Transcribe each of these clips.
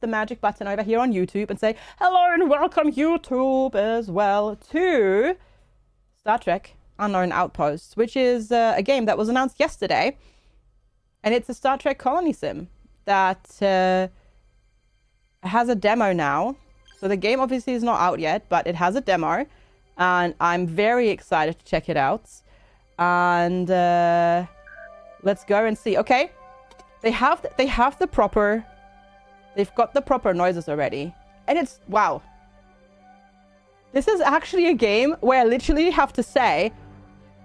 the magic button over here on YouTube and say hello and welcome YouTube as well to Star Trek Unknown Outposts, which is a game that was announced yesterday. And it's a Star Trek colony sim that has a demo now. So the game obviously is not out yet, but it has a demo. And I'm very excited to check it out. And let's go and see. Okay, they've got the proper noises already. And it's, wow. This is actually a game where I literally have to say,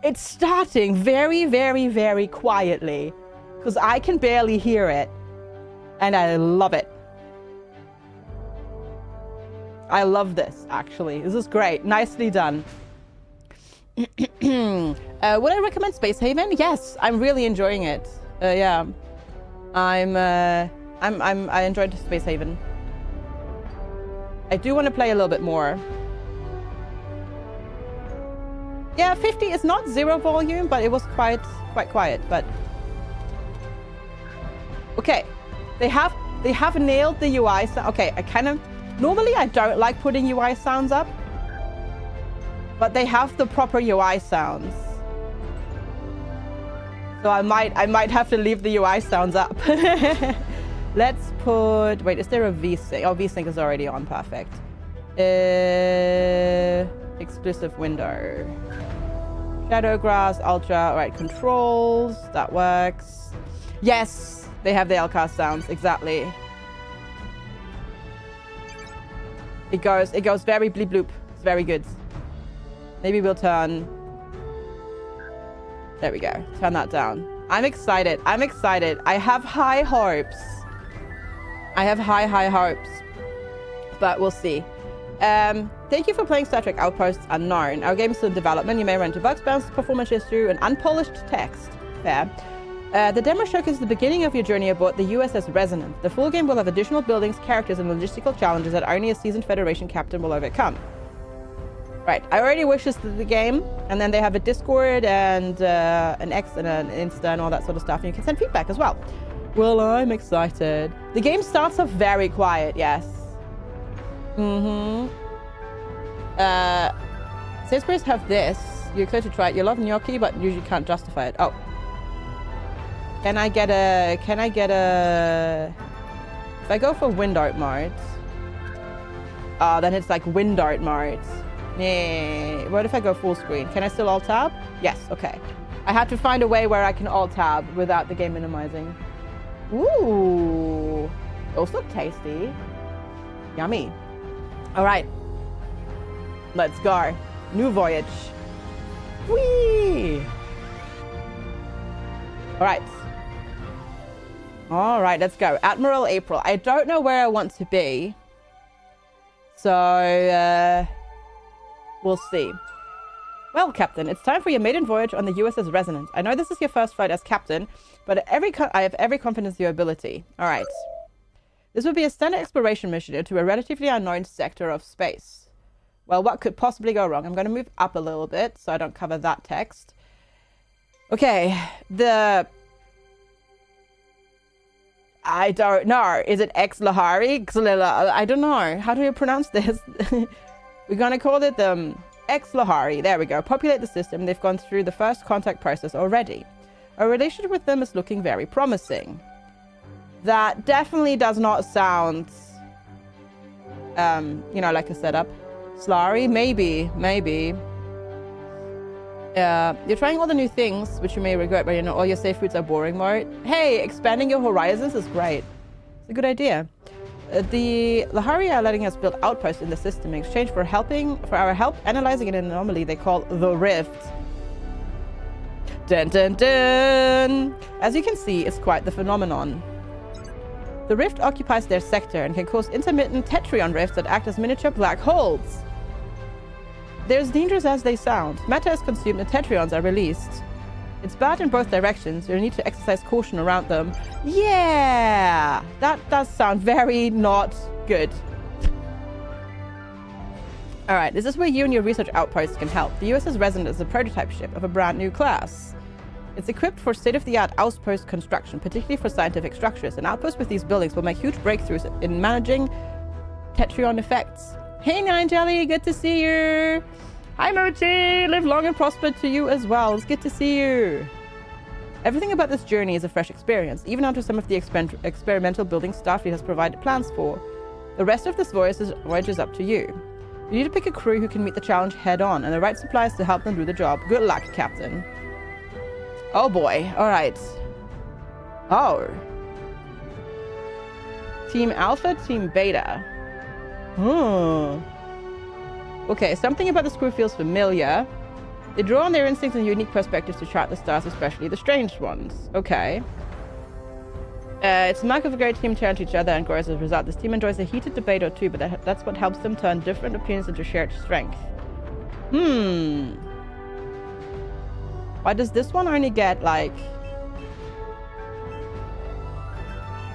it's starting very, very, very quietly. Because I can barely hear it. And I love it. I love this, actually. This is great. Nicely done. Would I recommend Space Haven? Yes, I'm really enjoying it. Yeah. I enjoyed Space Haven. I do want to play a little bit more. Yeah, 50 is not zero volume, but it was quite quiet. But okay, they have nailed the UI. Okay, normally I don't like putting UI sounds up, but they have the proper UI sounds. So I might have to leave the UI sounds up. Let's put, wait, is there a VSync? Oh, VSync is already on, perfect. Exclusive window. Shadowgrass, Ultra, all right, controls, that works. Yes, they have the LCAST sounds, exactly. It goes very bleep bloop. It's very good. Maybe we'll turn, there we go, turn that down. I'm excited. I have high hopes. High hopes. But we'll see. Thank you for playing Star Trek Outposts Unknown. Our game is still in development. You may run into bugs, bounces, performance issue, and unpolished text. Fair. The demo showcases the beginning of your journey aboard the USS Resonant. The full game will have additional buildings, characters, and logistical challenges that only a seasoned Federation captain will overcome. Right, I already wished this to the game, and then they have a Discord and an X and an Insta and all that sort of stuff, and you can send feedback as well. Well, I'm excited. The game starts off very quiet, yes. Sainsbury's have this. You're clear to try it. You love gnocchi, but usually can't justify it. Oh. Can I get a... If I go for wind art mode... Oh, then it's like wind art mode. Yeah. What if I go full screen? Can I still alt-tab? Yes, okay. I had to find a way where I can alt-tab without the game minimizing. Ooh. Those look tasty. Yummy. All right. Let's go. New voyage. Whee! All right, let's go. Admiral April. I don't know where I want to be. So, we'll see. Well, Captain, it's time for your maiden voyage on the USS Resonant. I know this is your first flight as Captain, but I have every confidence in your ability. All right. This would be a standard exploration mission into a relatively unknown sector of space. Well, what could possibly go wrong? I'm going to move up a little bit so I don't cover that text. Okay, I don't know. Is it X-Lahari? I don't know. How do you pronounce this? We're going to call it X-Lahari. There we go. Populate the system. They've gone through the first contact process already. Our relationship with them is looking very promising. That definitely does not sound, you know, like a setup. Slurry? Maybe. You're trying all the new things, which you may regret, but you know all your safe routes are boring mode. Hey, expanding your horizons is great. It's a good idea. The Lahari are letting us build outposts in the system in exchange for our help analyzing an anomaly they call the Rift. Dun dun dun! As you can see, it's quite the phenomenon. The rift occupies their sector and can cause intermittent tetryon rifts that act as miniature black holes. They're as dangerous as they sound. Matter is consumed and tetryons are released. It's bad in both directions. You need to exercise caution around them. Yeah! That does sound very not good. Alright, this is where you and your research outposts can help. The USS Resonant is a prototype ship of a brand new class. It's equipped for state-of-the-art outpost construction, particularly for scientific structures. An outpost with these buildings will make huge breakthroughs in managing Tetrion effects. Hey, Nine Jelly, good to see you. Hi, Mochi. Live long and prosper to you as well. It's good to see you. Everything about this journey is a fresh experience, even down to some of the experimental building Starfleet has provided plans for. The rest of this voyage is up to you. You need to pick a crew who can meet the challenge head-on, and the right supplies to help them do the job. Good luck, Captain. Oh boy. All right. Oh. Team Alpha, Team Beta. Okay, something about this crew feels familiar. They draw on their instincts and unique perspectives to chart the stars, especially the strange ones. Okay. It's a mark of a great team turn to each other and grow as a result. This team enjoys a heated debate or two, but that's what helps them turn different opinions into shared strength. Why does this one only get, like...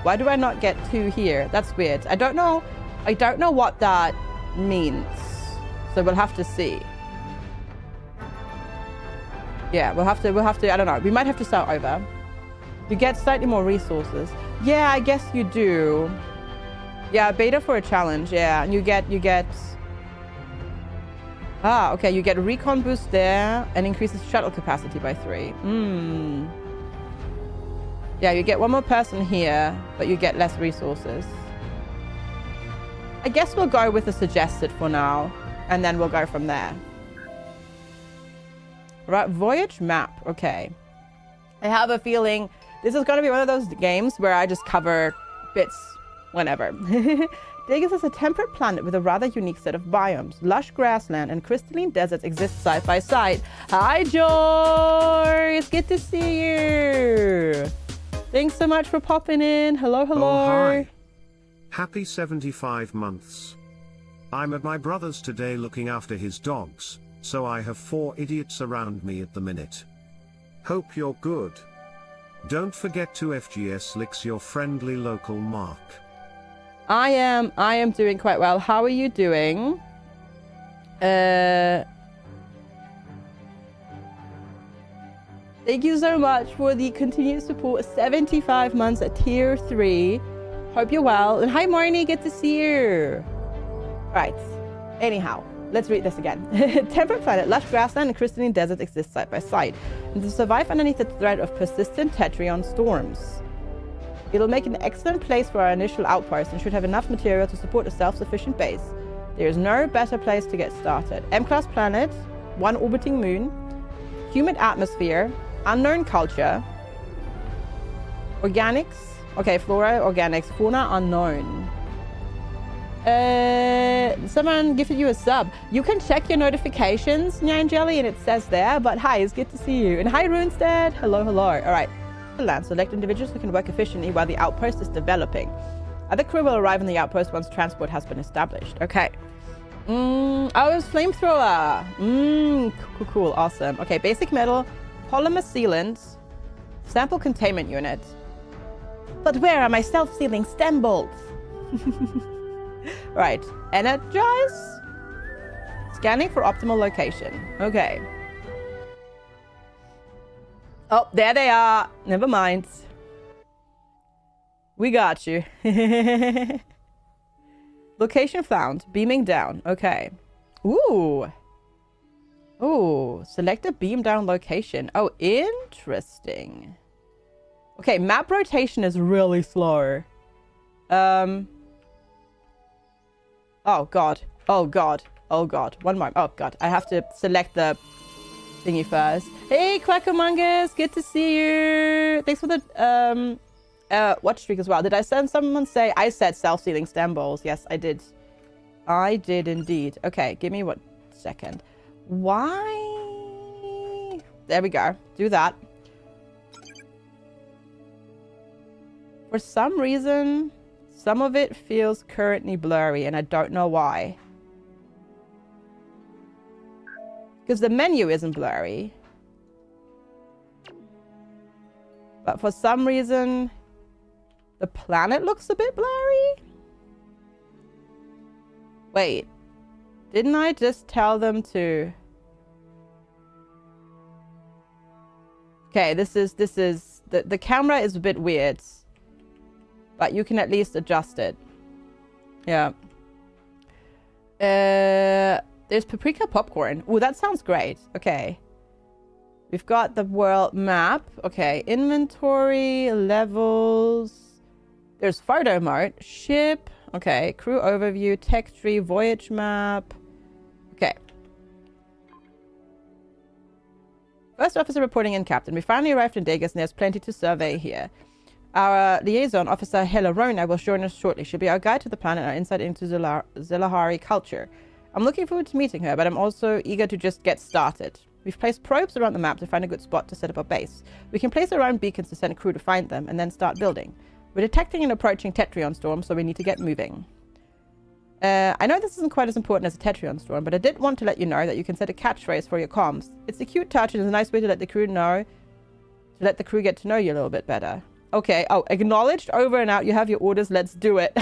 Why do I not get 2 here? That's weird. I don't know what that means. So we'll have to see. Yeah, we'll have to, I don't know. We might have to start over. You get slightly more resources. Yeah, I guess you do. Yeah, beta for a challenge. Yeah, and you get... Ah, okay. You get a recon boost there and increases shuttle capacity by 3. Yeah, you get 1 more person here, but you get less resources. I guess we'll go with the suggested for now, and then we'll go from there. Right, voyage map. Okay. I have a feeling this is going to be one of those games where I just cover bits whenever. Degas is a temperate planet with a rather unique set of biomes. Lush grassland and crystalline deserts exist side by side. Hi, Joy! It's good to see you! Thanks so much for popping in. Hello, hello. Oh, hi. Happy 75 months. I'm at my brother's today looking after his dogs, so I have 4 idiots around me at the minute. Hope you're good. Don't forget to FGS licks your friendly local mark. I am doing quite well. How are you doing? Thank you so much for the continued support. 75 months at tier 3. Hope you're well. And hi, Marnie. Good to see you. Right. Anyhow, let's read this again. Temperate planet, lush grassland, and crystalline desert exist side by side, and to survive underneath the threat of persistent Tetrion storms. It'll make an excellent place for our initial outpost and should have enough material to support a self-sufficient base. There is no better place to get started. M-class planet, 1 orbiting moon, humid atmosphere, unknown culture, organics, okay, flora, organics, fauna unknown. Someone gifted you a sub. You can check your notifications, Nyan Jelly, and it says there, but hi, it's good to see you. And hi, Runestead. Hello, hello. All right. Land. Select individuals who can work efficiently while the outpost is developing. Other crew will arrive in the outpost once transport has been established. Okay. Oh, it's flamethrower. Cool. Awesome. Okay, basic metal, polymer sealant, sample containment unit. But where are my self-sealing stem bolts? Right. Energize. Scanning for optimal location. Okay. Oh, there they are. Never mind. We got you. Location found. Beaming down. Okay. Ooh. Ooh. Select a beam down location. Oh, interesting. Okay, map rotation is really slow. Oh, God. Oh, God. Oh, God. One more. Oh, God. I have to select the thingy first. Hey, Quackamungus, good to see you. Thanks for the watch streak as well. Did I send someone say I said self-sealing stem balls? Yes, I did. I did indeed. Okay, give me 1 second. Why? There we go. Do that. For some reason, some of it feels currently blurry, and I don't know why. Because the menu isn't blurry. But for some reason, the planet looks a bit blurry. Wait. Didn't I just tell them to... Okay, this is the camera is a bit weird, but you can at least adjust it. Yeah. There's paprika popcorn. Oh, that sounds great. Okay. We've got the world map. Okay, inventory, levels. There's photo mode, ship. Okay, crew overview, tech tree, voyage map. Okay. First officer reporting in, Captain. We finally arrived in Degas and there's plenty to survey here. Our liaison officer, Helarona, will join us shortly. She'll be our guide to the planet and our insight into Zilahari culture. I'm looking forward to meeting her, but I'm also eager to just get started. We've placed probes around the map to find a good spot to set up our base. We can place around beacons to send a crew to find them and then start building. We're detecting an approaching Tetrion storm, so we need to get moving. I know this isn't quite as important as a Tetrion storm, but I did want to let you know that you can set a catchphrase for your comms. It's a cute touch and is a nice way to let the crew know, to let the crew get to know you a little bit better. Okay. Oh, acknowledged, over and out. You have your orders. Let's do it.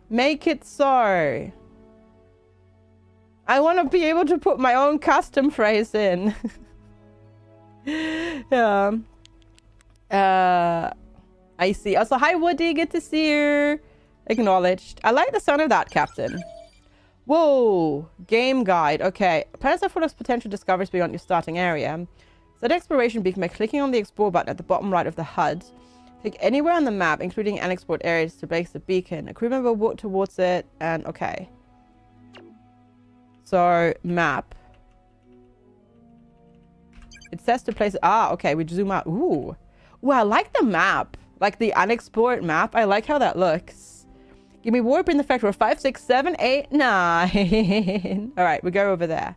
Make it so. I want to be able to put my own custom phrase in. Yeah. I see. Also, hi Woody. Good to see you. Acknowledged. I like the sound of that, Captain. Whoa. Game guide. Okay. Planets are full of potential discoveries beyond your starting area. Set exploration beacon by clicking on the explore button at the bottom right of the HUD. Click anywhere on the map, including unexplored areas, to place the beacon. A crew member will walk towards it, and okay. So, map. It says to place... Ah, okay, we zoom out. Ooh. Ooh, I like the map. Like the unexplored map. I like how that looks. Give me warp in the factor of 5, 6, 7, 8, 9. Alright, we go over there.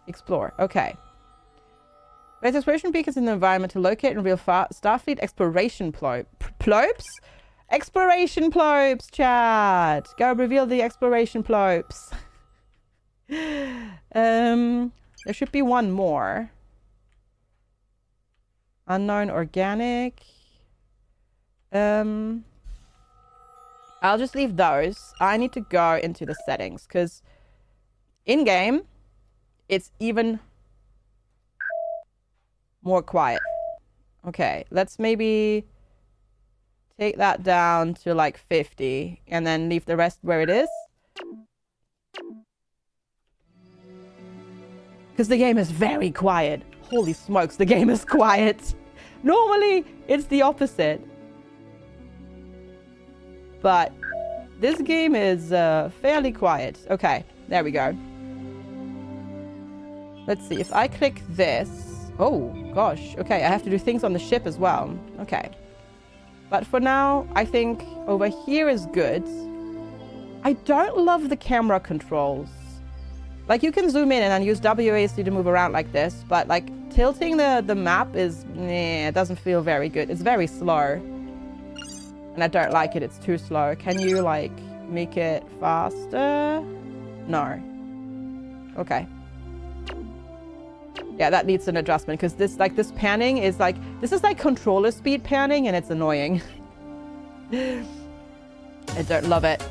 Explore. Okay. Place exploration beacons in the environment to locate and reveal Starfleet exploration plopes? Exploration plopes, Chad. Go reveal the exploration plopes. There should be one more. Unknown organic. I'll just leave those. I need to go into the settings because in-game, it's even more quiet. Okay, let's maybe take that down to like 50 and then leave the rest where it is. Because the game is very quiet. Holy smokes, the game is quiet. Normally, it's the opposite. But this game is fairly quiet. Okay, there we go. Let's see, if I click this... Oh, gosh. Okay, I have to do things on the ship as well. Okay. But for now, I think over here is good. I don't love the camera controls. Like, you can zoom in and then use WASD to move around like this, but, like, tilting the map is... it doesn't feel very good. It's very slow. And I don't like it. It's too slow. Can you, like, make it faster? No. Okay. Yeah, that needs an adjustment because this panning is like, this is like controller speed panning and it's annoying. I don't love it.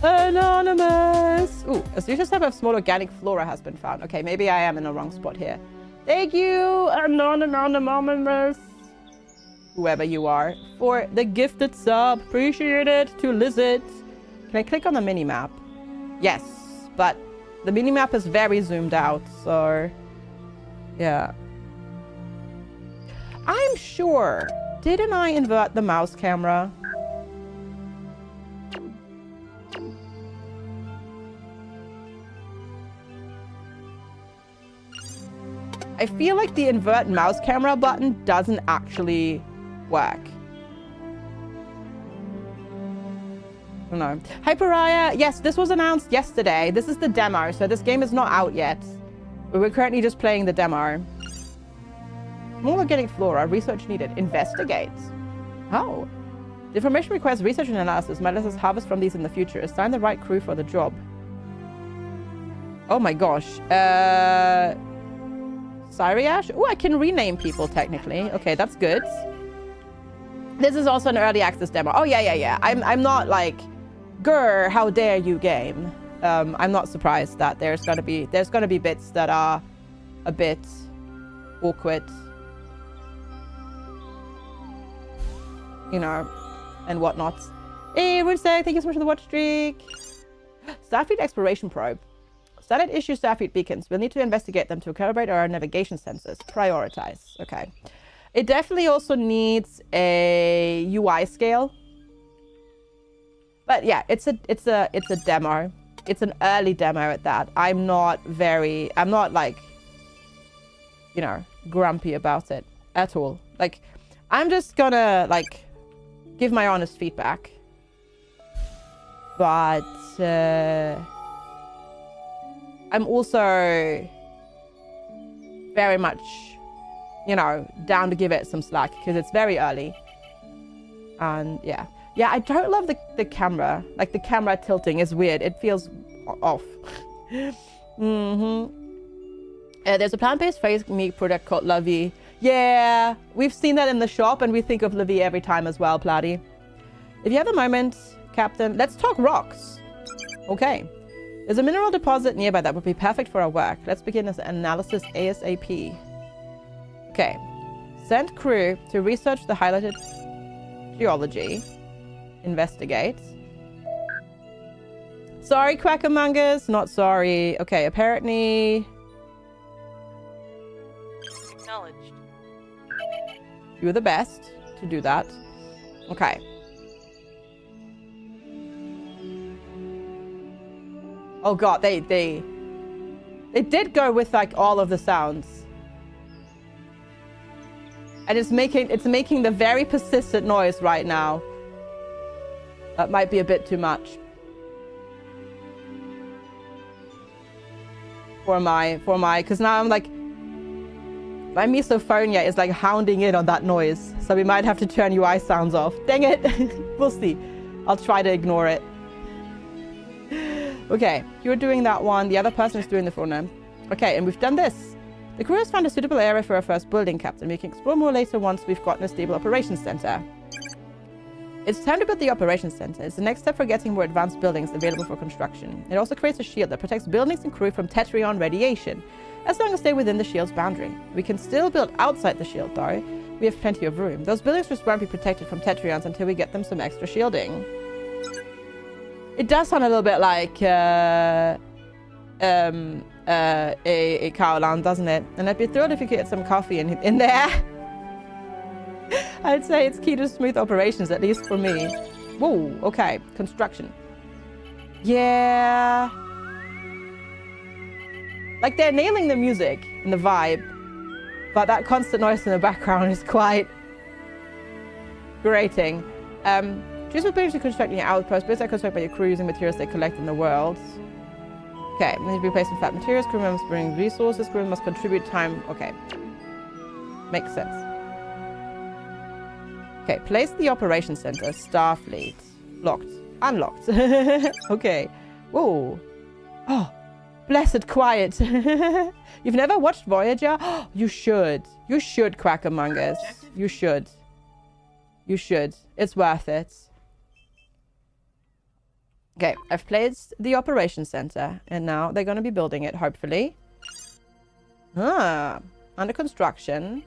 Anonymous! Ooh, a suspicious type of small organic flora has been found. Okay, maybe I am in the wrong spot here. Thank you, Anonymous, whoever you are, for the gifted sub. Appreciate it. To Lizard. Can I click on the mini-map? Yes, but the mini-map is very zoomed out, so... yeah. I'm sure. Didn't I invert the mouse camera? I feel like the invert mouse camera button doesn't actually work. I don't know. Hi, Pariah. Yes, this was announced yesterday. This is the demo, so this game is not out yet. But we're currently just playing the demo. More organic flora. Research needed. Investigate. Oh. The information requires research and analysis. Might let us harvest from these in the future. Assign the right crew for the job. Oh my gosh. Cyriash? Oh, I can rename people technically. Okay, that's good. This is also an early access demo. Oh, yeah. I'm not like, grr, how dare you, game. I'm not surprised that there's gonna be bits that are a bit awkward, you know, and whatnot. Hey, Runesec, thank you so much for the watch streak. Starfleet exploration probe. Started issue Starfleet beacons. We'll need to investigate them to calibrate our navigation sensors. Prioritize. Okay. It definitely also needs a UI scale. But yeah, it's a demo. It's an early demo at that. I'm not like, you know, grumpy about it at all. Like, I'm just gonna like give my honest feedback. But I'm also very much, you know, down to give it some slack because it's very early. And yeah. Yeah, I don't love the camera. Like, the camera tilting is weird. It feels off. There's a plant-based face meat product called Lovey. Yeah, we've seen that in the shop and we think of Lovey every time as well, Platy. If you have a moment, Captain, let's talk rocks. Okay. There's a mineral deposit nearby that would be perfect for our work. Let's begin this analysis ASAP. Okay. Send crew to research the highlighted geology. Investigate. Sorry, Quackermongers. Not sorry. Okay, apparently... Acknowledged. You're the best to do that. Okay. Oh god, they did go with like all of the sounds. And it's making the very persistent noise right now. That might be a bit too much. For my, because now I'm like, my misophonia is like hounding in on that noise. So we might have to turn UI sounds off. Dang it. We'll see. I'll try to ignore it. Okay, you're doing that one. The other person is doing the phone. Okay, and we've done this. The crew has found a suitable area for our first building, Captain. We can explore more later once we've gotten a stable operations center. It's time to build the operations center. It's the next step for getting more advanced buildings available for construction. It also creates a shield that protects buildings and crew from Tetrion radiation, as long as they're within the shield's boundary. We can still build outside the shield, though. We have plenty of room. Those buildings just won't be protected from Tetrions until we get them some extra shielding. It does sound a little bit like a cow land, doesn't it? And I'd be thrilled if you could get some coffee in there. I'd say it's key to smooth operations, at least for me. Whoa, okay. Construction. Yeah. Like, they're nailing the music and the vibe, but that constant noise in the background is quite grating. Choose what buildings to construct in your outposts. Buildings are constructed by your crew using materials they collect in the world. Okay, need to be placed in flat materials. Crew members bring resources. Crew members must contribute time. Okay. Makes sense. Okay, place the operation center. Starfleet. Locked. Unlocked. Okay. Whoa. Oh, blessed quiet. You've never watched Voyager? You should. You should, Quackermongers. You should. You should. It's worth it. Okay, I've placed the operation center, and now they're going to be building it, hopefully. Ah, under construction.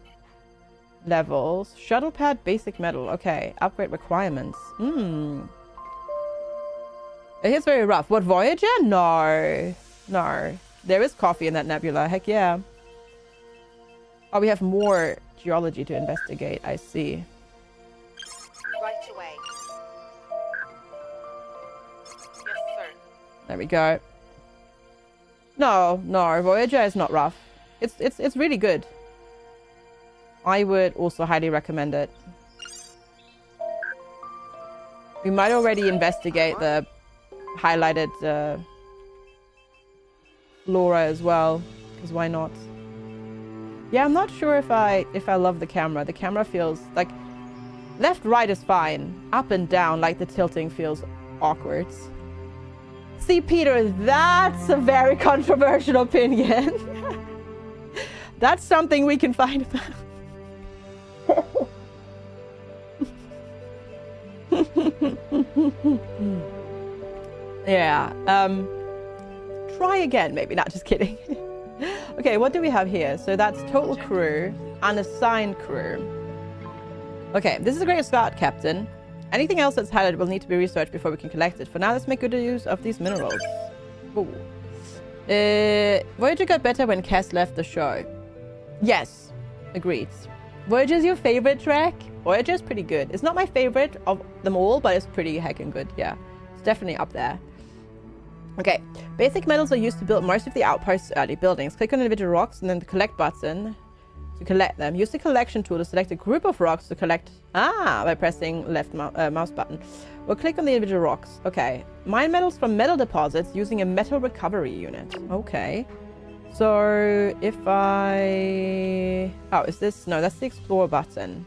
Levels. Shuttle pad, basic metal. Okay, upgrade requirements. It's very rough. What, Voyager? No. No. There is coffee in that nebula. Heck yeah. Oh, we have more geology to investigate. I see. Right away. There we go. No, no, Voyager is not rough. It's really good. I would also highly recommend it. We might already investigate the highlighted flora as well, because why not? Yeah, I'm not sure if I love the camera. The camera feels like left, right is fine. Up and down, like the tilting feels awkward. See, Peter, that's a very controversial opinion. That's something we can find about. Yeah. try again, maybe. Not just kidding. Okay, what do we have here? So that's total crew, unassigned crew. Okay, this is a great start, Captain. Anything else that's highlighted will need to be researched before we can collect it. For now, let's make good use of these minerals. Ooh. Voyager got better when Cass left the show. Yes, agreed. Voyager's your favorite track? Voyager's pretty good. It's not my favorite of them all, but it's pretty heckin' good, yeah. It's definitely up there. Okay, basic metals are used to build most of the Outposts' early buildings. Click on individual rocks and then the collect button to collect them. Use the collection tool to select a group of rocks to collect... by pressing left mouse button. Or click on the individual rocks. Okay. Mine metals from metal deposits using a metal recovery unit. Okay. So, if I... Oh, is this... No, that's the explore button.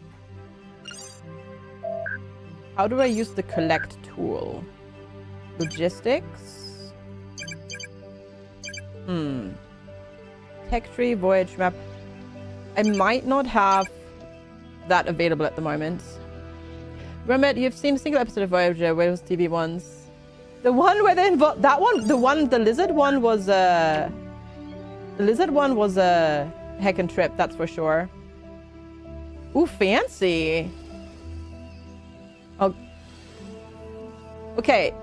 How do I use the collect tool? Logistics? Tech tree, voyage map. I might not have that available at the moment. Remember, you've seen a single episode of Voyager where it was TV once. The one where they involved... That one, the lizard one was the lizard one was a heckin' trip, that's for sure. Ooh, fancy. Oh. Okay.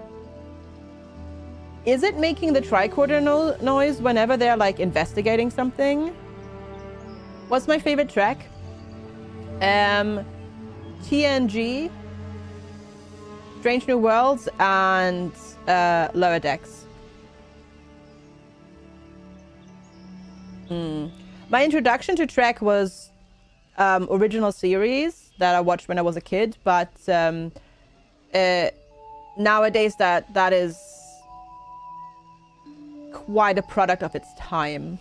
Is it making the tricorder noise whenever they're, like, investigating something? What's my favorite track? TNG, Strange New Worlds, and Lower Decks. My introduction to Trek was original series that I watched when I was a kid, but nowadays that is quite a product of its time.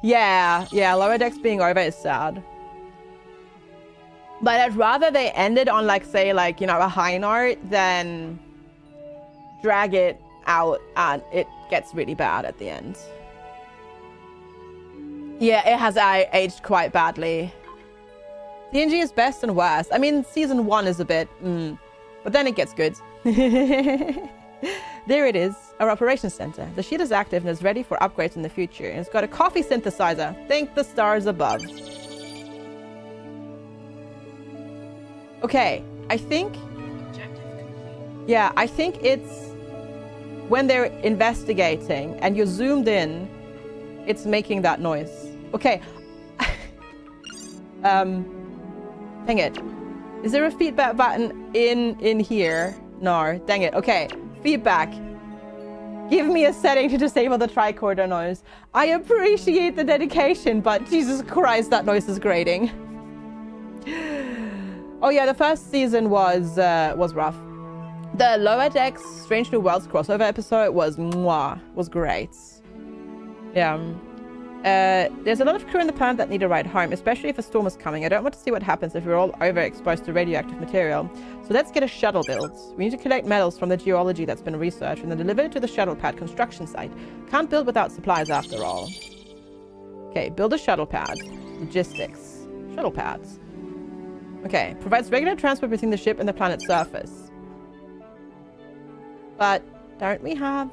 yeah, Lower Decks being over is sad. But I'd rather they ended on, like, say, like, you know, a high note than drag it out and it gets really bad at the end. Yeah, it has aged quite badly. TNG is best and worst. I mean, season 1 is a bit, but then it gets good. There it is, our operations center. The shield is active and is ready for upgrades in the future. And it's got a coffee synthesizer. Thank the stars above. Okay, I think... Yeah, I think it's when they're investigating and you're zoomed in, it's making that noise. Okay. Dang it. Is there a feedback button in here? No, dang it. Okay, feedback. Give me a setting to disable the tricorder noise. I appreciate the dedication, but Jesus Christ, that noise is grating. Oh yeah, the first season was rough. The Lower Decks Strange New Worlds crossover episode was great. Yeah. There's a lot of crew in the planet that need a ride home, especially if a storm is coming. I don't want to see what happens if we're all overexposed to radioactive material. So let's get a shuttle built. We need to collect metals from the geology that's been researched and then deliver it to the shuttle pad construction site. Can't build without supplies after all. Okay, build a shuttle pad. Logistics. Shuttle pads. Okay, provides regular transport between the ship and the planet's surface. But don't we have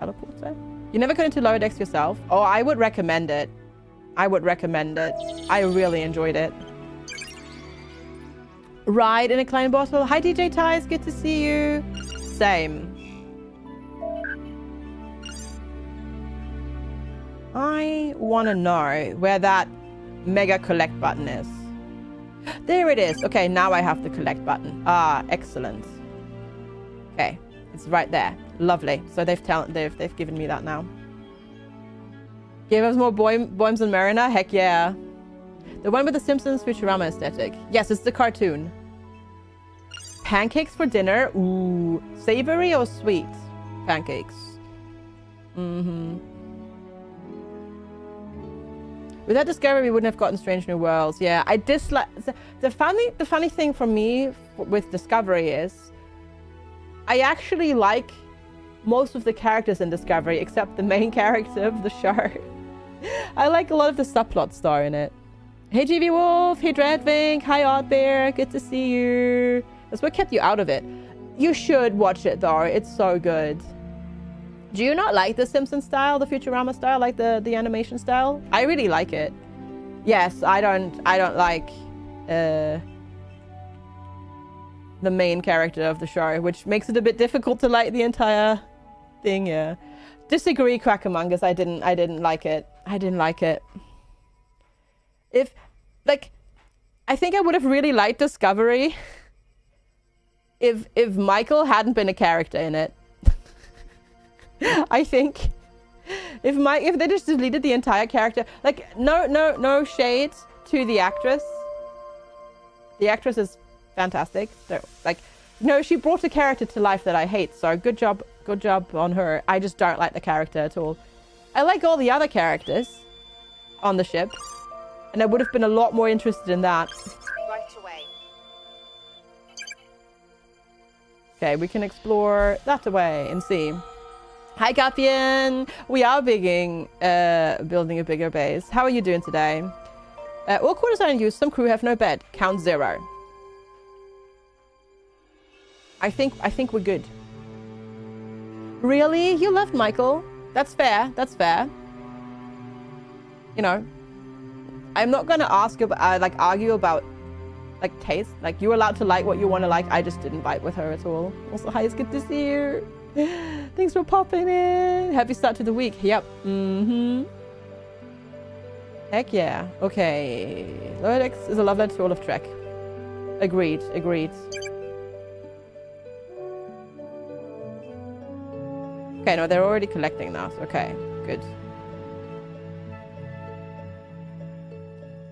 teleporter? You never got into Lower Decks yourself? Oh, I would recommend it. I would recommend it. I really enjoyed it. Ride in a Klein bottle. Hi, DJ Ties. Good to see you. Same. I want to know where that mega collect button is. There it is. Okay, now I have the collect button. Ah, excellent. Okay, it's right there. Lovely. So they've given me that now. Give us more Boims and Mariner? Heck yeah. The one with the Simpsons Futurama aesthetic. Yes, it's the cartoon. Pancakes for dinner. Ooh. Savory or sweet? Pancakes. Without Discovery, we wouldn't have gotten Strange New Worlds. Yeah, I dislike... The funny thing for me with Discovery is I actually like most of the characters in Discovery except the main character of the show. I like a lot of the subplots star in it. Hey GV Wolf, hey Dreadvink, hi Odd Bear, good to see you. That's what kept you out of it. You should watch it though, it's so good. Do you not like the Simpsons style, the Futurama style, like the animation style? I really like it. Yes, I don't like the main character of the show, which makes it a bit difficult to like the entire thing. Yeah, disagree, Crackamungus. I didn't like it. I didn't like it. If, like, I think I would have really liked Discovery if Michael hadn't been a character in it. I think if they just deleted the entire character, like, no shade to the actress. The actress is fantastic. So, like, no, she brought a character to life that I hate. So good job on her. I just don't like the character at all. I like all the other characters on the ship, and I would have been a lot more interested in that. Right away. Okay, we can explore that away and see. Hi, Gapian. We are building a bigger base. How are you doing today? All quarters are in use. Some crew have no bed. Count 0. I think we're good. Really? You loved Michael? That's fair. That's fair. You know, I'm not gonna ask about like argue about like taste. Like, you're allowed to like what you want to like. I just didn't vibe with her at all. Also, hi, it's good to see you. Thanks for popping in. Happy start to the week. Yep. Heck yeah. Okay. Lodex is a love letter to all of Trek. Agreed. Okay, no, they're already collecting that. Okay, good.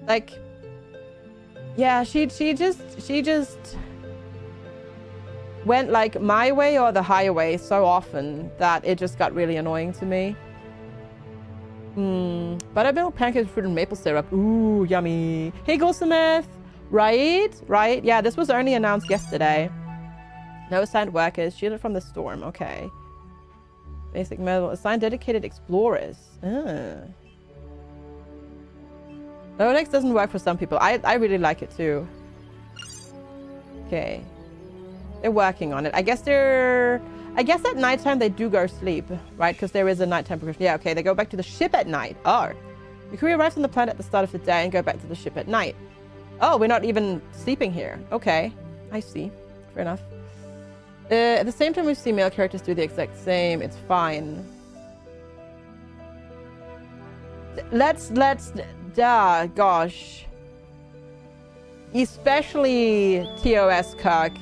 Like, yeah, she just went like my way or the highway so often that it just got really annoying to me. Buttermilk, pancakes, fruit, and maple syrup. Ooh, yummy. Hey, Goldsmith. Right. Yeah, this was only announced yesterday. No assigned workers. Shielded from the storm. Okay. Basic metal. Assigned dedicated explorers. Lodex doesn't work for some people. I really like it too. Okay. They're working on it. I guess at nighttime they do go sleep, right? Because there is a nighttime progression. Yeah, okay. They go back to the ship at night. Oh. The crew arrives on the planet at the start of the day and go back to the ship at night. Oh, we're not even sleeping here. Okay. I see. Fair enough. At the same time, we see male characters do the exact same. It's fine. Gosh. Especially TOS Kirk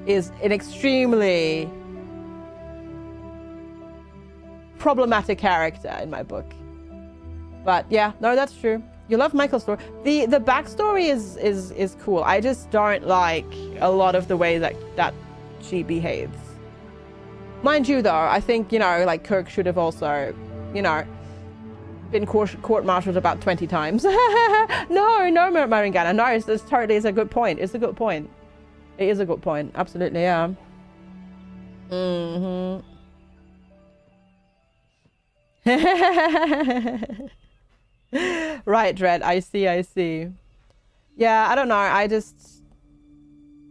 is an extremely problematic character in my book. But yeah, no, that's true. You love Michael's story. The backstory is cool. I just don't like a lot of the way that she behaves. Mind you, though, I think, you know, like, Kirk should have also, you know, been court-martialed about 20 times. No, Maringana. No, it's totally is a good point. It's a good point. It is a good point. Absolutely, yeah. Right, Dread. I see. Yeah, I don't know. I just...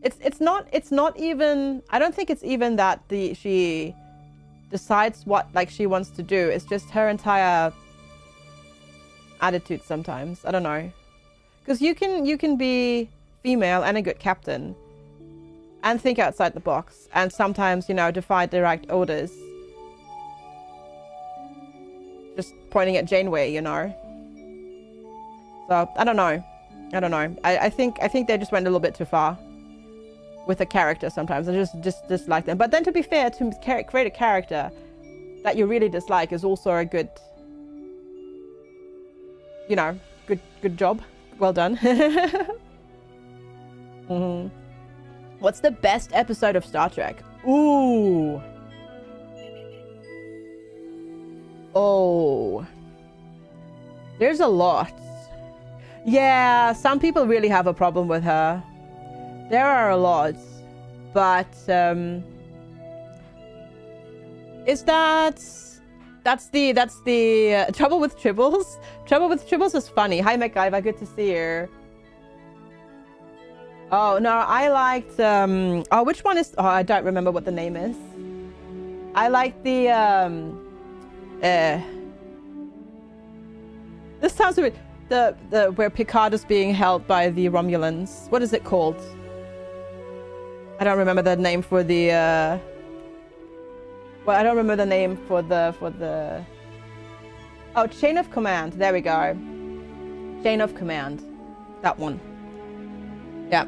It's not even... I don't think it's even that she decides what, like, she wants to do. It's just her entire attitude sometimes. I don't know. Because you can be female and a good captain and think outside the box and sometimes, you know, defy direct orders. Just pointing at Janeway, you know. So, I don't know. I think they just went a little bit too far with a character sometimes. I just dislike them. But then, to be fair, to create a character that you really dislike is also a good, you know, good job. Well done. What's the best episode of Star Trek? Ooh. Oh. There's a lot. Yeah, some people really have a problem with her. There are a lot. But, that's the Trouble with Tribbles? Trouble with Tribbles is funny. Hi, MacGyver. Good to see you. Oh, no, I liked, which one is... Oh, I don't remember what the name is. I like the this sounds a bit the where Picard is being held by the Romulans. What is it called? I don't remember the name for the well, I don't remember the name for the oh, chain of command. There we go. Chain of command. That one. Yeah.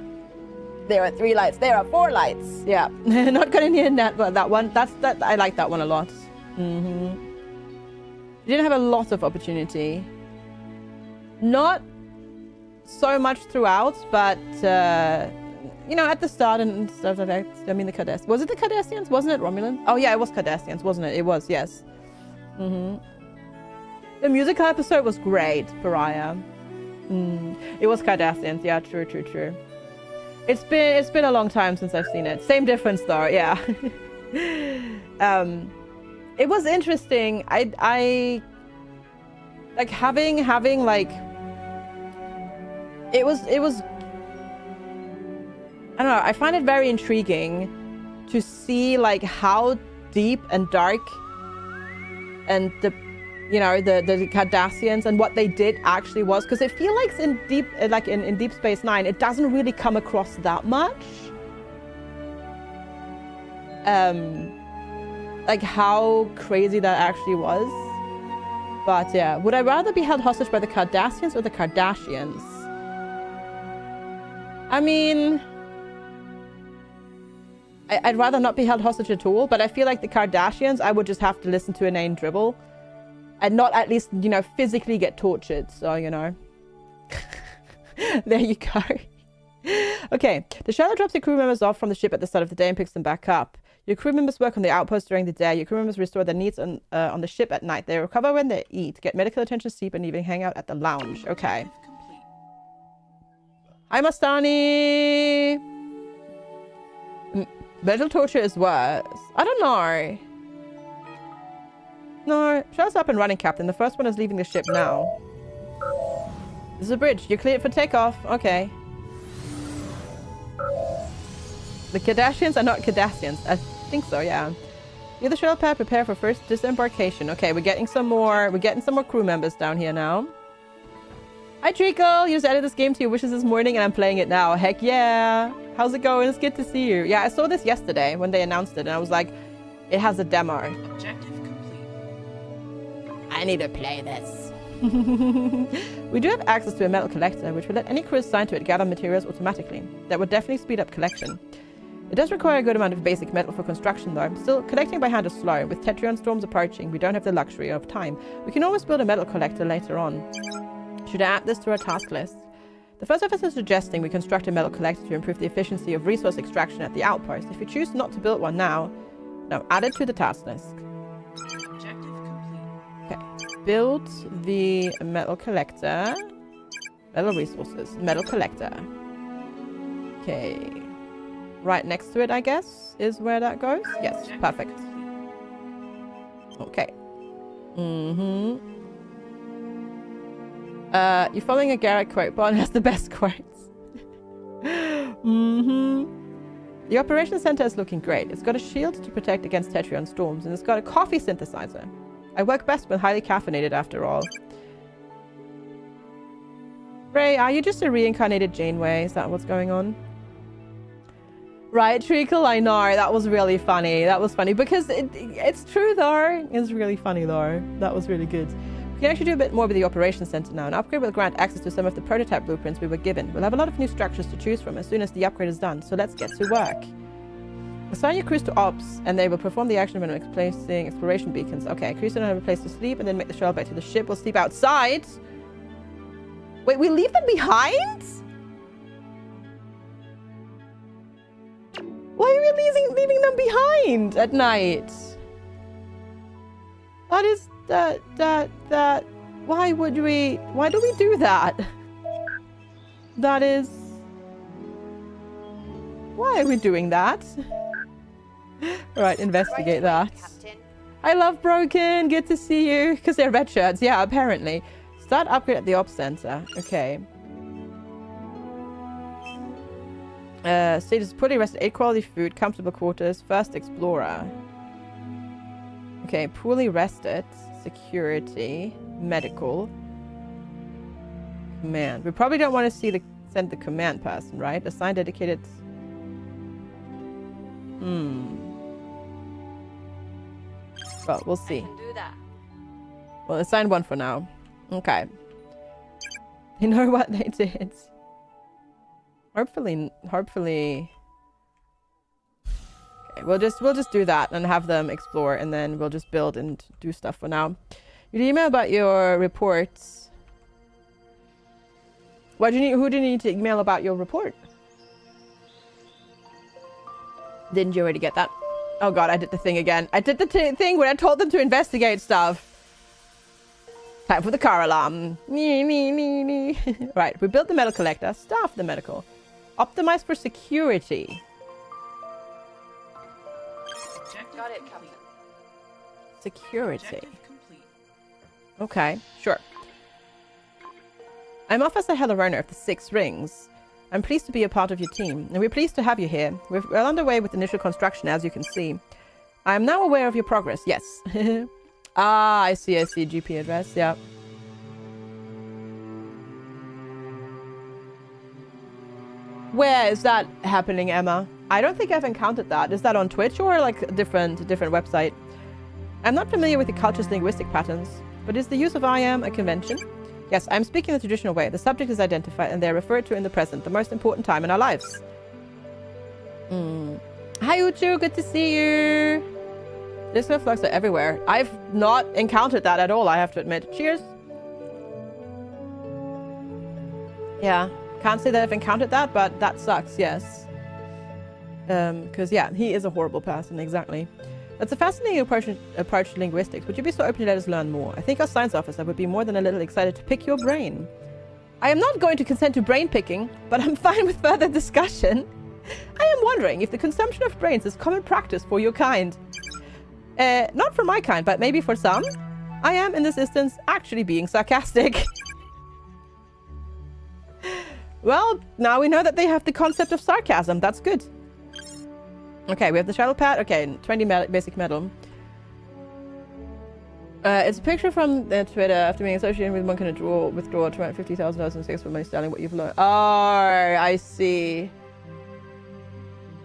There are 3 lights. There are 4 lights. Yeah. Not gonna need that one. That I like that one a lot. You didn't have a lot of opportunity. Not so much throughout, but you know, at the start and stuff like that. I mean, the Cardassians. Was it the Cardassians? Wasn't it Romulan? Oh yeah, it was Cardassians, wasn't it? It was, yes. The musical episode was great, Pariah. It was Cardassians. Yeah, true. It's been a long time since I've seen it. Same difference though, yeah. It was interesting. I like having like it was I don't know, I find it very intriguing to see like how deep and dark and the Cardassians and what they did actually was, because I feel like in Deep Space Nine it doesn't really come across that much. Like how crazy that actually was. But yeah, would I rather be held hostage by the Cardassians or the Kardashians? I mean, I'd rather not be held hostage at all, but I feel like the Kardashians, I would just have to listen to inane dribble and not at least, you know, physically get tortured. So, you know, there you go. Okay, the shuttle drops your crew members off from the ship at the start of the day and picks them back up. Your crew members work on the outpost during the day. Your crew members restore their needs on the ship at night. They recover when they eat, get medical attention, sleep, and even hang out at the lounge. Okay. Hi, Mastani! Mental torture is worse. I don't know. No, shuttle's up and running, Captain. The first one is leaving the ship now. This is a bridge. You're cleared for takeoff. Okay. The Kardashians are not Cardassians. I think so, yeah. You're the shuttle pad. Prepare for first disembarkation. Okay, we're getting some more crew members down here now. Hi, Treacle. You just added this game to your wishes this morning and I'm playing it now. Heck yeah. How's it going? It's good to see you. Yeah, I saw this yesterday when they announced it and I was like, it has a demo. Objective complete. I need to play this. We do have access to a metal collector, which will let any crew assigned to it gather materials automatically. That would definitely speed up collection. It does require a good amount of basic metal for construction though. Still, collecting by hand is slow. With Tetrion storms approaching, we don't have the luxury of time. We can always build a metal collector later on. Should I add this to our task list? The first officer is suggesting we construct a metal collector to improve the efficiency of resource extraction at the outpost. If you choose not to build one now, add it to the task list. Objective complete. Okay. Build the metal collector. Metal resources. Metal collector. Okay. Right next to it, I guess, is where that goes. Yes, perfect. Okay. You're following a Garrett quote. Bond has the best quotes. The operations center is looking great. It's got a shield to protect against Tetrion storms, and it's got a coffee synthesizer. I work best when highly caffeinated, after all. Ray, are you just a reincarnated Janeway? Is that what's going on? Right, Treacle, I know. That was really funny. That was funny because it's true, though. It's really funny, though. That was really good. We can actually do a bit more with the operations center now. An upgrade will grant access to some of the prototype blueprints we were given. We'll have a lot of new structures to choose from as soon as the upgrade is done, so let's get to work. Assign your crews to ops, and they will perform the action when placing exploration beacons. Okay, crews don't have a place to sleep, and then make the shuttle back to the ship. We'll sleep outside. Wait, we leave them behind? Why are we leaving them behind at night? That is... Why do we do that? That is... Why are we doing that? Right, investigate that. Captain. I love Broken. Good to see you. Because they're red shirts. Yeah, apparently. Start upgrade at the ops center. Okay. Status poorly rested, 8 quality food, comfortable quarters, first explorer. Okay, poorly rested. Security. Medical. Command. We probably don't want to see send the command person, right? Assign dedicated. Well, we'll see. I can do that. Well, assign one for now. Okay. You know what they did? Hopefully. Okay, we'll just do that and have them explore, and then we'll just build and do stuff for now. You email about your reports. Who do you need to email about your report? Didn't you already get that? Oh god, I did the thing again. I did the thing where I told them to investigate stuff. Time for the car alarm. Right, we built the metal collector. Staff the medical. Optimize for security. Objective Got it, complete. Captain. Security. Objective complete. Okay, sure. I'm off as a Hello Runner of the 6 Rings. I'm pleased to be a part of your team, and we're pleased to have you here. We're well underway with initial construction, as you can see. I am now aware of your progress, yes. Ah, I see, GP address, yeah. Where is that happening, Emma? I don't think I've encountered that. Is that on Twitch or like a different website? I'm not familiar with the culture's linguistic patterns, but is the use of I am a convention? Yes, I'm speaking the traditional way. The subject is identified and they're referred to in the present, the most important time in our lives. Hi, Uchu, good to see you. Disco flux are everywhere. I've not encountered that at all, I have to admit. Cheers. Yeah, can't say that I've encountered that, but that sucks, yes. Because, yeah, he is a horrible person, exactly. That's a fascinating approach to linguistics. Would you be so open to let us learn more? I think our science officer would be more than a little excited to pick your brain. I am not going to consent to brain picking, but I'm fine with further discussion. I am wondering if the consumption of brains is common practice for your kind. Not for my kind, but maybe for some. I am, in this instance, actually being sarcastic. Well, now we know that they have the concept of sarcasm. That's good. Okay, we have the shuttle pad. Okay, 20 basic metal. It's a picture from Twitter. After being associated with one can withdraw $250,000 in 6 for money selling what you've learned. Oh, I see.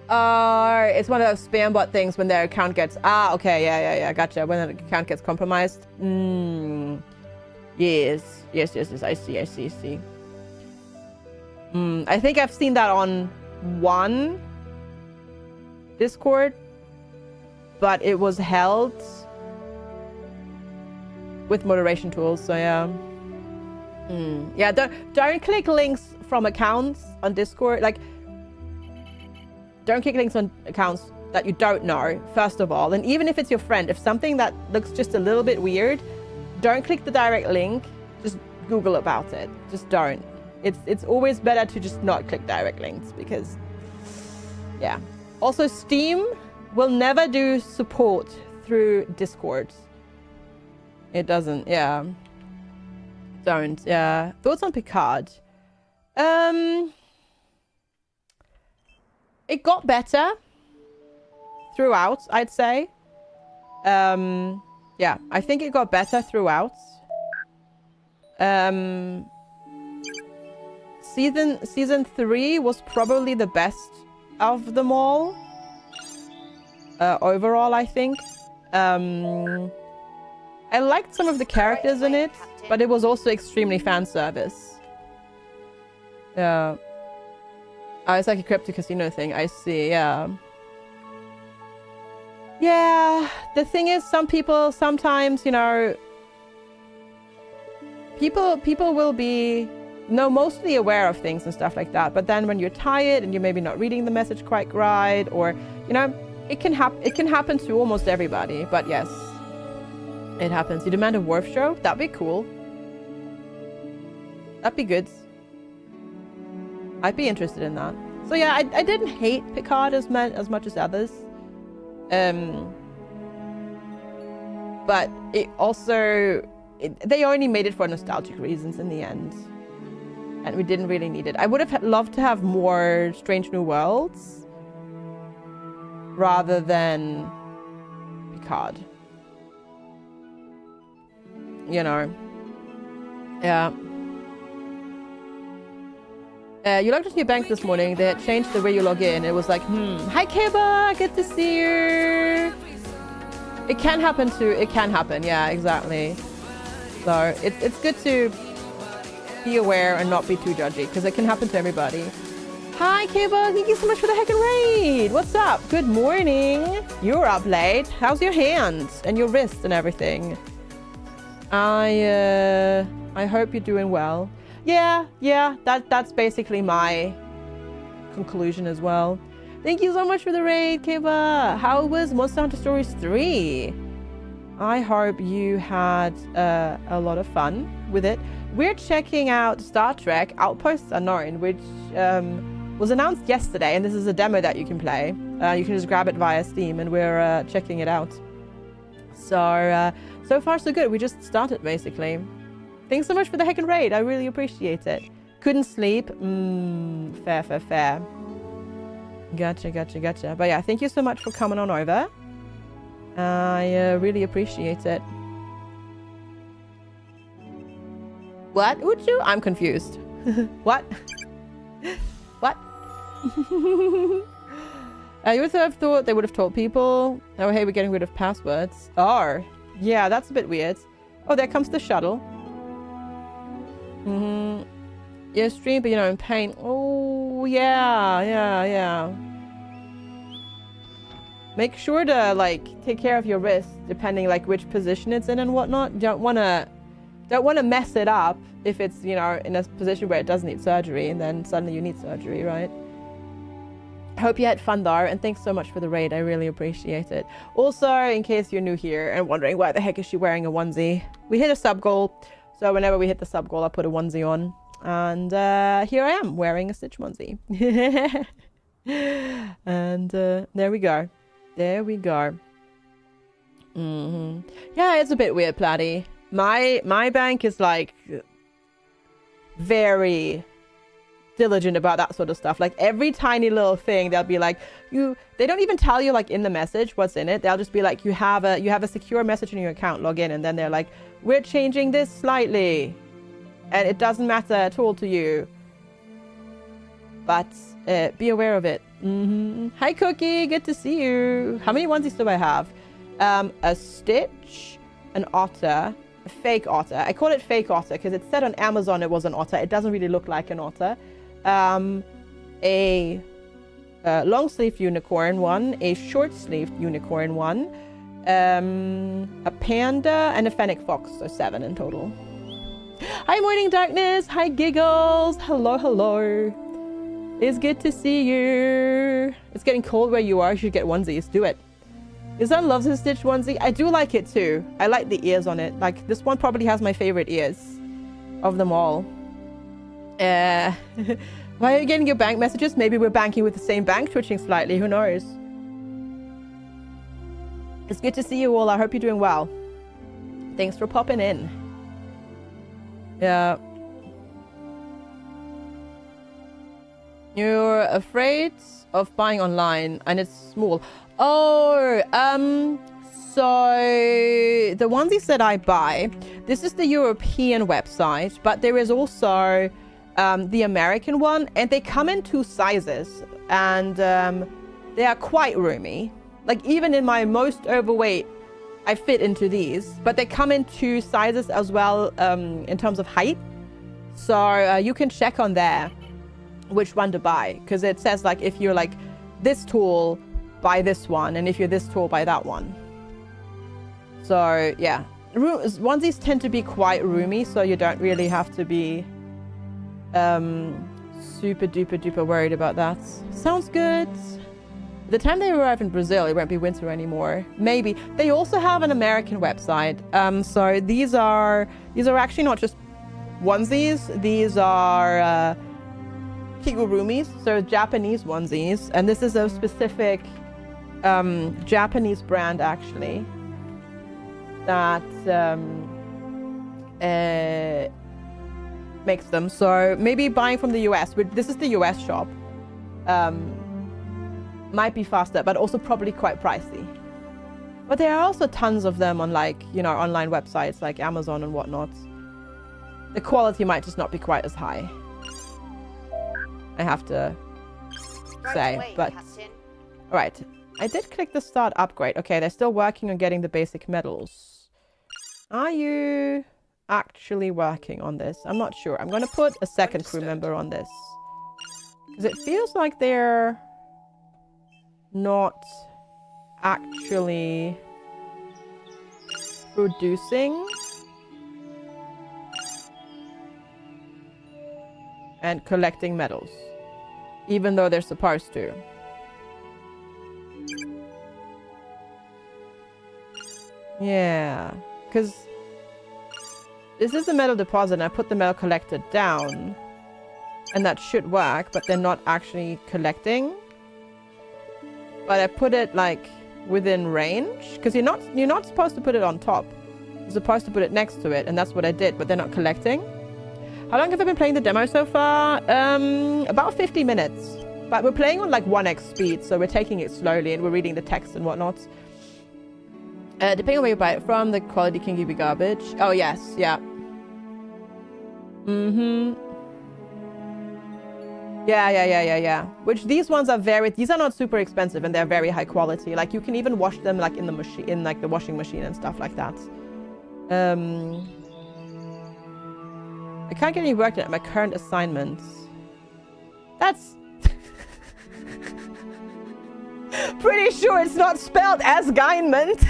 It's one of those spam bot things when their account gets... Ah, okay, yeah, gotcha. When the account gets compromised. Yes, I see. I think I've seen that on one Discord, but it was held with moderation tools, so yeah. Yeah, don't click links from accounts on Discord. Like, don't click links on accounts that you don't know, first of all. And even if it's your friend, if something that looks just a little bit weird, don't click the direct link. Just Google about it. Just don't. It's always better to just not click direct links because, yeah. Also, Steam will never do support through Discord. It doesn't, yeah. Don't, yeah. Thoughts on Picard? It got better throughout, I'd say. Yeah, I think it got better throughout. Season 3 was probably the best of them all. Overall, I think. I liked some of the characters in it, but it was also extremely fan service. Yeah. Oh, it's like a crypto casino thing. I see, yeah. Yeah, the thing is, some people sometimes, you know, people will be mostly aware of things and stuff like that, but then when you're tired and you're maybe not reading the message quite right, or, you know, it can happen to almost everybody. But yes, it happens. You demand a Worf show? That'd be cool. That'd be good. I'd be interested in that. So yeah, I didn't hate Picard as much as others. But it also... they only made it for nostalgic reasons in the end. And we didn't really need it. I would have loved to have more Strange New Worlds rather than Picard. you know. Yeah. You logged into your bank this morning. They had changed the way you log in. It was like, hi Keba, good to see you. It can happen too. It can happen. Yeah, exactly. So it's good to be aware and not be too judgy because it can happen to everybody. Hi Keba, thank you so much for the heckin' raid. What's up? Good morning. You're up late. How's your hands and your wrists and everything? I hope you're doing well. Yeah, that's basically my conclusion as well. Thank you so much for the raid, Keba. How was Monster Hunter Stories 3? I hope you had a lot of fun with it. We're checking out Star Trek Outposts Unknown, which was announced yesterday, and this is a demo that you can play. You can just grab it via Steam, and we're checking it out. So far so good. We just started, basically. Thanks so much for the heckin' raid. I really appreciate it. Couldn't sleep. Fair. Gotcha. But yeah, thank you so much for coming on over. I really appreciate it. What, Uchu? I'm confused. What? What? You would have thought they would have told people, oh, hey, we're getting rid of passwords. Oh, yeah, that's a bit weird. Oh, there comes the shuttle. Yeah, stream, but you know, in pain. Oh, yeah. Make sure to, like, take care of your wrist, depending, like, which position it's in and whatnot. Don't want to mess it up if it's, you know, in a position where it does need surgery, and then suddenly you need surgery, right? Hope you had fun though, and thanks so much for the raid. I really appreciate it. Also, in case you're new here and wondering why the heck is she wearing a onesie, we hit a sub goal. So whenever we hit the sub goal, I put a onesie on. And here I am wearing a Stitch onesie. And there we go. Yeah, it's a bit weird, Platty. My bank is like very diligent about that sort of stuff. Like every tiny little thing, they'll be like, they don't even tell you like in the message what's in it. They'll just be like, you have a secure message in your account, log in, and then they're like, we're changing this slightly, and it doesn't matter at all to you, but be aware of it. Hi Cookie, good to see you. How many onesies do I have? A Stitch, an otter, a fake otter. I call it fake otter because it said on Amazon it was an otter. It doesn't really look like an otter. A long sleeve unicorn one, a short sleeved unicorn one, a panda, and a fennec fox, so 7 in total. Hi Morning Darkness, hi Giggles, hello. It's good to see you. It's getting cold where you are. You should get onesies. Do it. Your son loves his Stitch onesie. I do like it too. I like the ears on it. Like this one probably has my favorite ears of them all. Why are you getting your bank messages? Maybe we're banking with the same bank, twitching slightly. Who knows? It's good to see you all. I hope you're doing well. Thanks for popping in. Yeah. You're afraid of buying online and it's small. Oh, so the onesies that I buy, this is the European website, but there is also the American one, and they come in 2 sizes, and they are quite roomy. Like even in my most overweight, I fit into these, but they come in 2 sizes as well in terms of height. So you can check on there which one to buy, because it says like if you're like this tall, buy this one, and if you're this tall, buy that one. So yeah, onesies tend to be quite roomy, so you don't really have to be super duper worried about that. Sounds good. The time they arrive in Brazil, it won't be winter anymore. Maybe. They also have an American website. So these are actually not just onesies. These are kigurumis, so Japanese onesies, and this is a specific Japanese brand actually that makes them. So maybe buying from the US, but this is the US shop, might be faster, but also probably quite pricey. But there are also tons of them on, like, you know, online websites like Amazon and whatnot. The quality might just not be quite as high, I have to say. Away, But Captain. all right, I did click the start upgrade. Okay, they're still working on getting the basic medals. Are you actually working on this? I'm not sure. I'm going to put a second crew member on this, because it feels like they're not actually producing and collecting medals, even though they're supposed to. Yeah, because this is the metal deposit and I put the metal collector down and that should work, but they're not actually collecting. But I put it like within range, because you're not supposed to put it on top. You're supposed to put it next to it, and that's what I did, but they're not collecting. How long have I been playing the demo so far? About 50 minutes. But we're playing on like 1x speed, so we're taking it slowly and we're reading the text and whatnot. Depending on where you buy it from, the quality can be garbage. Oh yes, yeah. Yeah. Which these ones are these are not super expensive and they're very high quality. Like you can even wash them like in the machine, in like the washing machine and stuff like that. I can't get any work done at my current assignments. That's pretty sure it's not spelled as assignment.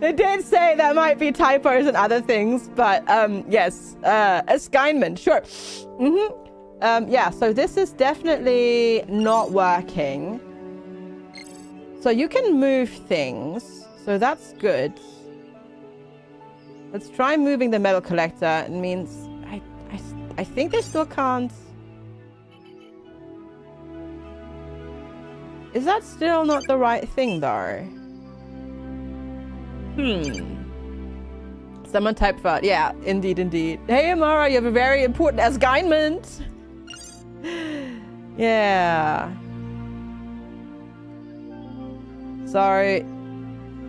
They did say there might be typos and other things, but yes, assignment, sure. Yeah, so this is definitely not working. So you can move things, so that's good. Let's try moving the metal collector. It means I think they still can't. Is that still not the right thing though? Someone typed for, yeah, indeed. Hey Amara, you have a very important assignment. Yeah. So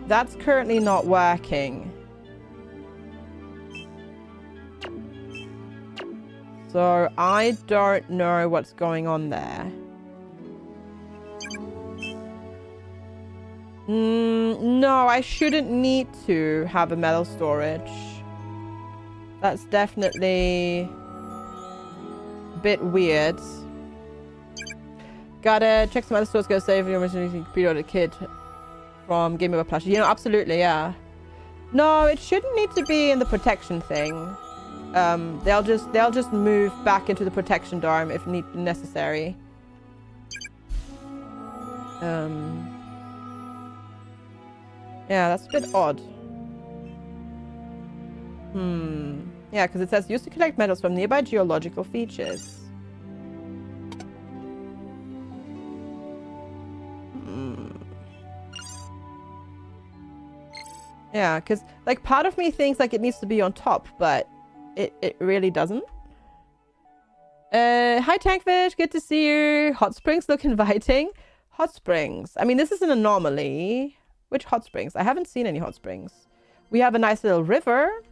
that's currently not working. So I don't know what's going on there. No, I shouldn't need to have a metal storage. That's definitely a bit weird. Gotta check some other stores, go save your originally pre-ordered kit from Game Over Plush. You know, absolutely, yeah. No, it shouldn't need to be in the protection thing. They'll just move back into the protection dorm if necessary. Yeah, that's a bit odd. Yeah, because it says used to collect metals from nearby geological features. Yeah, because like part of me thinks like it needs to be on top, but it really doesn't. Hi Tankfish, good to see you. Hot springs look inviting. Hot springs. I mean, this is an anomaly. Which hot springs? I haven't seen any hot springs. We have a nice little river,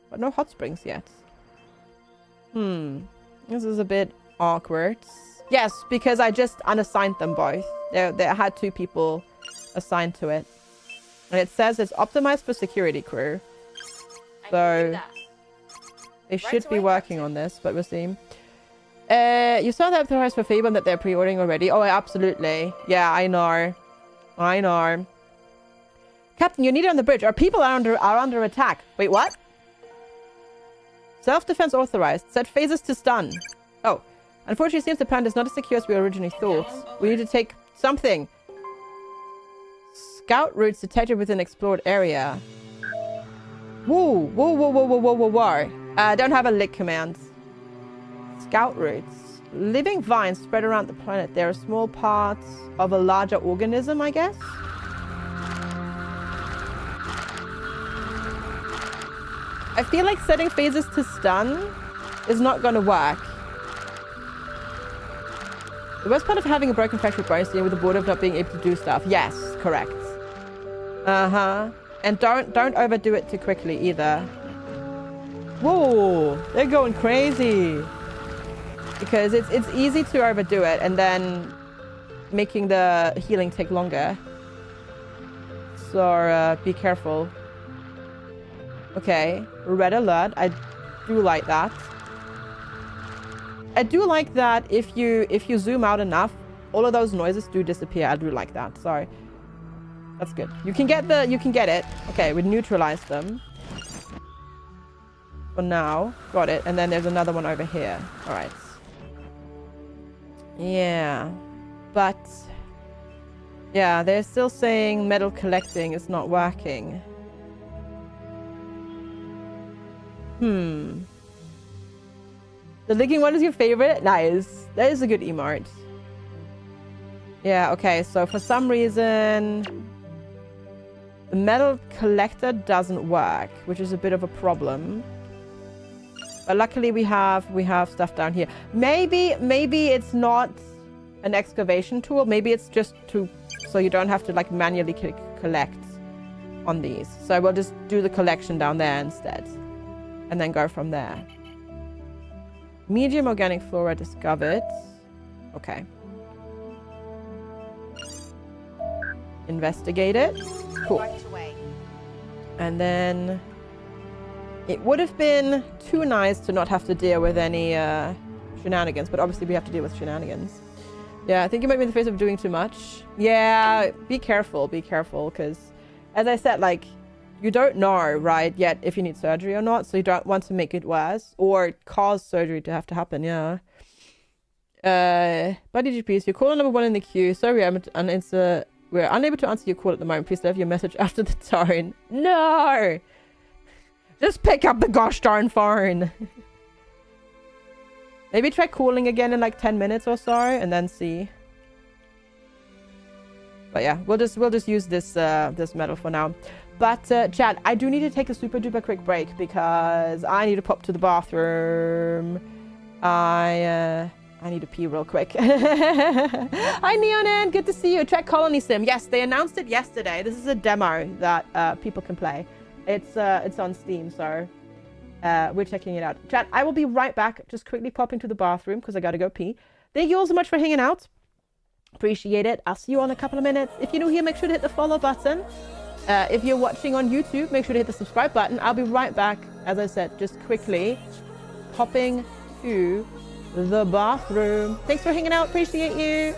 but no hot springs yet. This is a bit awkward. Yes, because I just unassigned them both. They had 2 people assigned to it. And it says it's optimized for security crew. So they should be working on this, but we'll see. You saw that price for Fabian that they're pre-ordering already. Oh, absolutely. Yeah, I know. Captain, you're needed on the bridge. Our people are under attack. Wait, what? Self-defense authorized. Set phases to stun. Oh. Unfortunately, it seems the plan is not as secure as we originally thought. We need to take something. Scout routes detected within explored area. Whoa. Don't have a lick command. Scout routes. Living vines spread around the planet. They are small parts of a larger organism, I guess. I feel like setting phases to stun is not going to work. The worst part of having a broken fractured bone is dealing with the boredom of not being able to do stuff. Yes, correct. And don't overdo it too quickly either. Whoa, they're going crazy. Because it's easy to overdo it and then making the healing take longer. So be careful. Okay, red alert. I do like that. I do like that if you zoom out enough, all of those noises do disappear. I do like that. Sorry. That's good. You can get it. Okay, we neutralized them. For now. Got it. And then there's another one over here. Alright. Yeah. But yeah, they're still saying metal collecting is not working. The licking one is your favorite? Nice. That is a good emote. Yeah, okay. So for some reason, the metal collector doesn't work, which is a bit of a problem. But luckily we have stuff down here. Maybe it's not an excavation tool. Maybe it's just so you don't have to like manually collect on these. So we'll just do the collection down there instead. And then go from there. Medium organic flora discovered. Okay. Investigate it. Cool. Right away. And then it would have been too nice to not have to deal with any shenanigans, but obviously we have to deal with shenanigans. Yeah, I think you might be in the face of doing too much. Yeah, be careful, because as I said, like, you don't know, right, yet if you need surgery or not, so you don't want to make it worse or cause surgery to have to happen, yeah. Buddy GPS, you're caller number 1 in the queue. Sorry, we're unable to answer your call at the moment. Please leave your message after the tone. No! Just pick up the gosh darn phone. Maybe try calling again in like 10 minutes or so and then see. But yeah, we'll just use this metal for now. But chat, I do need to take a super duper quick break because I need to pop to the bathroom. I need to pee real quick. Hi Neonan, good to see you. Check Colony Sim. Yes, they announced it yesterday. This is a demo that people can play. It's on Steam, so we're checking it out. Chat, I will be right back. Just quickly popping to the bathroom because I gotta go pee. Thank you all so much for hanging out. Appreciate it. I'll see you on a couple of minutes. If you're new here, make sure to hit the follow button. If you're watching on YouTube, make sure to hit the subscribe button. I'll be right back. As I said, just quickly popping to the bathroom. Thanks for hanging out. Appreciate you.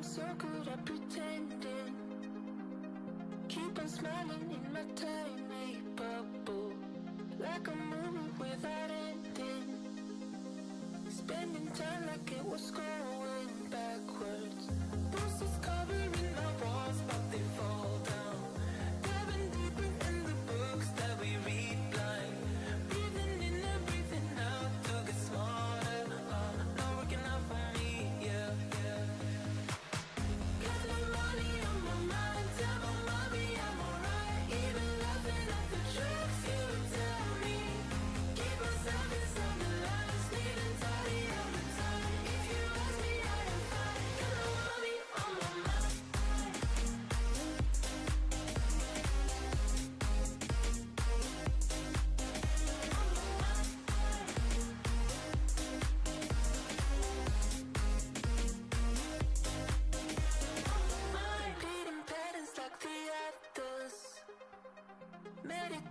So good at pretending. Keep on smiling in my tiny bubble, like a movie without ending. Spending time like it was going backwards. Bruises covering my walls, but they fall down. Diving deeper in the books that we read blind. Breathing in and breathing out to get smarter. Not working out for me, yeah.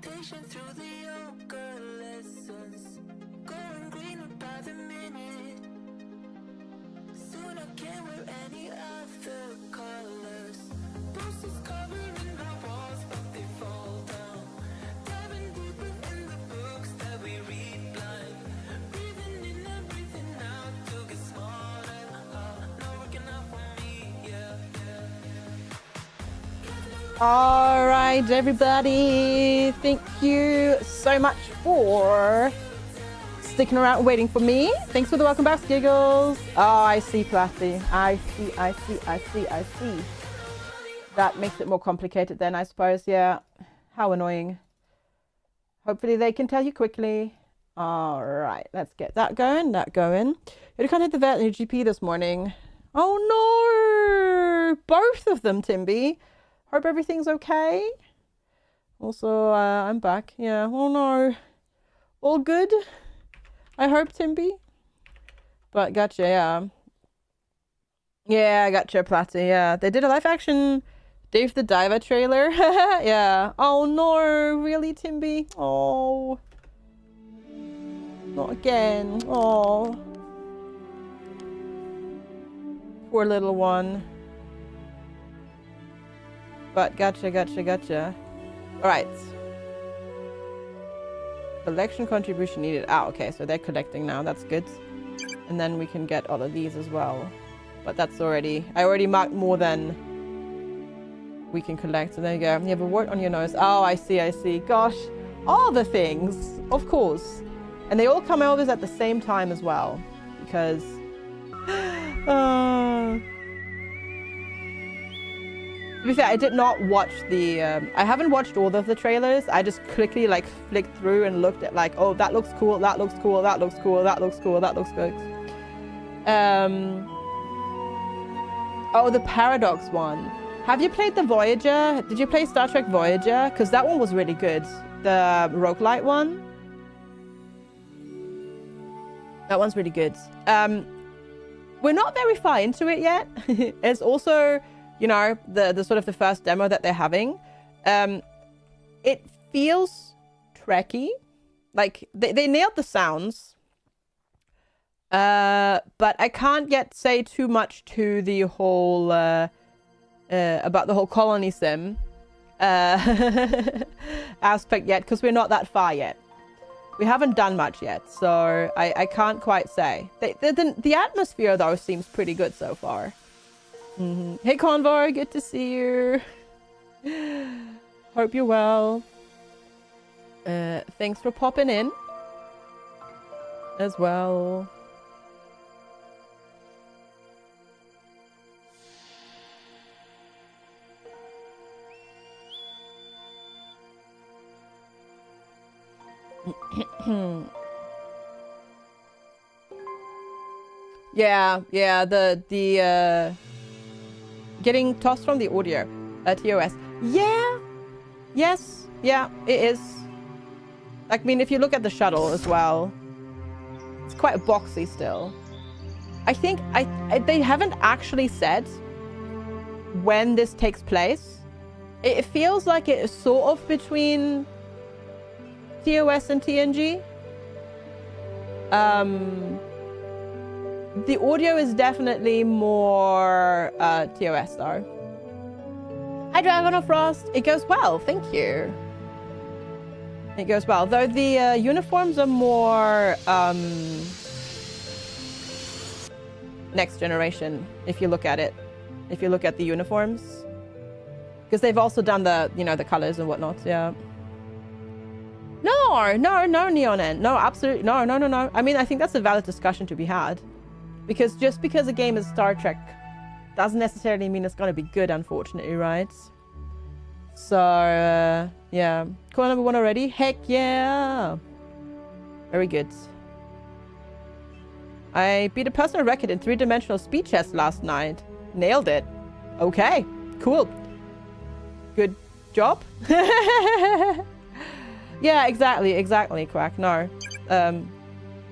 meditation through the yoga lessons. Going greener by the minute. Soon I can't wear any other colors. Posters covering my walls, but they fall down. Diving deeper in the books that we read blind. Breathing in and breathing out to get smarter. Not working out for me, yeah. All right, everybody. Thank you so much for sticking around waiting for me. Thanks for the welcome back, Giggles. Oh, I see, Plathy. I see. That makes it more complicated then, I suppose. Yeah. How annoying. Hopefully they can tell you quickly. All right, let's get that going. You can't hit the vet in your GP this morning. Oh, no. Both of them, Timby. Hope everything's okay. Also, I'm back. Yeah. Oh, no. All good? I hope, Timby. But gotcha, yeah. Yeah, I gotcha, Platty, yeah. They did a live action Dave the Diver trailer. Yeah. Oh no, really, Timby? Oh. Not again. Oh. Poor little one. But gotcha. Alright. Collection contribution needed. Ah, okay, so they're collecting now. That's good. And then we can get all of these as well. But that's already... I already marked more than we can collect. So there you go. You have a wart on your nose. Oh, I see. Gosh. All the things. Of course. And they all come always at the same time as well. Because... To be fair, I did not watch the... I haven't watched all of the trailers. I just quickly like flicked through and looked at like, oh, that looks cool, that looks cool, that looks cool, that looks cool, that looks good. Oh, the Paradox one. Have you played the Voyager? Did you play Star Trek Voyager? Because that one was really good. The roguelite one. That one's really good. We're not very far into it yet. It's also... You know, the sort of the first demo that they're having. It feels Trekky. Like, they nailed the sounds. But I can't yet say too much to the whole, about the whole colony sim aspect yet, because we're not that far yet. We haven't done much yet, so I can't quite say. The atmosphere, though, seems pretty good so far. Hey Convoy, good to see you. Hope you're well. Thanks for popping in as well. Yeah, the getting tossed from the audio, TOS. Yeah, yes, yeah, it is. I mean, if you look at the shuttle as well, it's quite boxy still. I think they haven't actually said when this takes place. It feels like it is sort of between TOS and TNG. The audio is definitely more TOS though. Hi Dragon of Frost, it goes well, thank you. It goes well, though the uniforms are more next generation, if you look at it. If you look at the uniforms. Because they've also done the, you know, the colors and whatnot, yeah. No, Neonen. No, absolutely, no. I mean, I think that's a valid discussion to be had. Because just because a game is Star Trek doesn't necessarily mean it's going to be good, unfortunately, right? So, yeah. Call number 1 already? Heck yeah! Very good. I beat a personal record in 3-dimensional speed chess last night. Nailed it. Okay, cool. Good job. Yeah, exactly, Quack. No.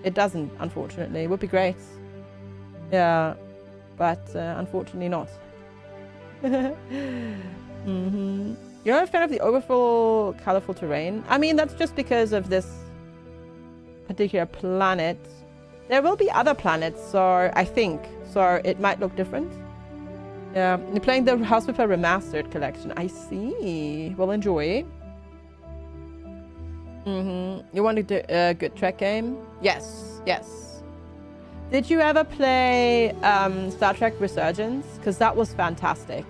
It doesn't, unfortunately. It would be great. Yeah, but unfortunately not. You're not a fan of the overfull, colorful terrain? I mean, that's just because of this particular planet. There will be other planets, so I think. So it might look different. Yeah, you're playing the House Flipper Remastered collection. I see. Well, enjoy. You want to do a good Trek game? Yes, yes. Did you ever play Star Trek Resurgence? Because that was fantastic.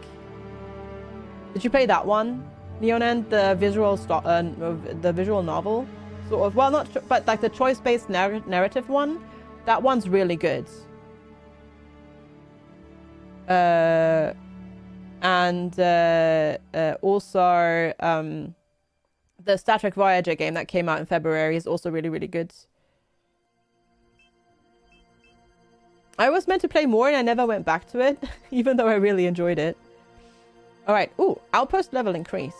Did you play that one, Neonan? The visual novel, sort of. Well, not, but like the choice-based narrative one. That one's really good. Also, the Star Trek Voyager game that came out in February is also really, really good. I was meant to play more and I never went back to it, even though I really enjoyed it. All right. Ooh, outpost level increased.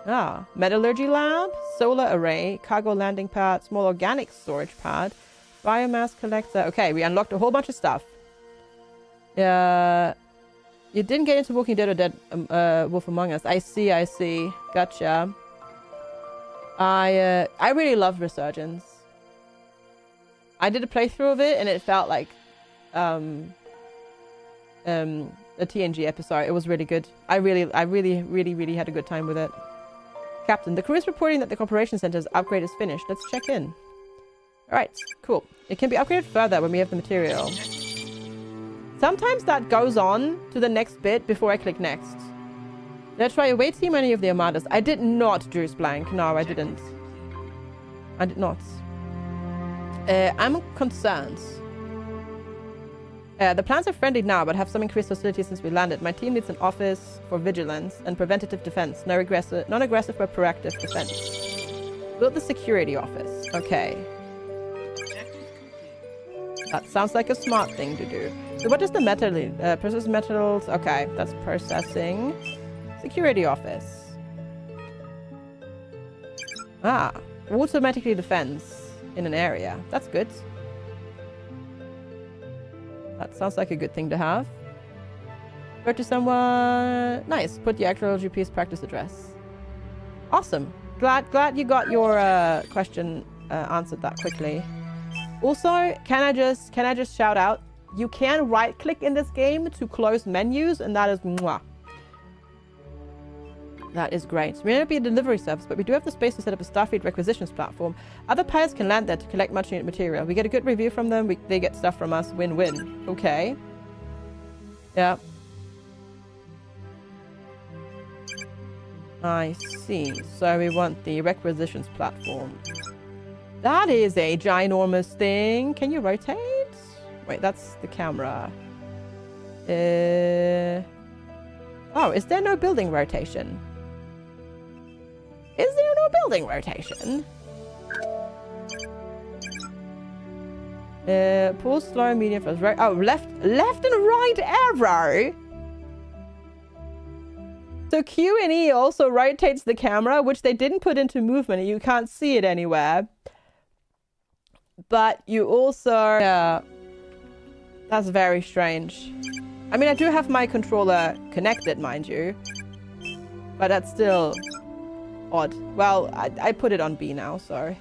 Ah, metallurgy lab, solar array, cargo landing pad, small organic storage pad, biomass collector. Okay, we unlocked a whole bunch of stuff. You didn't get into Walking Dead or Dead Wolf Among Us. I see, I see. Gotcha. I really love Resurgence. I did a playthrough of it and it felt like a TNG episode. It was really good. I really had a good time with it. Captain, the crew is reporting that the Corporation Center's upgrade is finished. Let's check in. Alright, cool. It can be upgraded further when we have the material. Sometimes that goes on to the next bit before I click next. Did I try away team any of the Armadas? I did not, Drew's blank. No, I didn't. I did not. I'm concerned. The plans are friendly now, but have some increased hostility since we landed. My team needs an office for vigilance and preventative defense. Non-aggressive but proactive defense. Build the security office. Okay. That sounds like a smart thing to do. So what is the metal? Process metals. Okay, that's processing. Security office. Ah, automatically defense in an area. That's good. That sounds like a good thing to have. Go to someone. Nice. Put the actual GP's practice address. Awesome. Glad you got your question answered that quickly. Also, can I just shout out? You can right click in this game to close menus, and that is mwah. That is great. We may not be a delivery service, but we do have the space to set up a Starfleet requisitions platform. Other pilots can land there to collect much needed material. We get a good review from them. They get stuff from us. Win-win. Okay. Yeah. I see. So we want the requisitions platform. That is a ginormous thing. Can you rotate? Wait, that's the camera. Oh, is there no building rotation? Is there no building rotation? Pull slow, medium, fast, right? Oh, left and right arrow. So Q and E also rotates the camera, which they didn't put into movement. You can't see it anywhere. But you also... Yeah. That's very strange. I mean, I do have my controller connected, mind you. But that's still odd. Well, I put it on B now, so...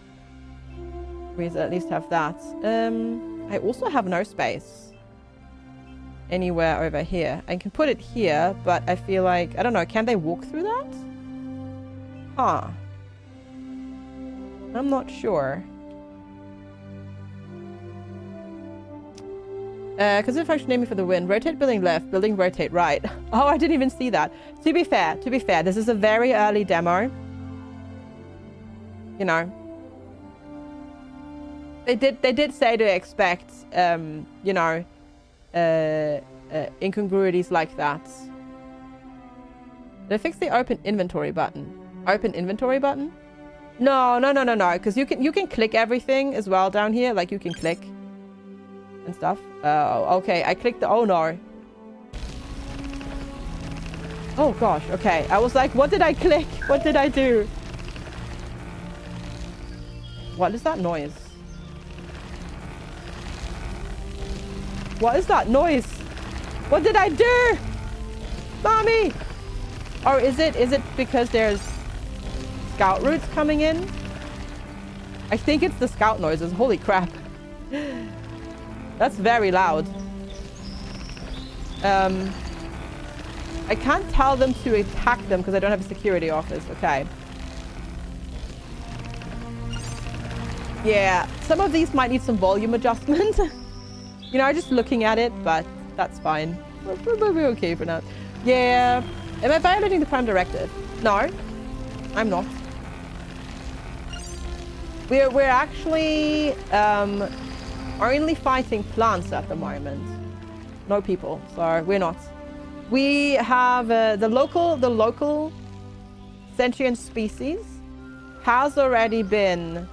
we at least have that. I also have no space anywhere over here. I can put it here, but I feel like... I don't know, can they walk through that? Huh. I'm not sure. Because if I should name it for the win. Rotate building left, building rotate right. Oh, I didn't even see that. To be fair, this is a very early demo. You know. They did say to expect, you know, incongruities like that. Did I fix the open inventory button? Open inventory button? No, because you can click everything as well down here. Like you can click and stuff. Oh, okay. I clicked the... Oh, no. Oh, gosh. Okay. I was like, what did I click? What did I do? What is that noise? What is that noise? What did I do? Mommy! Or is it because there's scout routes coming in? I think it's the scout noises. Holy crap. That's very loud. I can't tell them to attack them because I don't have a security office. Okay. Yeah, some of these might need some volume adjustment. You know, just looking at it, but that's fine. We'll be okay for now. Yeah. Am I violating the Prime Directive? No, I'm not. We're actually only fighting plants at the moment. No people, so we're not. We have the local sentient species has already been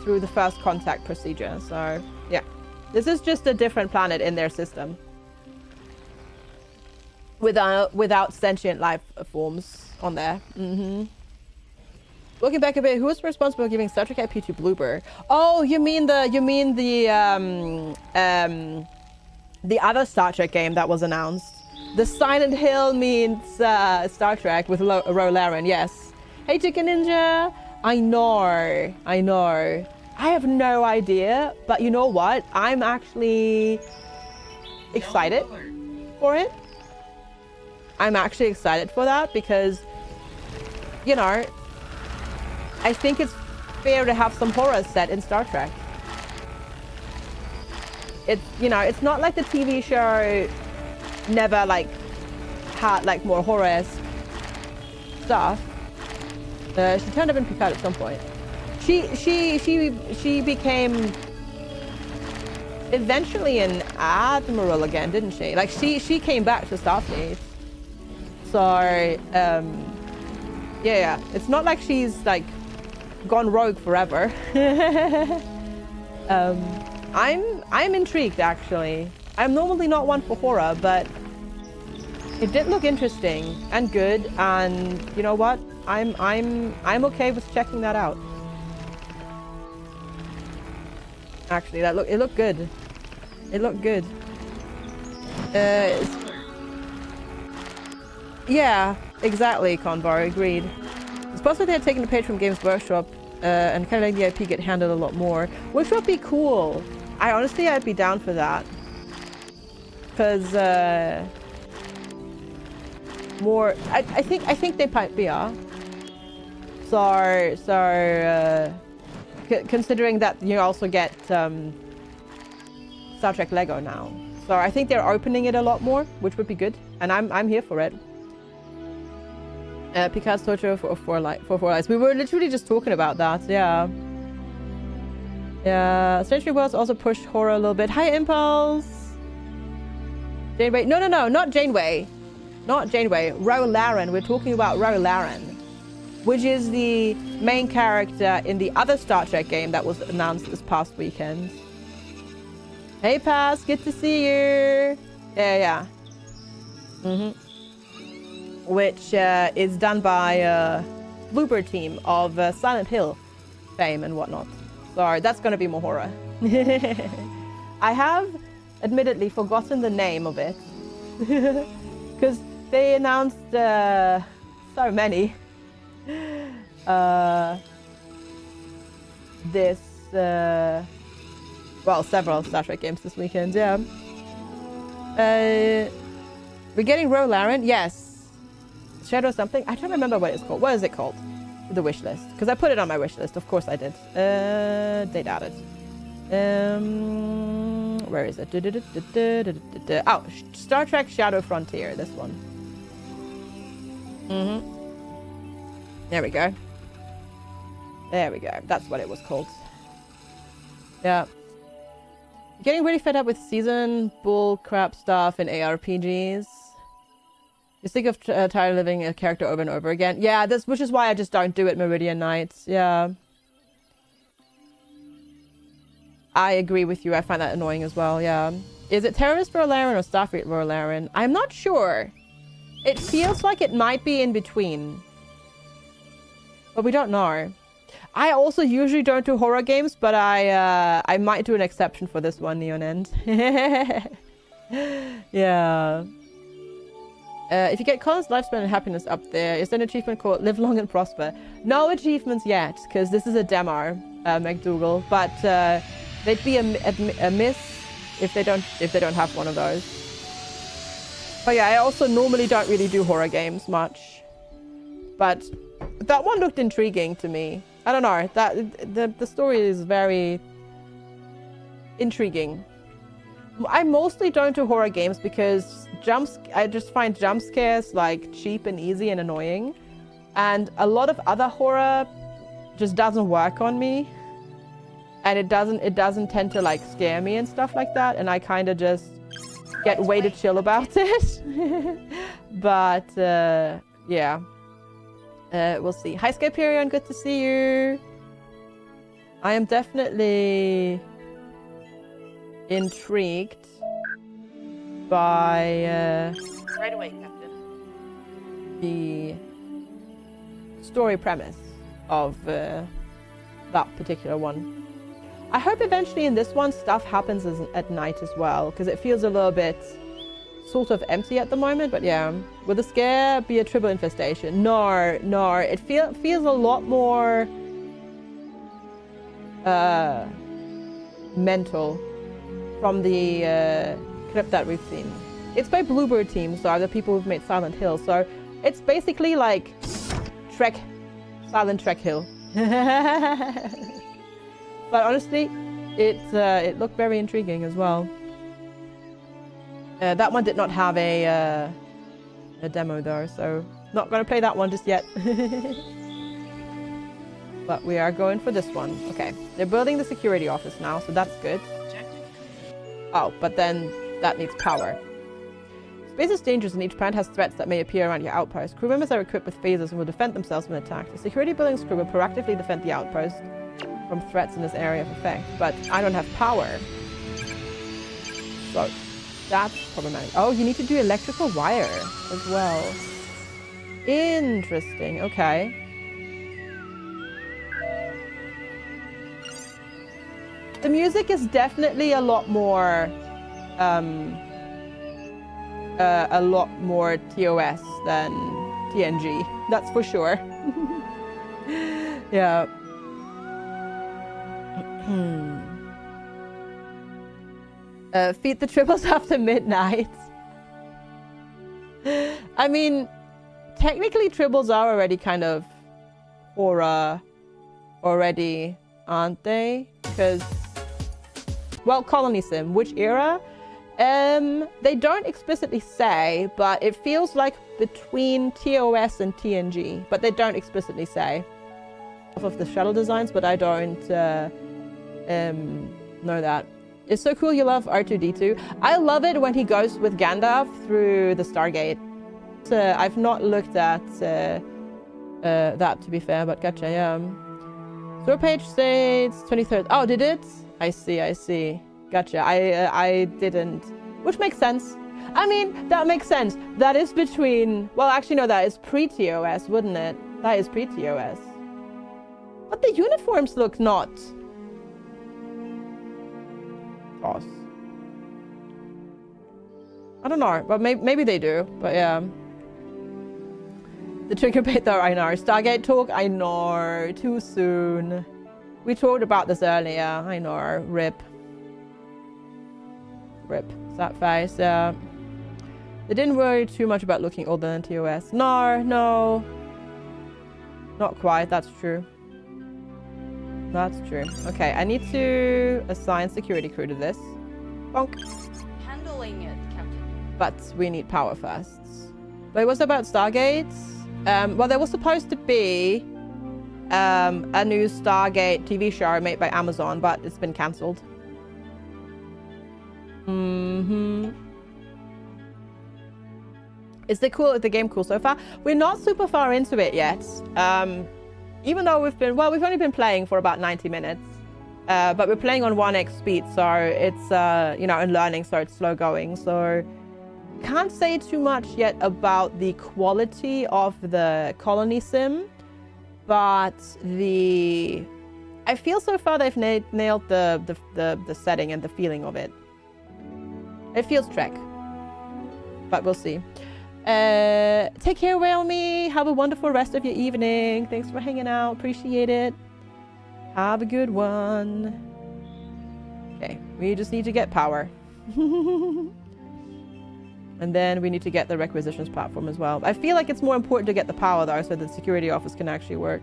through the first contact procedure. So yeah, this is just a different planet in their system without sentient life forms on there. Looking back a bit, who was responsible for giving Star Trek IP to Bloober? Oh, you mean the other Star Trek game that was announced. The Silent Hill means Star Trek with Ro Laren, yes. Hey, Chicken Ninja. I know. I have no idea, but you know what? I'm actually excited for it. I'm actually excited for that because, you know, I think it's fair to have some horror set in Star Trek. It's, you know, it's not like the TV show never like had like more horror-esque stuff. She turned up in Picard at some point. She became eventually an admiral again, didn't she? Like she came back to Starfleet. So yeah, it's not like she's like gone rogue forever. I'm intrigued actually. I'm normally not one for horror, but it did look interesting and good, and you know what? I'm okay with checking that out. Actually, it looked good. It looked good. Yeah, exactly, Convar, agreed. It's possible they had taken the page from Games Workshop and kind of letting the IP get handled a lot more, which would be cool. I'd be down for that. Because more, I think they might be considering that you also get Star Trek Lego now, so I think they're opening it a lot more, which would be good, and I'm here for it. Picard's torture for four lives. We were literally just talking about that. Yeah. Strange Worlds also pushed horror a little bit. Hi, Impulse. Janeway. No, not Janeway. Not Janeway. Ro Laren. We're talking about Ro Laren, which is the main character in the other Star Trek game that was announced this past weekend. Hey, Pass. Good to see you. Yeah. Which is done by Bloober team of Silent Hill fame and whatnot. So that's going to be more horror. I have admittedly forgotten the name of it because they announced so many. Several Star Trek games this weekend, yeah. We're getting Ro Laren? Yes. Shadow something? I don't remember what it's called. What is it called? The wish list. Because I put it on my wish list. Of course I did. Date added. Where is it? Oh, Star Trek Shadow Frontier. This one. There we go. That's what it was called. Yeah. Getting really fed up with season bull crap stuff in ARPGs. You sick of tired of living a character over and over again. Yeah, which is why I just don't do it Meridian Nights. Yeah. I agree with you. I find that annoying as well, yeah. Is it Terrorist Ro Laren or Starfleet Ro Laren? I'm not sure. It feels like it might be in between. But we don't know. I also usually don't do horror games, but I might do an exception for this one, Neon End. Yeah. If you get Colin's lifespan and happiness up there, is there an achievement called Live Long and Prosper? No achievements yet, because this is a demo, McDougal. But they'd be a miss if they don't have one of those. But yeah, I also normally don't really do horror games much. But that one looked intriguing to me. I don't know. The story is very intriguing. I mostly don't do horror games because I just find jump scares like cheap and easy and annoying. And a lot of other horror just doesn't work on me. And it doesn't tend to like scare me and stuff like that. And I kind of just get way to chill about it. But yeah. We'll see. Hi Skyperion, good to see you. I am definitely intrigued by Right away, Captain. the story premise of that particular one. I hope eventually in this one stuff happens at night as well, because it feels a little bit sort of empty at the moment. But yeah, will the scare be a triple infestation? No, it feels a lot more mental from the clip that we've seen. It's by Bluebird Team, so the people who've made Silent Hill. So it's basically like Silent Trek Hill. But honestly, it looked very intriguing as well. That one did not have a demo though, so not going to play that one just yet. But we are going for this one. Okay, they're building the security office now, so that's good. Oh, but then that needs power. Space is dangerous and each planet has threats that may appear around your outpost. Crew members are equipped with phasers and will defend themselves when attacked. The security building's crew will proactively defend the outpost from threats in this area of effect, but I don't have power. So that's problematic. Oh, you need to do electrical wire as well. Interesting, okay. The music is definitely a lot more TOS than TNG. That's for sure. Yeah. Feed the triples after midnight. I mean, technically triples are already kind of horror already, aren't they? Because, well, Colony Sim, which era? They don't explicitly say, but it feels like between TOS and TNG, but they don't explicitly say. Of the shuttle designs, but I don't know that. It's so cool you love R2-D2. I love it when he goes with Gandalf through the Stargate. I've not looked at that, to be fair, but gotcha, yeah. So page states 23rd. Oh, did it? I see. Gotcha. I didn't. Which makes sense. I mean, that makes sense. That is between... Well, actually, no, that is pre-TOS, wouldn't it? That is pre-TOS. But the uniforms look not... Boss. I don't know, but maybe they do, but yeah. The trigger bait though, I know. Stargate talk, I know. Too soon. We talked about this earlier, I know. Rip. That face, yeah. They didn't worry too much about looking older than TOS. No. Not quite, that's true. That's true. Okay, I need to assign security crew to this. Bonk. Handling it, Captain. But we need power first. But what's about Stargate? Well, there was supposed to be a new Stargate TV show made by Amazon, but it's been cancelled. Is the game cool so far? We're not super far into it yet. Even though we've only been playing for about 90 minutes. But we're playing on 1x speed, so it's, and learning, so it's slow going. So can't say too much yet about the quality of the colony sim, but I feel so far they've nailed the setting and the feeling of it. It feels Trek, but we'll see. Take care, Whale Me. Have a wonderful rest of your evening. Thanks for hanging out. Appreciate it. Have a good one. Okay, we just need to get power. And then we need to get the requisitions platform as well. I feel like it's more important to get the power though, so the security office can actually work.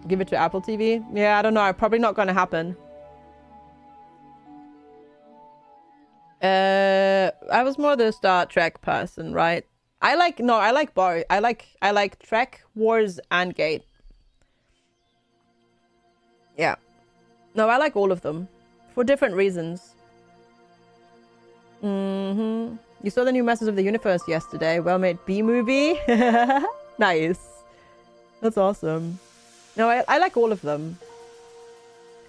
Give it to Apple TV? Yeah, I don't know. Probably not going to happen. I was more the Star Trek person, right? I like both. I like Trek, Wars, and Gate. Yeah. No, I like all of them for different reasons. You saw the new Masters of the Universe yesterday. Well made B movie. Nice. That's awesome. No, I like all of them.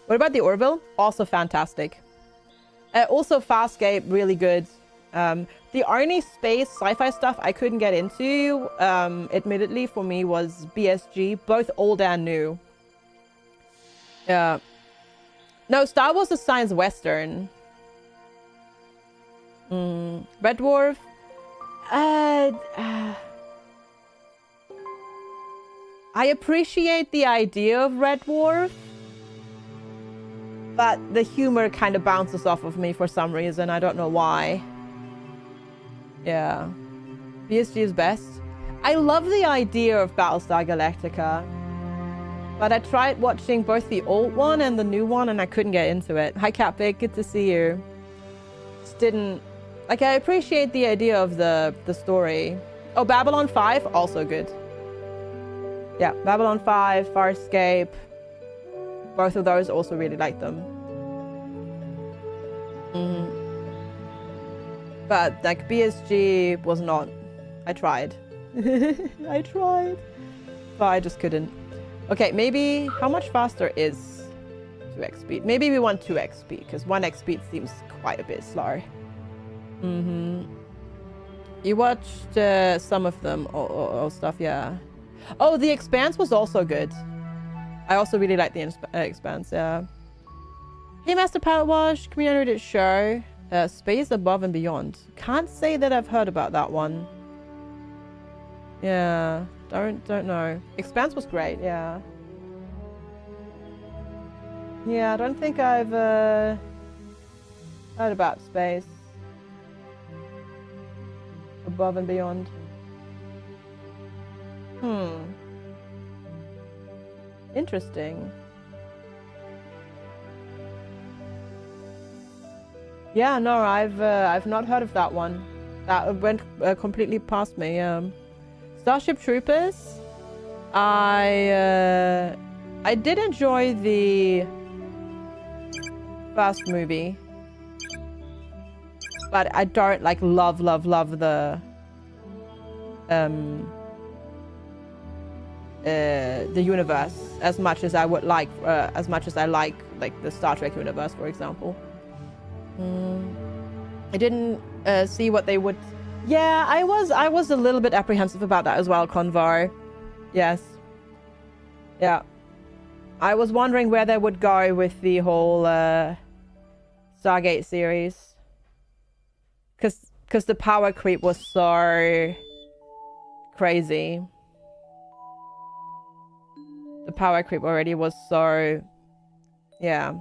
What about the Orville? Also fantastic. Also Farscape, really good. The only space sci-fi stuff I couldn't get into, admittedly for me, was BSG, both old and new. Yeah. No, Star Wars is science western. Red Dwarf. I appreciate the idea of Red Dwarf, but the humor kind of bounces off of me for some reason. I don't know why. Yeah. BSG is best. I love the idea of Battlestar Galactica, but I tried watching both the old one and the new one and I couldn't get into it. Hi Catbig, good to see you. Just didn't... Like, I appreciate the idea of the story. Oh, Babylon 5, also good. Yeah, Babylon 5, Farscape. Both of those, also really like them. But, like, BSG was not... I tried. I tried. But I just couldn't. Okay, maybe... How much faster is 2x speed? Maybe we want 2x speed, because 1x speed seems quite a bit slow. You watched some of them or stuff, yeah. Oh, The Expanse was also good. I also really like The Expanse, yeah. Hey, Master Power Wash, community show. Space Above and Beyond. Can't say that I've heard about that one. Yeah, don't know. Expanse was great, yeah. Yeah, I don't think I've heard about Space Above and Beyond. Interesting. Yeah, no, I've not heard of that one. That went completely past me. Starship Troopers. I did enjoy the first movie, but I don't like love the universe as much as I would like, as much as I like the Star Trek universe, for example. I didn't see what they would. Yeah, I was a little bit apprehensive about that as well, Convar. Yes. Yeah. I was wondering where they would go with the whole Stargate series. Because the power creep was so crazy. The power creep already was so, yeah,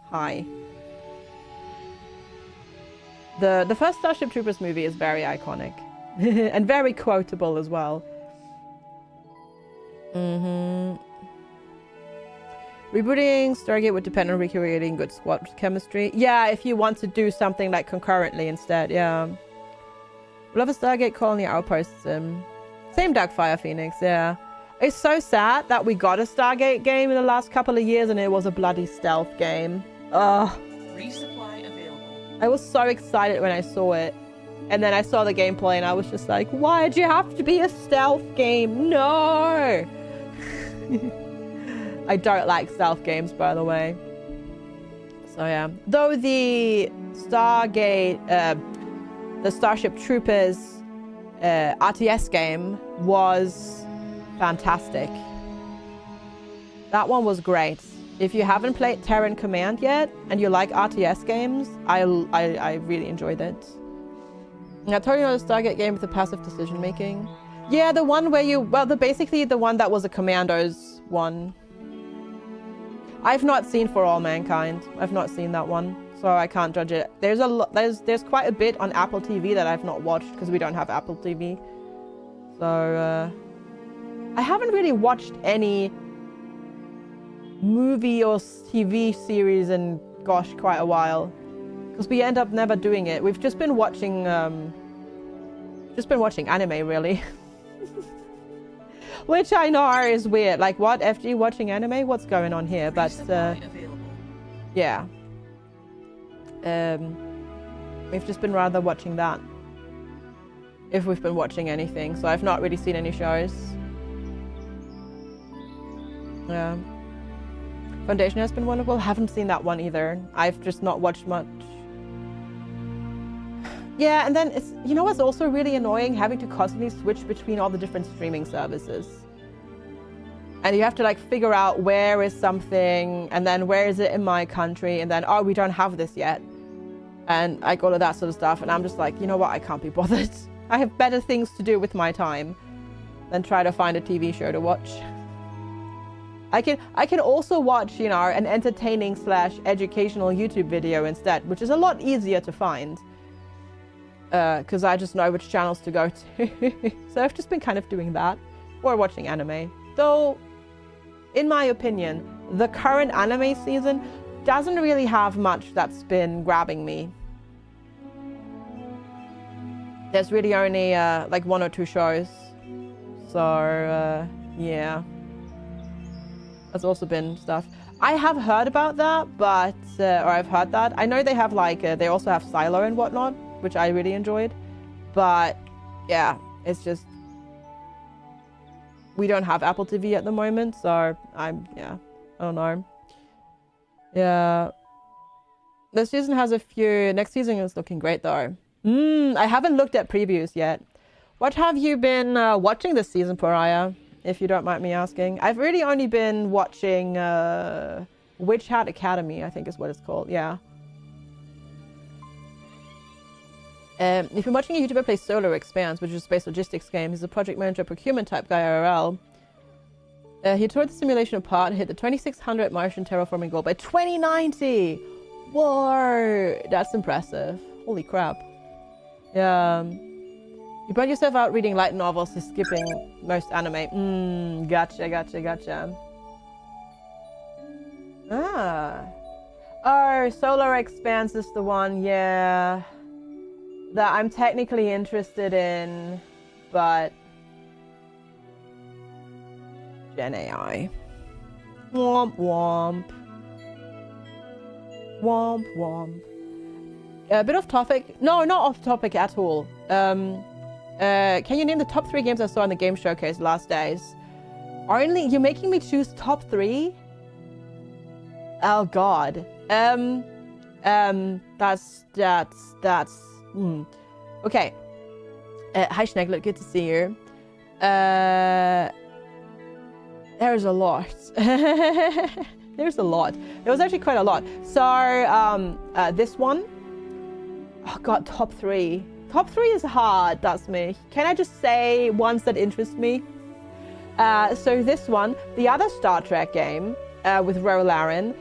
high. The first Starship Troopers movie is very iconic. And very quotable as well. Rebooting Stargate would depend on recreating good squad chemistry. Yeah, if you want to do something like concurrently instead, yeah. Love a Stargate colony Outposts sim. Same Darkfire Phoenix, yeah. It's so sad that we got a Stargate game in the last couple of years and it was a bloody stealth game. Ugh. Resupply available. I was so excited when I saw it. And then I saw the gameplay and I was just like, why'd you have to be a stealth game? No! I don't like stealth games, by the way. So yeah. Though the Stargate, the Starship Troopers RTS game was fantastic. That one was great. If you haven't played Terran Command yet and you like RTS games, I really enjoyed it. I told you not a Stargate game with the passive decision making. Yeah, the one where you, well, basically the one that was a Commandos one. I've not seen For All Mankind. I've not seen that one, so I can't judge it. There's quite a bit on Apple TV that I've not watched because we don't have Apple TV. So I haven't really watched any movie or TV series in, gosh, quite a while, because we end up never doing it. We've just been watching anime, really. Which I know is weird. Like, what, FG watching anime? What's going on here? But yeah, we've just been rather watching that, if we've been watching anything. So I've not really seen any shows. Yeah. Foundation has been wonderful. Haven't seen that one either. I've just not watched much. Yeah, and then it's, you know what's also really annoying? Having to constantly switch between all the different streaming services. And you have to like figure out where is something, and then where is it in my country, and then, oh, we don't have this yet. And like all of that sort of stuff. And I'm just like, you know what? I can't be bothered. I have better things to do with my time than try to find a TV show to watch. I can also watch, you know, an entertaining / educational YouTube video instead, which is a lot easier to find. Because I just know which channels to go to. So I've just been kind of doing that. Or watching anime. Though, in my opinion, the current anime season doesn't really have much that's been grabbing me. There's really only like 1 or 2 shows. So, yeah. That's also been stuff. I have heard about that, but, or I've heard that. I know they have like, they also have Silo and whatnot, which I really enjoyed. But yeah, it's just, we don't have Apple TV at the moment, so yeah, I don't know. Yeah. This season has a few, next season is looking great though. I haven't looked at previews yet. What have you been watching this season, Pariah, if you don't mind me asking? I've really only been watching Witch Hat Academy, I think is what it's called, yeah. If you're watching a YouTuber play Solar Expanse, which is a space logistics game, he's a project manager, procurement type guy IRL. He tore the simulation apart and hit the 2600 Martian terraforming goal by 2090! Whoa! That's impressive. Holy crap. Yeah. You burn yourself out reading light novels and skipping most anime. Gotcha. Ah. Oh, Solar Expanse is the one, yeah, that I'm technically interested in, but Gen AI. Womp womp. Womp womp. A bit off topic. No, not off topic at all. Can you name the top 3 games I saw in the game showcase last days? Only, you're making me choose top 3? Oh god. That's okay. Hi Schnegglet, good to see you. There's a lot. There's a lot. There was actually quite a lot. So, this one. Oh god, top 3. Top 3 is hard, that's me. Can I just say ones that interest me? So this one, the other Star Trek game with Ro Laren.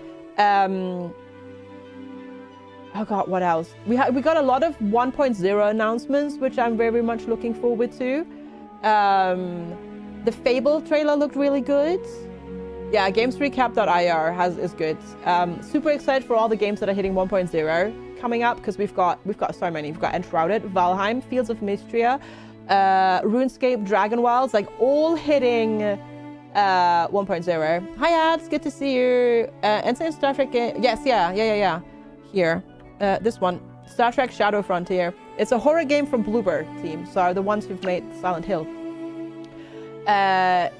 Oh god, what else? We got a lot of 1.0 announcements, which I'm very much looking forward to. The Fable trailer looked really good. Yeah, gamesrecap.ir is good. Super excited for all the games that are hitting 1.0 coming up, because we've got so many. We've got Enshrouded, Valheim, Fields of Mystria, RuneScape, Dragon Wilds, like all hitting 1.0. Hi ads, good to see you. Insane Star Trek game. Yes, yeah. Here, this one, Star Trek Shadow Frontier. It's a horror game from Bluebird team, so the ones who've made Silent Hill. A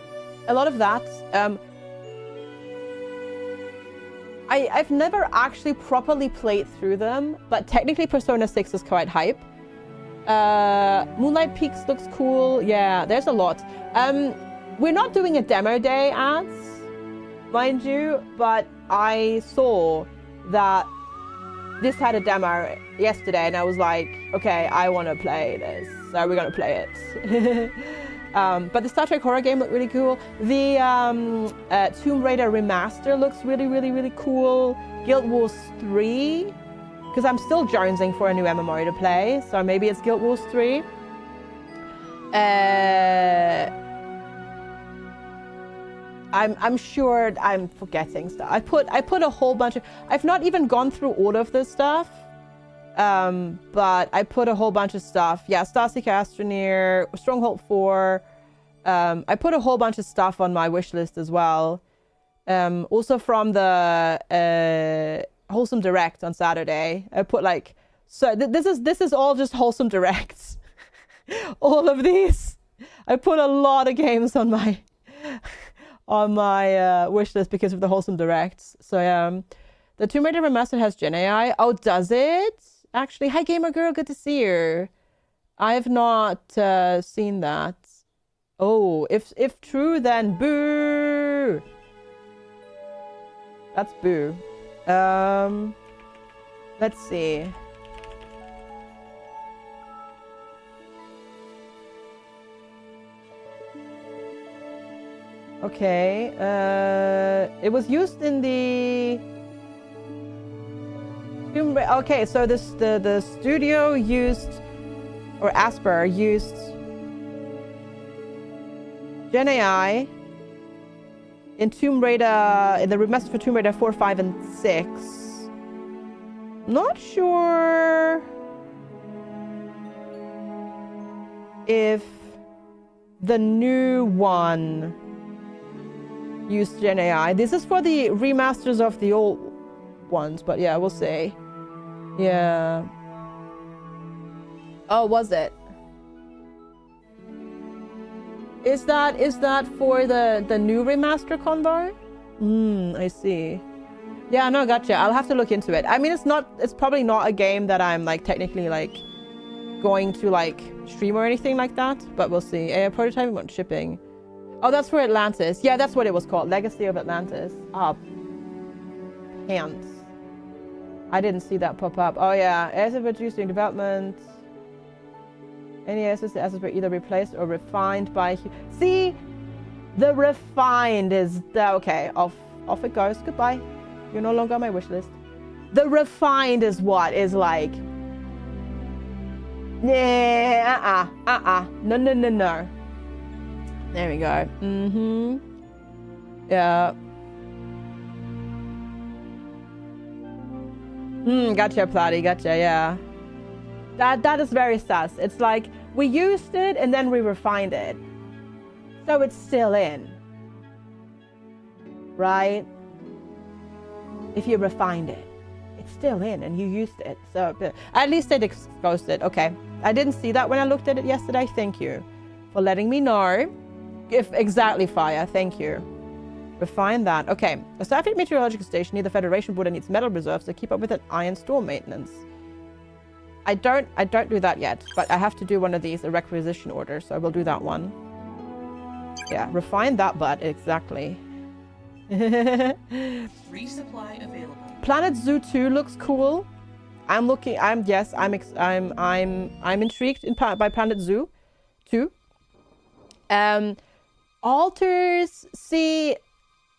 lot of that. I've never actually properly played through them, but technically Persona 6 is quite hype. Moonlight Peaks looks cool. Yeah, there's a lot. We're not doing a demo day, ads, mind you, but I saw that this had a demo yesterday, and I was like, okay, I want to play this, so we're gonna play it. But the Star Trek horror game looked really cool. The Tomb Raider remaster looks really, really, really cool. Guild Wars 3, because I'm still jonesing for a new MMO to play, so maybe it's Guild Wars 3. I'm sure I'm forgetting stuff. I put a whole bunch of. I've not even gone through all of this stuff, but I put a whole bunch of stuff. Yeah, Starseeker Astroneer, Stronghold 4. I put a whole bunch of stuff on my wish list as well. Also from the Wholesome Direct on Saturday, I put like this is all just Wholesome Directs. All of these, I put a lot of games on my wish list because of the Wholesome Directs. So the Tomb Raider Remastered has Gen AI. Oh, does it? Actually, hi Gamer Girl, good to see you. I have not seen that. Oh, if true, then boo. That's boo. Let's see. Okay, it was used in the... Okay, so the studio used, or Asper used Gen AI in Tomb Raider, in the remaster for Tomb Raider 4, 5, and 6. Not sure if the new one used Gen AI. This is for the remasters of the old ones, but yeah, we'll see. Yeah. Oh, was it? Is that for the new remaster combo? I see. Yeah, no, gotcha. I'll have to look into it. I mean, it's probably not a game that I'm like technically like going to like stream or anything like that, but we'll see. Prototyping went shipping. Oh, that's for Atlantis. Yeah, that's what it was called. Legacy of Atlantis. Ah, pants. I didn't see that pop up. Oh yeah, assets produced in development. Any assets were either replaced or refined by... See? The refined is... Okay, off it goes. Goodbye. You're no longer on my wish list. The refined is what is like... Nah, No. There we go. Yeah. Gotcha, Platy. Gotcha, yeah. That is very sus. It's like, we used it and then we refined it. So it's still in. Right? If you refined it, it's still in and you used it. So at least they exposed it. Okay. I didn't see that when I looked at it yesterday. Thank you for letting me know. If exactly, Fire. Thank you. Refine that. Okay. A Starfleet meteorological station near the Federation border needs metal reserves to keep up with an iron storm maintenance. I don't do that yet, but I have to do one of these, a requisition order, so I will do that one. Yeah, refine that butt, exactly. Resupply available. Planet Zoo 2 looks cool. I'm intrigued by Planet Zoo 2. Altars, see,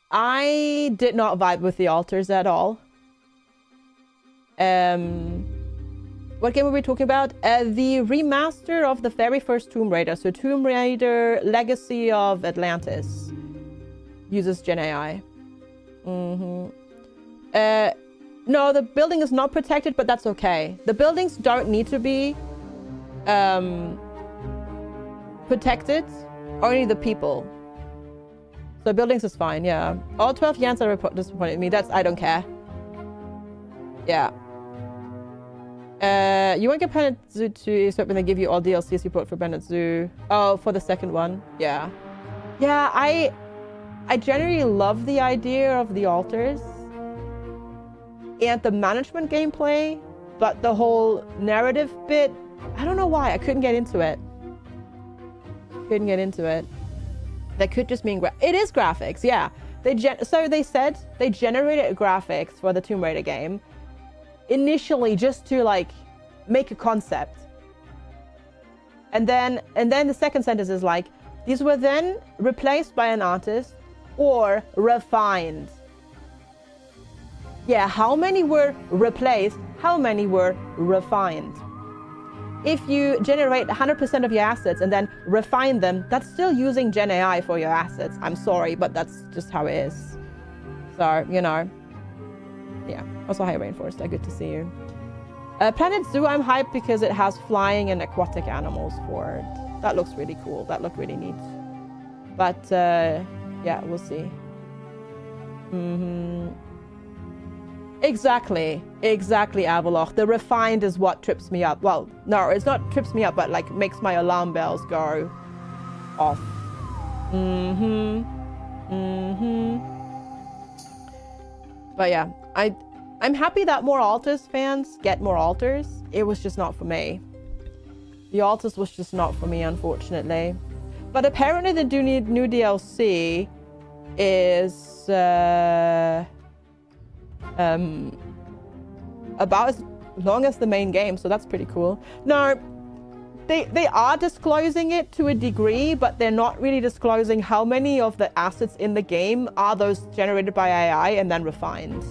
I did not vibe with the altars at all. What game were we talking about? The remaster of the very first Tomb Raider. So Tomb Raider Legacy of Atlantis uses Gen AI. No, the building is not protected, but that's okay. The buildings don't need to be protected, only the people. So buildings is fine, yeah. All 12 Yans are disappointed me. I don't care. Yeah. You won't get Planet Zoo 2 except when they give you all DLCs you bought for Planet Zoo. Oh, for the second one. Yeah. Yeah, I generally love the idea of the altars and the management gameplay, but the whole narrative bit, I don't know why. I couldn't get into it. That could just mean it is graphics, yeah. So they said they generated graphics for the Tomb Raider game, initially just to like make a concept. And then the second sentence is like, these were then replaced by an artist or refined. Yeah, how many were replaced? How many were refined? If you generate 100% of your assets and then refine them, that's still using Gen AI for your assets. I'm sorry, but that's just how it is. So, you know. Yeah, also hi Rainforest, good to see you. Planet Zoo, I'm hyped because it has flying and aquatic animals for it. That looks really cool. That looked really neat. But, yeah, we'll see. Exactly, Avalok. The refined is what trips me up. Well, no, it's not trips me up, but like makes my alarm bells go off. But yeah, I'm happy that more Alters fans get more Alters. It was just not for me. The Alters was just not for me, unfortunately. But apparently the new DLC is about as long as the main game, so that's pretty cool. No, they are disclosing it to a degree, but they're not really disclosing how many of the assets in the game are those generated by AI and then refined.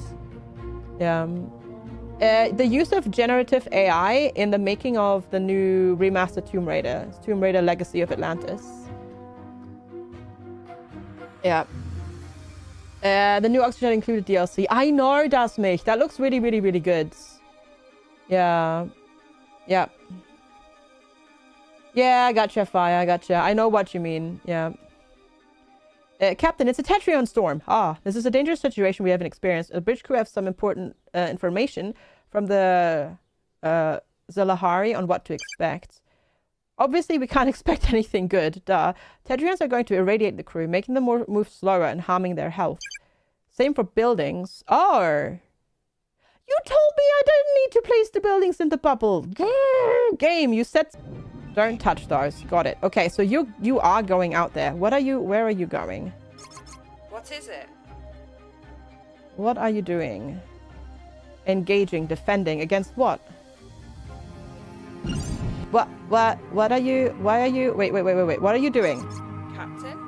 The use of generative AI in the making of the new remastered Tomb Raider Legacy of Atlantis. Yeah. The new Oxygen included DLC. I know, Dasmich. That looks really, really, really good. Yeah. Yeah. Yeah, I gotcha, Fire. I gotcha. I know what you mean. Yeah. Captain, it's a Tetrion storm. Ah, this is a dangerous situation we haven't experienced. The bridge crew have some important information from the Zalahari on what to expect. Obviously, we can't expect anything good, duh. Tetrions are going to irradiate the crew, making them move slower and harming their health. Same for buildings. Oh! You told me I didn't need to place the buildings in the bubble. Game, you said... Don't touch those. Got it. Okay, so you are going out there. Where are you going? What is it? What are you doing? Engaging, defending, against what? What are you, why are you, wait, what are you doing? Captain?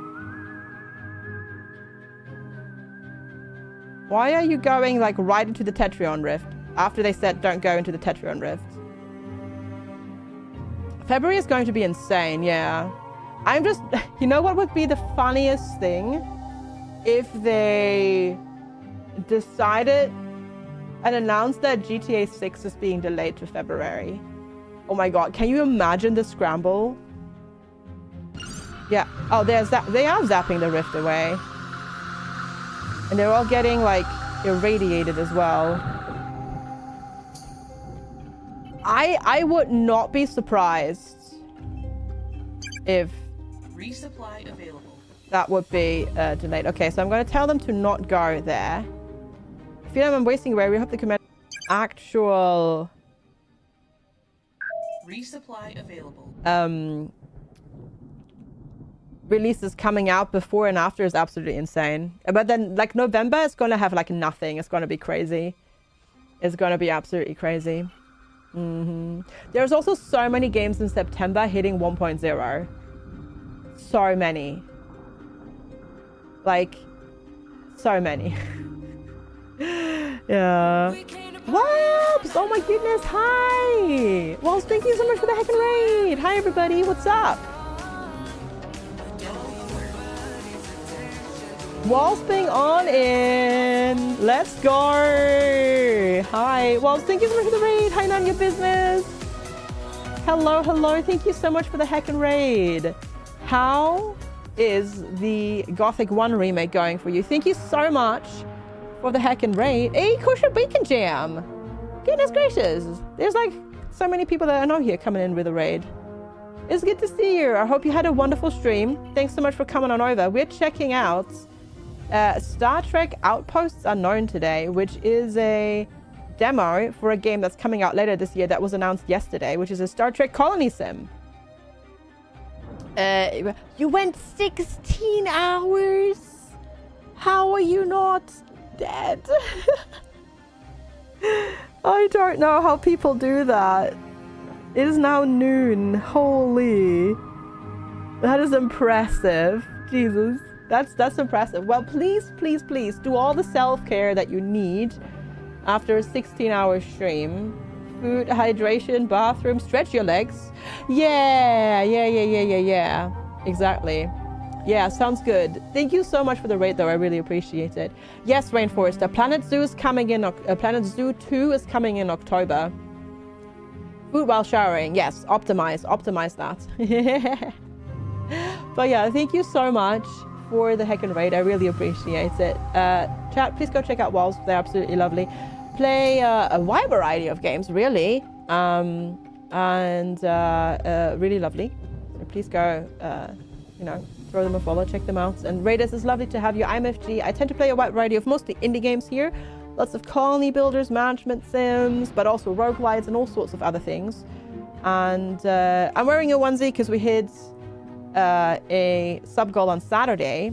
Why are you going like right into the Tetrion Rift after they said don't go into the Tetrion Rift? February is going to be insane, yeah. I'm just, you know what would be the funniest thing? If they decided and announced that GTA 6 is being delayed to February. Oh my god, can you imagine the scramble? Yeah, oh, they are zapping the rift away. And they're all getting, like, irradiated as well. I would not be surprised if... Resupply available. That would be delayed. Okay, so I'm going to tell them to not go there. If you know I'm wasting away, we hope the command... Actual... Resupply available. Releases coming out before and after is absolutely insane. But then, like, November is going to have, like, nothing. It's going to be crazy. It's going to be absolutely crazy. There's also so many games in September hitting 1.0. So many. Like, so many. Yeah. Whoops! Oh my goodness, hi! Well, thank you so much for the heckin' raid! Hi everybody, what's up? Walls being on in. Let's go. Hi. Walls, thank you so much for the raid. Hi, none your business. Hello, hello. Thank you so much for the heckin' raid. How is the Gothic 1 remake going for you? Thank you so much for the heckin' raid. Hey, Kosher Bacon Jam. Goodness gracious. There's like so many people that I know here coming in with a raid. It's good to see you. I hope you had a wonderful stream. Thanks so much for coming on over. We're checking out Star Trek Outposts Unknown today, which is a demo for a game that's coming out later this year that was announced yesterday, which is a Star Trek colony sim. You went 16 hours? How are you not dead? I don't know how people do that. It is now noon. Holy. That is impressive. Jesus. That's impressive. Well, please, please, please do all the self-care that you need after a 16-hour stream. Food, hydration, bathroom, stretch your legs. Yeah. Exactly. Yeah, sounds good. Thank you so much for the raid, though. I really appreciate it. Yes, Rainforest. Planet Zoo is coming in. Planet Zoo 2 is coming in October. Food while showering. Yes, optimize that. But yeah, thank you so much for the heckin' raid. I really appreciate it. Chat, please go check out Walls. They're absolutely lovely. Play a wide variety of games, really. Really lovely. So please go, throw them a follow, check them out. And Raiders, it's lovely to have you. I'm FG. I tend to play a wide variety of mostly indie games here. Lots of colony builders, management sims, but also roguelites and all sorts of other things. And I'm wearing a onesie because we hit a sub goal on Saturday.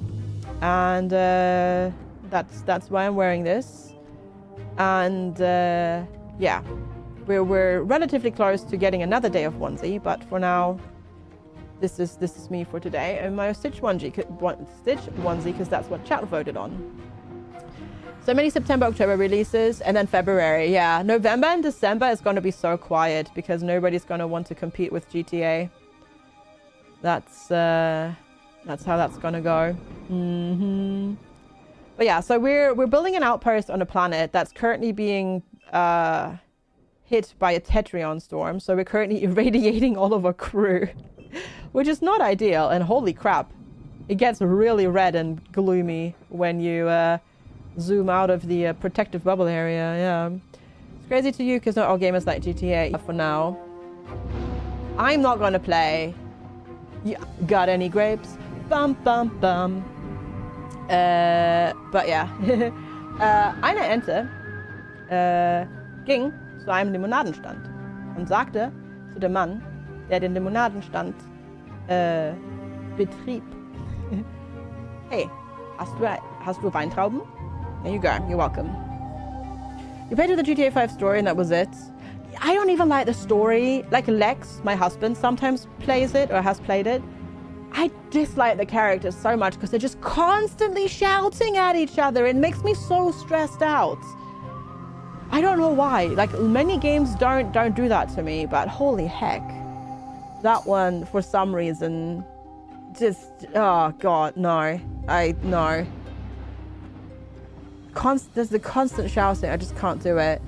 And that's why I'm wearing this. And yeah, we're relatively close to getting another day of onesie, but for now, this is me for today. And my Stitch onesie because that's what chat voted on. So many September, October releases, and then February. Yeah, November and December is going to be so quiet because nobody's going to want to compete with GTA. That's how that's going to go. But yeah, so we're building an outpost on a planet that's currently being hit by a Tetrion storm. So we're currently irradiating all of our crew, which is not ideal. And holy crap, it gets really red and gloomy when you zoom out of the protective bubble area. Yeah, it's crazy to you because not all gamers like GTA for now. I'm not gonna play. You got any grapes? Bum bum bum. But ja. Eine Ente ging zu einem Limonadenstand und sagte zu dem Mann, der den Limonadenstand betrieb: Hey, hast du Weintrauben? There you go, you're welcome. You played with the GTA 5 story and that was it. I don't even like the story. Like Lex, my husband, sometimes plays it or has played it. I dislike the characters so much because they're just constantly shouting at each other. It makes me so stressed out. I don't know why. Like many games don't do that to me, but holy heck. That one, for some reason, just, oh God, no. No. There's the constant shouting. I just can't do it.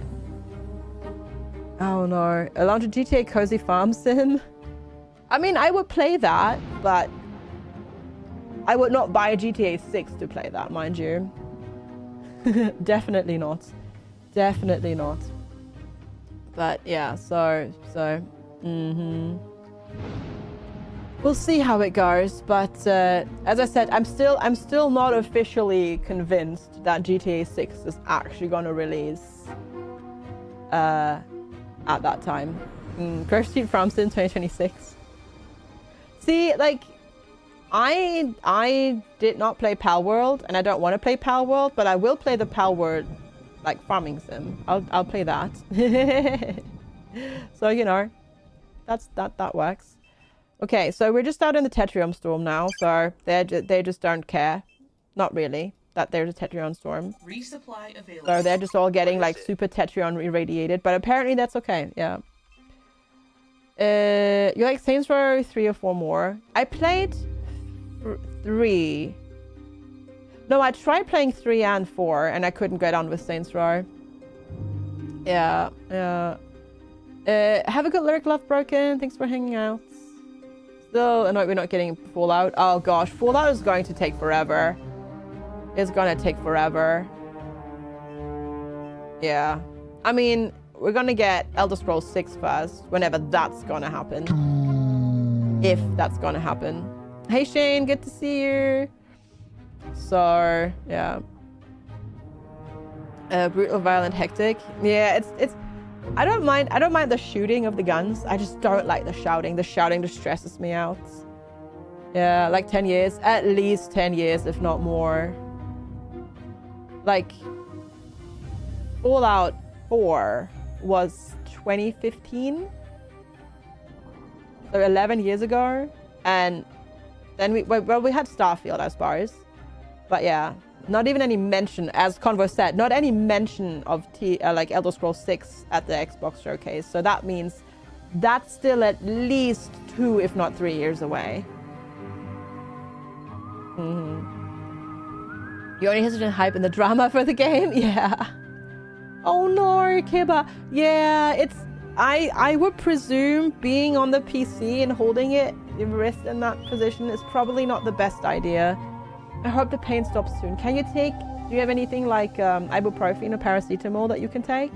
Oh no. I launched a GTA Cozy Farm Sim. I mean, I would play that, but I would not buy a GTA 6 to play that, mind you. Definitely not. Definitely not. But yeah, so, we'll see how it goes, but as I said, I'm still not officially convinced that GTA 6 is actually going to release at that time. Grove Street Farms in 2026. See, like, I did not play Pal World, and I don't want to play Pal World, but I will play the Pal World, like, farming sim. I'll play that. So, you know, that works. Okay, so we're just out in the Tetrion storm now, so they just don't care. Not really, that there's a Tetrion storm. Resupply available. So they're just all getting, like, super Tetrion irradiated, but apparently that's okay, yeah. You like Saints Row 3 or 4 more? I played 3. No, I tried playing 3 and 4 and I couldn't get on with Saints Row. Yeah. Have a good lyric, Love Broken. Thanks for hanging out. Still annoyed we're not getting Fallout. Oh gosh, Fallout is going to take forever. It's gonna take forever. Yeah. I mean, we're gonna get Elder Scrolls 6 first, whenever that's gonna happen. If that's gonna happen. Hey Shane, good to see you. So, yeah. Brutal, violent, hectic. Yeah, it's I don't mind the shooting of the guns. I just don't like the shouting. The shouting just stresses me out. Yeah, like 10 years. At least 10 years, if not more. Like, Fallout 4 was 2015. So 11 years ago. And then we had Starfield, I suppose. But yeah, not even any mention, as Convo said, not any mention of like Elder Scrolls 6 at the Xbox showcase. So that means that's still at least 2, if not 3 years away. You only interested in hype and the drama for the game? Yeah. Oh no, Kiba. Yeah, it's... I would presume being on the PC and holding it, your wrist in that position is probably not the best idea. I hope the pain stops soon. Can you take... Do you have anything like ibuprofen or paracetamol that you can take?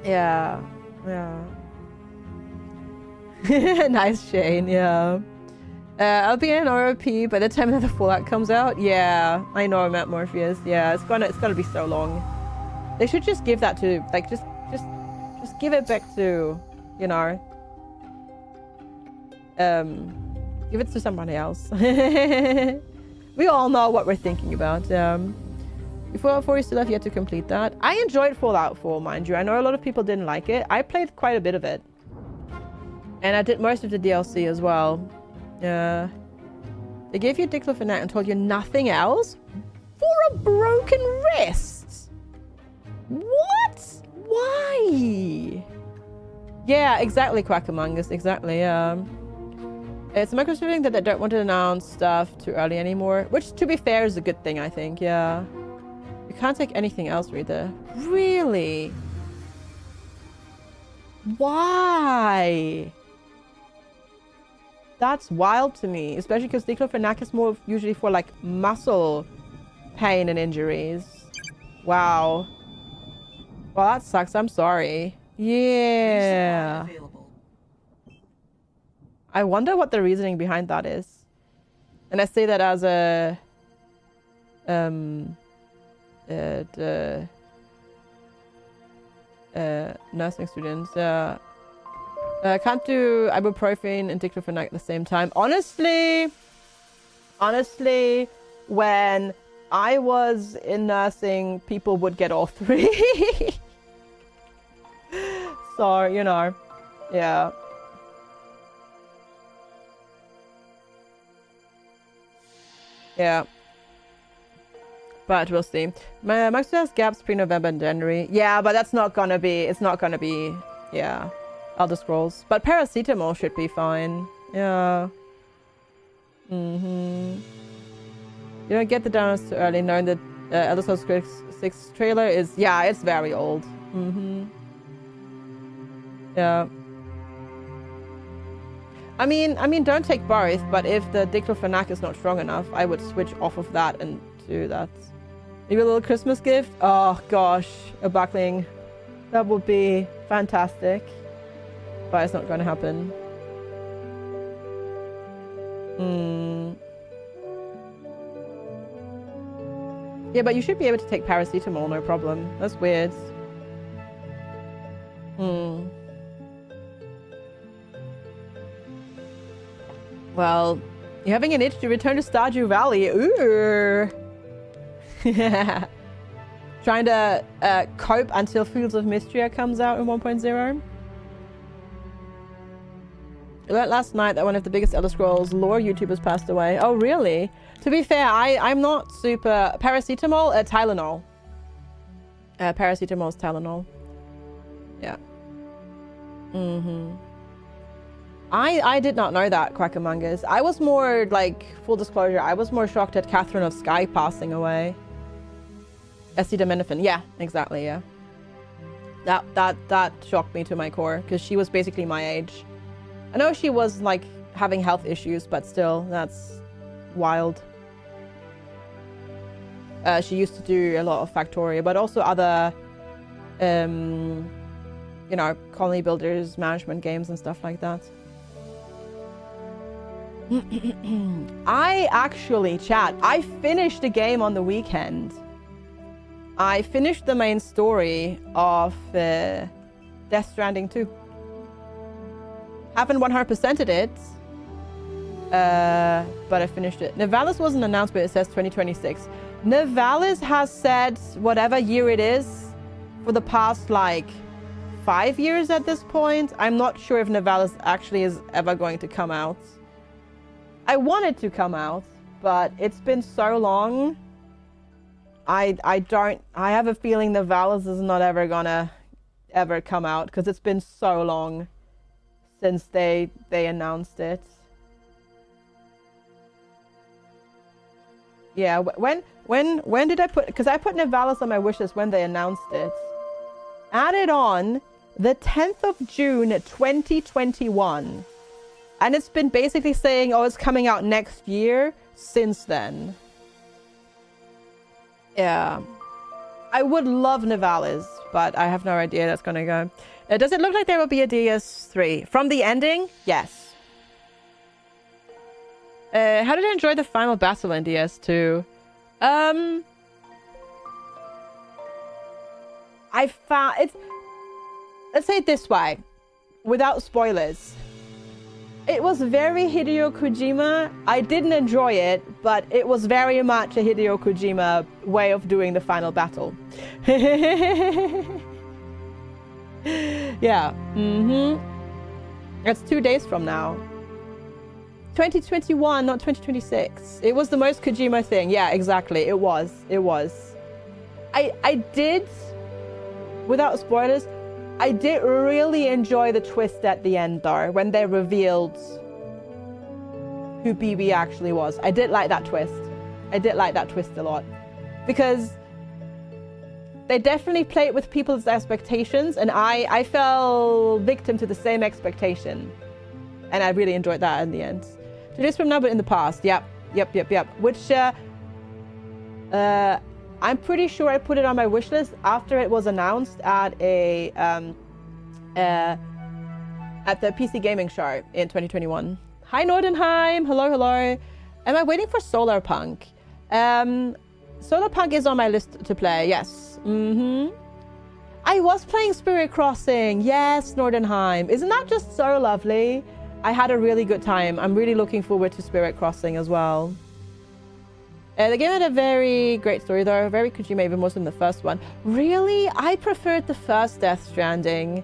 Yeah. Yeah. Nice, Shane. Yeah. I'll be in ROP by the time that the Fallout comes out. Yeah, I know, Matt Morpheus. Yeah, it's gonna be so long. They should just give that to, like, just give it back to, you know, give it to somebody else. We all know what we're thinking about. Fallout 4, you still have yet to complete that. I enjoyed Fallout 4, mind you. I know a lot of people didn't like it. I played quite a bit of it, and I did most of the DLC as well. Yeah. They gave you diclofenac and told you nothing else? For a broken wrist? What? Why? Yeah, exactly, Quackamungus. Exactly, yeah. It's a Microsoft thing that they don't want to announce stuff too early anymore. Which, to be fair, is a good thing, I think, yeah. You can't take anything else, Rita. Really? Why? That's wild to me, especially because diclofenac is more usually for like muscle pain and injuries. Wow. Well, that sucks. I'm sorry. Yeah. I wonder what the reasoning behind that is. And I say that as a nursing student. Can't do ibuprofen and diclofenac at the same time. Honestly, when I was in nursing, people would get all three. So, you know, yeah. Yeah. But we'll see. Microsoft has gaps pre-November and January. Yeah, but that's not gonna be, it's not gonna be, yeah. Elder Scrolls. But paracetamol should be fine. Yeah. You don't get the downloads too early, knowing that Elder Scrolls 6 trailer is... Yeah, it's very old. Yeah. I mean, don't take both, but if the diclofenac is not strong enough, I would switch off of that and do that. Maybe a little Christmas gift? Oh, gosh. A buckling. That would be fantastic. But it's not going to happen. Yeah, but you should be able to take paracetamol, no problem. That's weird. Well, you're having an itch to return to Stardew Valley. Ooh. Trying to cope until Fields of Mystria comes out in 1.0. I learned last night that one of the biggest Elder Scrolls lore YouTubers passed away. Oh, really? To be fair, I'm not super... Paracetamol? Tylenol. Paracetamol is Tylenol. Yeah. I did not know that, Quackamungus. I was more, like, full disclosure, I was more shocked at Catherine of Sky passing away. Acetaminophen. Yeah, exactly, yeah. That shocked me to my core, because she was basically my age. I know she was, like, having health issues, but still, that's wild. She used to do a lot of Factoria, but also other, you know, colony builders, management games and stuff like that. I actually, chat, I finished a game on the weekend. I finished the main story of Death Stranding 2. Haven't 100%ed it, but I finished it. Nivalis wasn't announced, but it says 2026. Nivalis has said whatever year it is for the past like 5 years at this point. I'm not sure if Nivalis actually is ever going to come out. I want it to come out, but it's been so long. I have a feeling Nivalis is not ever gonna ever come out because it's been so long since they announced it. Yeah, when did I put, because I put Nivalis on my wish list when they announced it. Added on the 10th of June 2021. And it's been basically saying, oh, it's coming out next year since then. Yeah. I would love Nivalis, but I have no idea that's going to go. Does it look like there will be a DS3? From the ending? Yes. How did I enjoy the final battle in DS2? I found it. Let's say it this way, without spoilers. It was very Hideo Kojima. I didn't enjoy it, but it was very much a Hideo Kojima way of doing the final battle. Yeah. That's 2 days from now. 2021, not 2026. It was the most Kojima thing. Yeah, exactly. It was. I did, without spoilers, I did really enjoy the twist at the end though, when they revealed who BB actually was. I did like that twist. I did like that twist a lot. Because they definitely played with people's expectations, and I fell victim to the same expectation. And I really enjoyed that in the end. 2 days from now, but in the past. Yep. Which, I'm pretty sure I put it on my wish list after it was announced at a, at the PC Gaming Show in 2021. Hi, Nordenheim. Hello. Am I waiting for Solarpunk? Solarpunk is on my list to play, yes. I was playing Spirit Crossing. Yes, Nordenheim. Isn't that just so lovely? I had a really good time. I'm really looking forward to Spirit Crossing as well. The game had a very great story though, very Kojima, even more than the first one. Really? I preferred the first Death Stranding.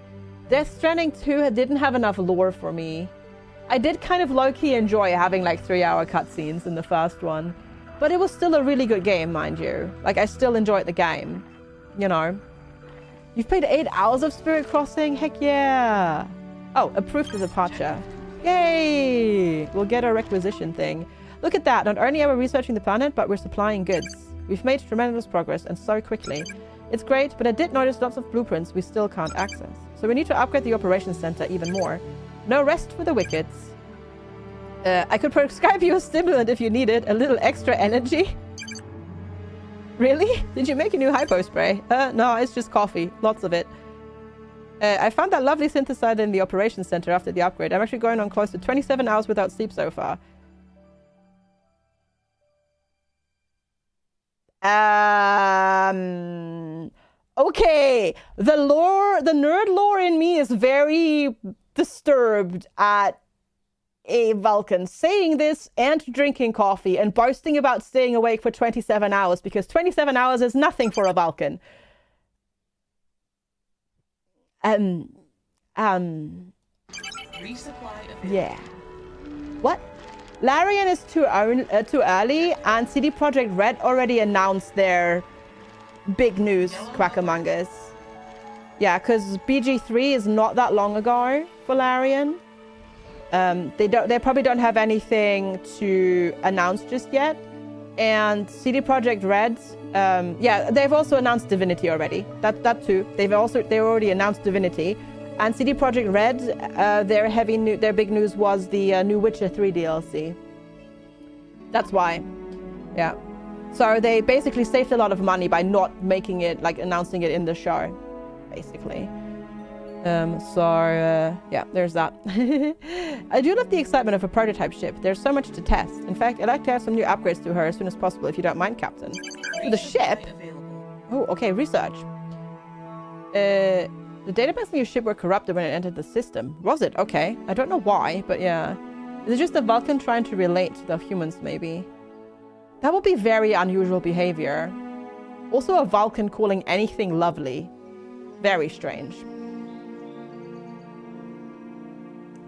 Death Stranding 2 didn't have enough lore for me. I did kind of low-key enjoy having like 3-hour cutscenes in the first one. But it was still a really good game, mind you. Like, I still enjoyed the game. You know. You've played 8 hours of Spirit Crossing? Heck yeah! Oh, approved for departure. Yay! We'll get a requisition thing. Look at that. Not only are we researching the planet, but we're supplying goods. We've made tremendous progress, and so quickly. It's great, but I did notice lots of blueprints we still can't access. So we need to upgrade the operations center even more. No rest for the wicked. I could prescribe you a stimulant if you need it. A little extra energy. Really? Did you make a new hypo spray? No, it's just coffee. Lots of it. I found that lovely synthesizer in the operations center after the upgrade. I'm actually going on close to 27 hours without sleep so far. Okay. The nerd lore in me is very disturbed at a Vulcan saying this and drinking coffee and boasting about staying awake for 27 hours because 27 hours is nothing for a Vulcan. Resupply available. Yeah. What? Larian is too early, and CD Projekt Red already announced their big news, Quackamongus. Yeah, because BG3 is not that long ago for Larian. They probably don't have anything to announce just yet. And CD Projekt Red, yeah, they've also announced Divinity already. That too. They already announced Divinity. And CD Projekt Red, their big news was the new Witcher 3 DLC. That's why. Yeah. So they basically saved a lot of money by not making it, like announcing it in the show, basically. Yeah, there's that. I do love the excitement of a prototype ship. There's so much to test. In fact, I'd like to have some new upgrades to her as soon as possible, if you don't mind, Captain. For the ship? Oh, okay, research. The database on your ship were corrupted when it entered the system. Was it? Okay. I don't know why, but yeah. Is it just a Vulcan trying to relate to the humans, maybe? That would be very unusual behavior. Also a Vulcan calling anything lovely. Very strange.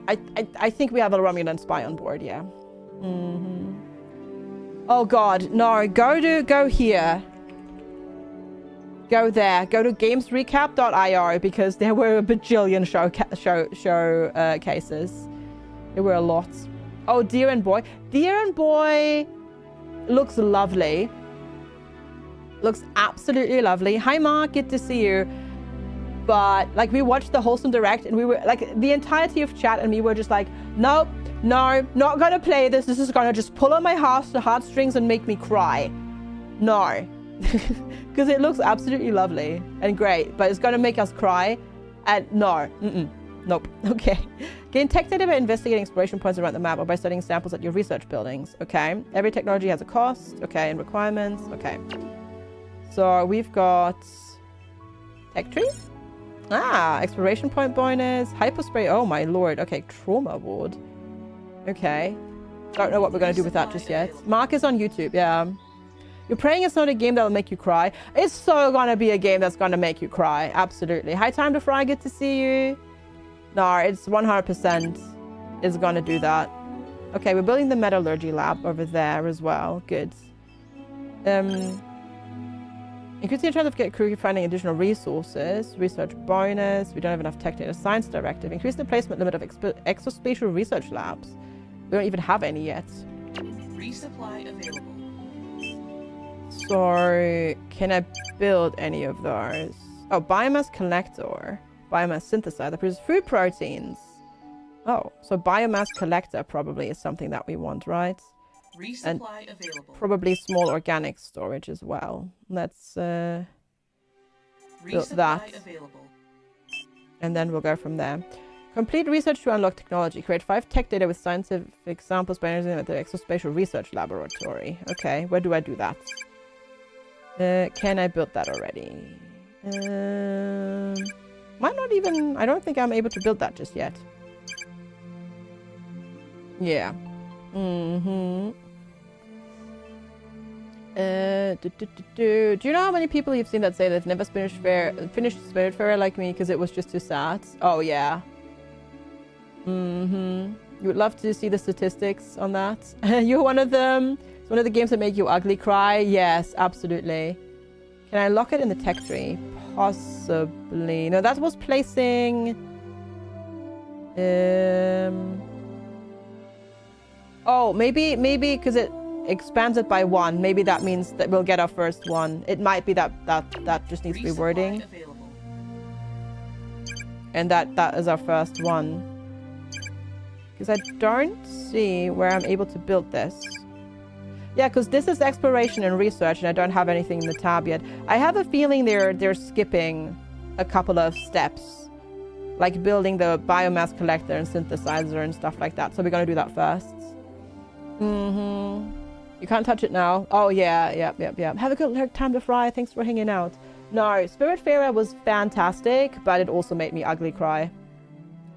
I think we have a Romulan spy on board, yeah. Oh god, no, go here. Go there. Go to gamesrecap.io because there were a bajillion show cases. There were a lot. Oh, Deer and Boy. Deer and Boy looks lovely. Looks absolutely lovely. Hi, Mark. Good to see you. But, like, we watched the Wholesome Direct and we were, like, the entirety of chat and we were just like, nope, no, not gonna play this. This is gonna just pull on my heartstrings and make me cry. No. Because it looks absolutely lovely and great, but it's gonna make us cry. And no. Nope. Okay. Gain tech data by investigating exploration points around the map or by studying samples at your research buildings. Okay. Every technology has a cost. Okay. And requirements. Okay. So we've got tech tree. Ah, exploration point bonus. Hyperspray. Oh my lord. Okay. Trauma ward. Okay. Don't know what we're going to do with that just yet. Mark is on YouTube. Yeah. You're praying it's not a game that'll make you cry. It's so going to be a game that's going to make you cry. Absolutely. Hi, Time to Fry. Good to see you. No, it's 100% is going to do that. Okay, we're building the metallurgy lab over there as well. Good. Increase the chance of get crew finding additional resources. Research bonus. We don't have enough tech data. Science directive. Increase the placement limit of exospatial research labs. We don't even have any yet. Resupply available. So, can I build any of those? Oh, biomass collector. Biomass synthesizer. Produces food proteins. Oh, so biomass collector probably is something that we want, right? Resupply available. Probably small organic storage as well. Let's build that. Available. And then we'll go from there. Complete research to unlock technology. Create 5 tech data with scientific samples by using at the Exospatial Research Laboratory. Okay, where do I do that? Can I build that already? Might not even... I don't think I'm able to build that just yet. Yeah. Do you know how many people you've seen that say they've never finished Spiritfarer like me because it was just too sad? Oh, yeah. You would love to see the statistics on that. You're one of them. It's one of the games that make you ugly cry. Yes, absolutely. Can I lock it in the tech tree? Possibly. No, that was placing... Oh, maybe because it expands it by 1. Maybe that means that we'll get our first one. It might be that just needs rewording. And that is our first one. Because I don't see where I'm able to build this. Yeah, because this is exploration and research and I don't have anything in the tab yet. I have a feeling they're skipping a couple of steps. Like building the biomass collector and synthesizer and stuff like that. So we're going to do that first. You can't touch it now. Oh, yeah. Have a good time to fry. Thanks for hanging out. No, Spiritfarer was fantastic, but it also made me ugly cry.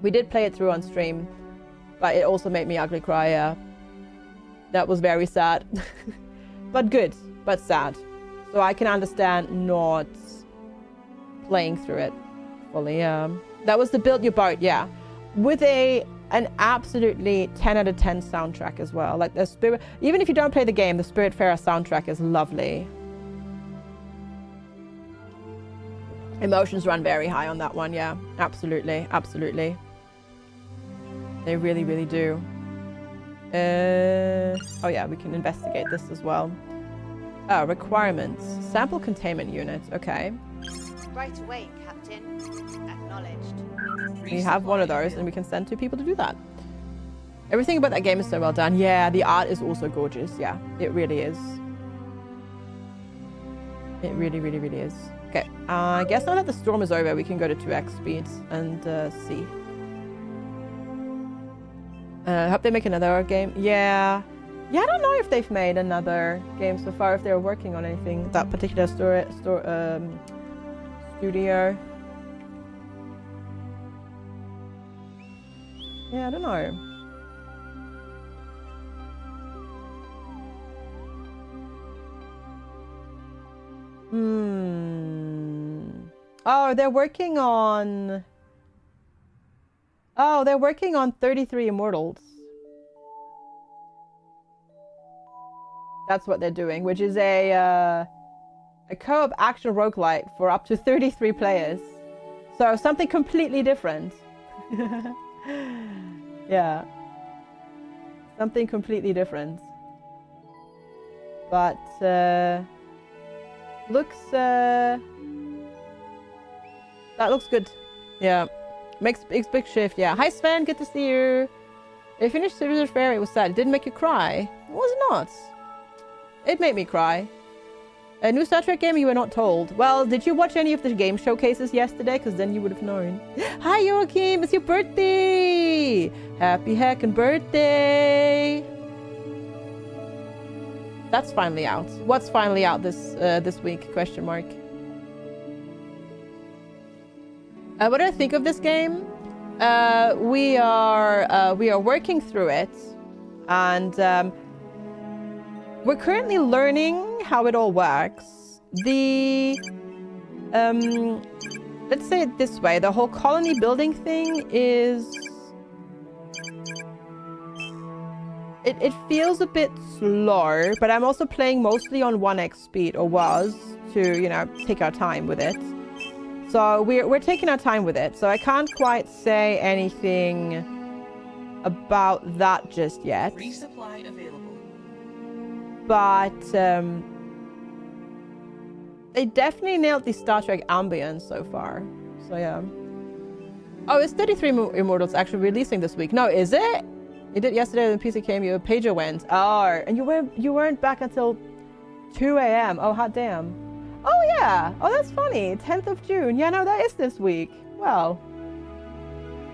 We did play it through on stream, but it also made me ugly cry, yeah. That was very sad. But good, but sad. So I can understand not playing through it fully. That was the Build Your Boat, yeah. With an absolutely 10 out of 10 soundtrack as well. Like the Spirit, even if you don't play the game, the Spiritfarer soundtrack is lovely. Emotions run very high on that one, yeah. Absolutely. They really, really do. Oh yeah, we can investigate this as well. Oh, requirements. Sample containment unit, okay. Right away, Captain. Acknowledged. We have one of those and we can send 2 people to do that. Everything about that game is so well done. Yeah, the art is also gorgeous. Yeah, it really is. It really, really, really is. Okay, I guess now that the storm is over, we can go to 2x speed and see. Hope they make another game. Yeah, I don't know if they've made another game so far, if they're working on anything. That particular studio. Yeah, I don't know. Oh, they're working on... Oh, they're working on 33 Immortals. That's what they're doing, which is a co-op action roguelite for up to 33 players. So something completely different. Yeah. Something completely different. But, looks, that looks good. Yeah. Makes big shift, yeah. Hi Sven, good to see you. I finished Civilization Fair, it was sad. It didn't make you cry. It was not. It made me cry. A new Star Trek game you were not told. Well, did you watch any of the game showcases yesterday? Because then you would have known. Hi Joachim, it's your birthday! Happy heckin' birthday! That's finally out. What's finally out this week? Question mark. What do I think of this game? We are working through it, and we're currently learning how it all works. The let's say it this way: the whole colony building thing is it feels a bit slow, but I'm also playing mostly on 1x speed, or was, to, you know, take our time with it. So we're taking our time with it. So I can't quite say anything about that just yet. Resupply available. But they definitely nailed the Star Trek ambience so far. So yeah. Oh, is 33 Immortals actually releasing this week? No, is it? You did yesterday when PC came, your pager went. Oh, and you weren't back until 2 a.m. Oh, hot damn. Oh yeah. Oh, that's funny. 10th of June. Yeah, no, that is this week. Well.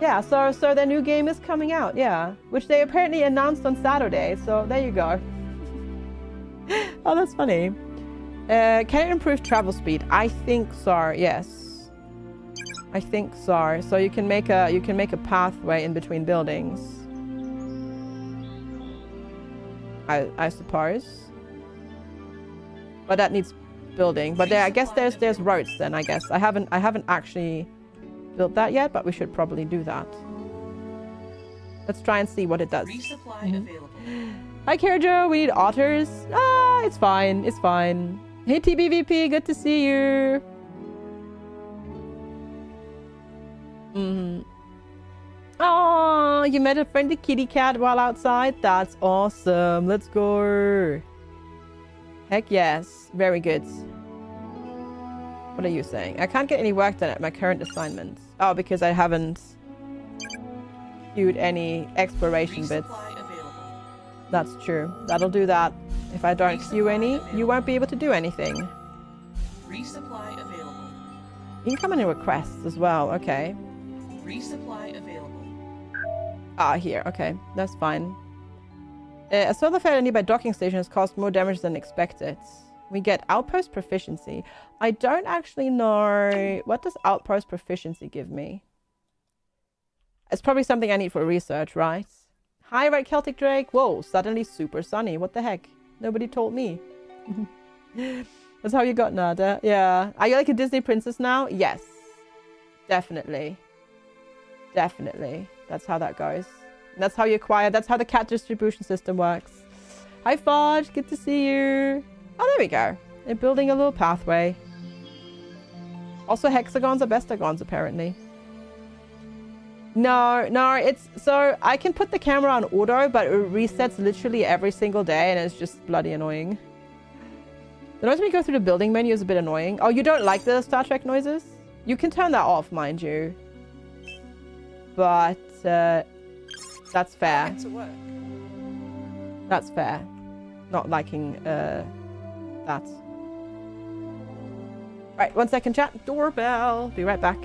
Yeah, so their new game is coming out, yeah. Which they apparently announced on Saturday, so there you go. Oh, that's funny. Can it improve travel speed? I think so, yes. I think so. So you can make a pathway in between buildings. I suppose. But that needs building. But there, I guess there's roads then, I guess. I haven't actually built that yet, but we should probably do that. Let's try and see what it does. Resupply available. Hi Karajo, we need otters. Ah, it's fine, it's fine. Hey TBVP, good to see you. Oh, you met a friendly kitty cat while outside? That's awesome. Let's go. Heck yes. Very good. What are you saying? I can't get any work done at my current assignments. Oh, because I haven't queued any exploration bits. That's true. That'll do that. If I don't queue any, you won't be able to do anything. Resupply available. You can come in and requests as well. Okay. Resupply available. Ah, here. Okay. That's fine. A solar flare nearby docking station has caused more damage than expected. We get Outpost Proficiency. I don't actually know... What does Outpost Proficiency give me? It's probably something I need for research, right? Hi, Red Celtic Drake. Whoa, suddenly super sunny. What the heck? Nobody told me. That's how you got Nada. Yeah. Are you like a Disney princess now? Yes. Definitely. Definitely. That's how that goes. That's how you acquire. That's how the cat distribution system works. Hi, Fudge. Good to see you. Oh, there we go. They're building a little pathway. Also, hexagons are bestagons, apparently. No, it's... So, I can put the camera on auto, but it resets literally every single day, and it's just bloody annoying. The noise when you go through the building menu is a bit annoying. Oh, you don't like the Star Trek noises? You can turn that off, mind you. But, that's fair. That's fair. Not liking, that. Right, 1 second, chat. Doorbell. Be right back.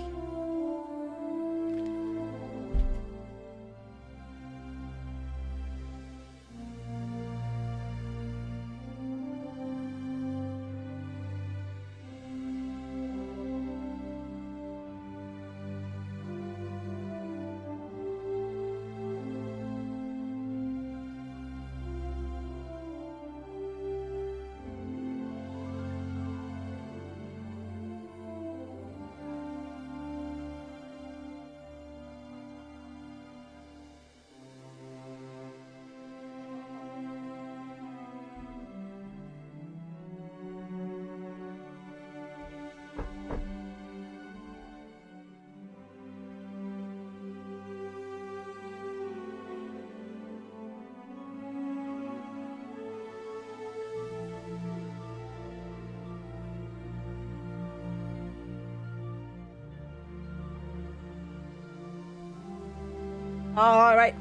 All right.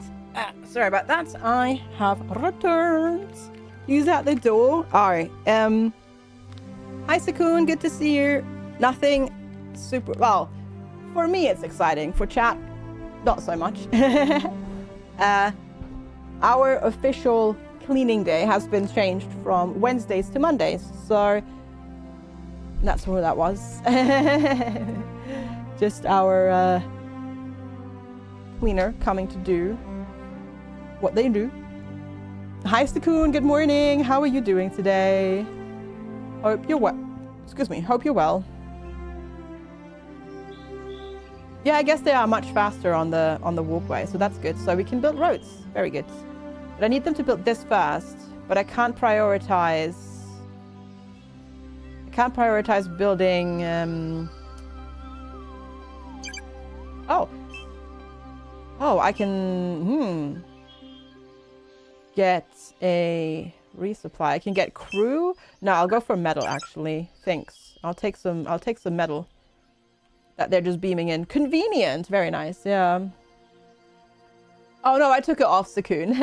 Sorry about that. I have returned. He's at the door. All right. Hi, Sakun. Good to see you. Nothing super... Well, for me, it's exciting. For chat, not so much. Our official cleaning day has been changed from Wednesdays to Mondays. So that's what that was. Just our cleaner coming to do what they do. Hi, Sakun. Good morning. How are you doing today? Hope you're well. Excuse me. Hope you're well. Yeah, I guess they are much faster on the walkway, so that's good. So we can build roads. Very good. But I need them to build this first. But I can't prioritize. I can't prioritize building. Oh, I can. Get a resupply. I can get crew. No, I'll go for metal actually. Thanks. I'll take some metal that they're just beaming in. Convenient. Very nice. Yeah. Oh no, I took it off, Sakun.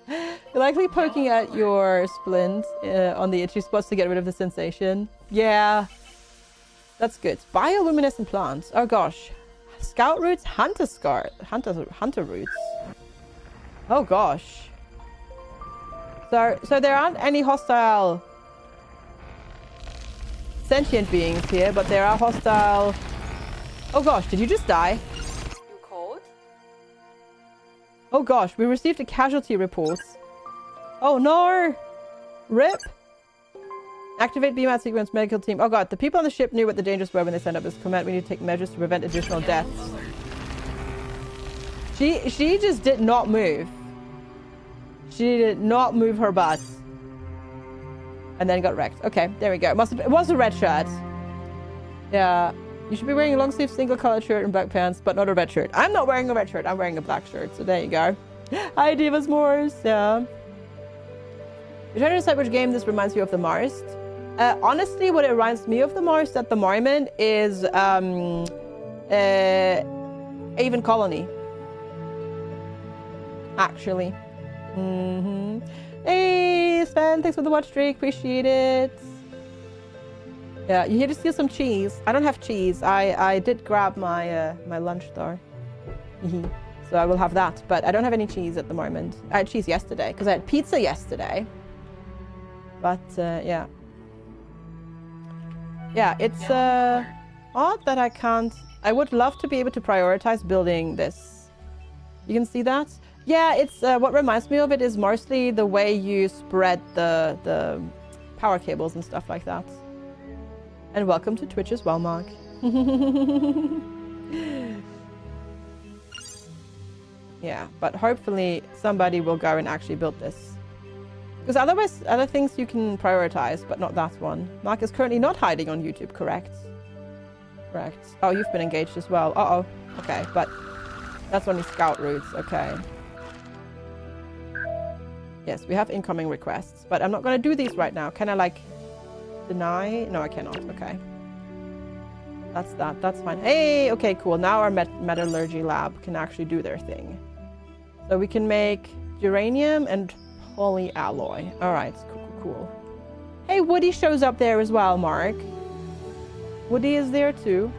You're likely poking at your splint on the itchy spots to get rid of the sensation. Yeah. That's good. Bioluminescent plants. Oh gosh. Scout roots, hunter roots. Oh gosh. So there aren't any hostile sentient beings here, but there are hostile... Oh gosh, did you just die? You cold? Oh gosh, we received a casualty report. Oh no! RIP! Activate BMAT sequence medical team. Oh god, the people on the ship knew what the dangers were when they sent up this command. We need to take measures to prevent additional deaths. She just did not move. She did not move her butt. And then got wrecked. Okay, there we go. It was a red shirt. Yeah. You should be wearing a long sleeve single colored shirt and black pants, but not a red shirt. I'm not wearing a red shirt. I'm wearing a black shirt. So there you go. Hi, Divas Morse. Yeah. You're trying to decide which game this reminds you of the most. Honestly, what it reminds me of the most at the moment is Haven Colony. Actually. Hey, Sven, thanks for the watch streak. Appreciate it. Yeah, you here to steal some cheese? I don't have cheese. I did grab my my lunch though. So I will have that, but I don't have any cheese at the moment. I had cheese yesterday because I had pizza yesterday. But yeah. Yeah, it's odd that I can't... I would love to be able to prioritize building this. You can see that? Yeah, it's what reminds me of it is mostly the way you spread the power cables and stuff like that. And welcome to Twitch as well, Mark. Yeah, but hopefully somebody will go and actually build this. Because otherwise, other things you can prioritize, but not that one. Mark is currently not hiding on YouTube, correct? Correct. Oh, you've been engaged as well. Uh-oh. Okay, but that's only scout routes. Okay. Yes, we have incoming requests, but I'm not going to do these right now. Can I, like, deny? No, I cannot. Okay. That's that. That's fine. Hey, okay, cool. Now our metallurgy lab can actually do their thing. So we can make uranium and polyalloy. All right, cool. Hey, Woody shows up there as well, Mark. Woody is there too.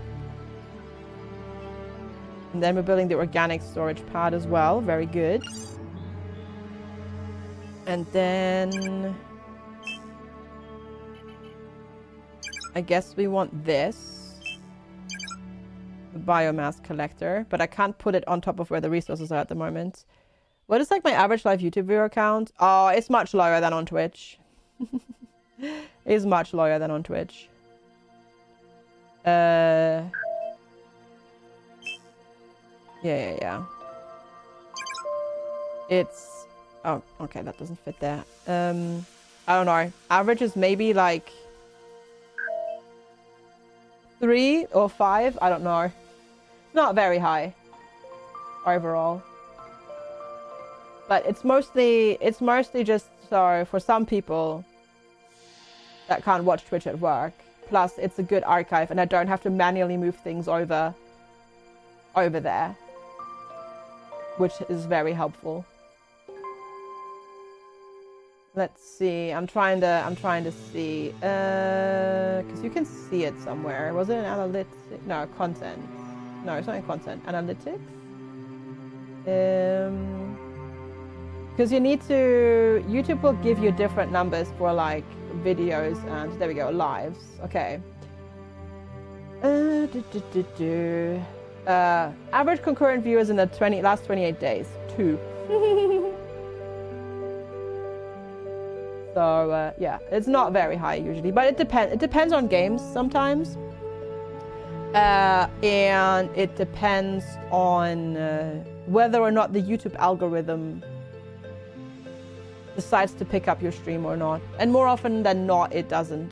And then we're building the organic storage pad as well. Very good. And then I guess we want this. The biomass collector, but I can't put it on top of where the resources are at the moment. What is like my average live YouTube viewer count? Oh, it's much lower than on Twitch. It's much lower than on Twitch. Yeah. It's... Oh, okay, that doesn't fit there. I don't know. Average is maybe like 3 or 5. I don't know. Not very high overall. But it's mostly just so for some people that can't watch Twitch at work. Plus, it's a good archive, and I don't have to manually move things over there. which is very helpful. Let's see. I'm trying to see, because you can see it somewhere. Was it an analytics? No, content. No, it's not in content. Analytics. Because you need to. YouTube will give you different numbers for like videos and there we go, lives. Okay. Average concurrent viewers in the last 28 days. 2. So yeah, it's not very high usually, but it depends on games sometimes, and it depends on whether or not the YouTube algorithm decides to pick up your stream or not, and more often than not it doesn't.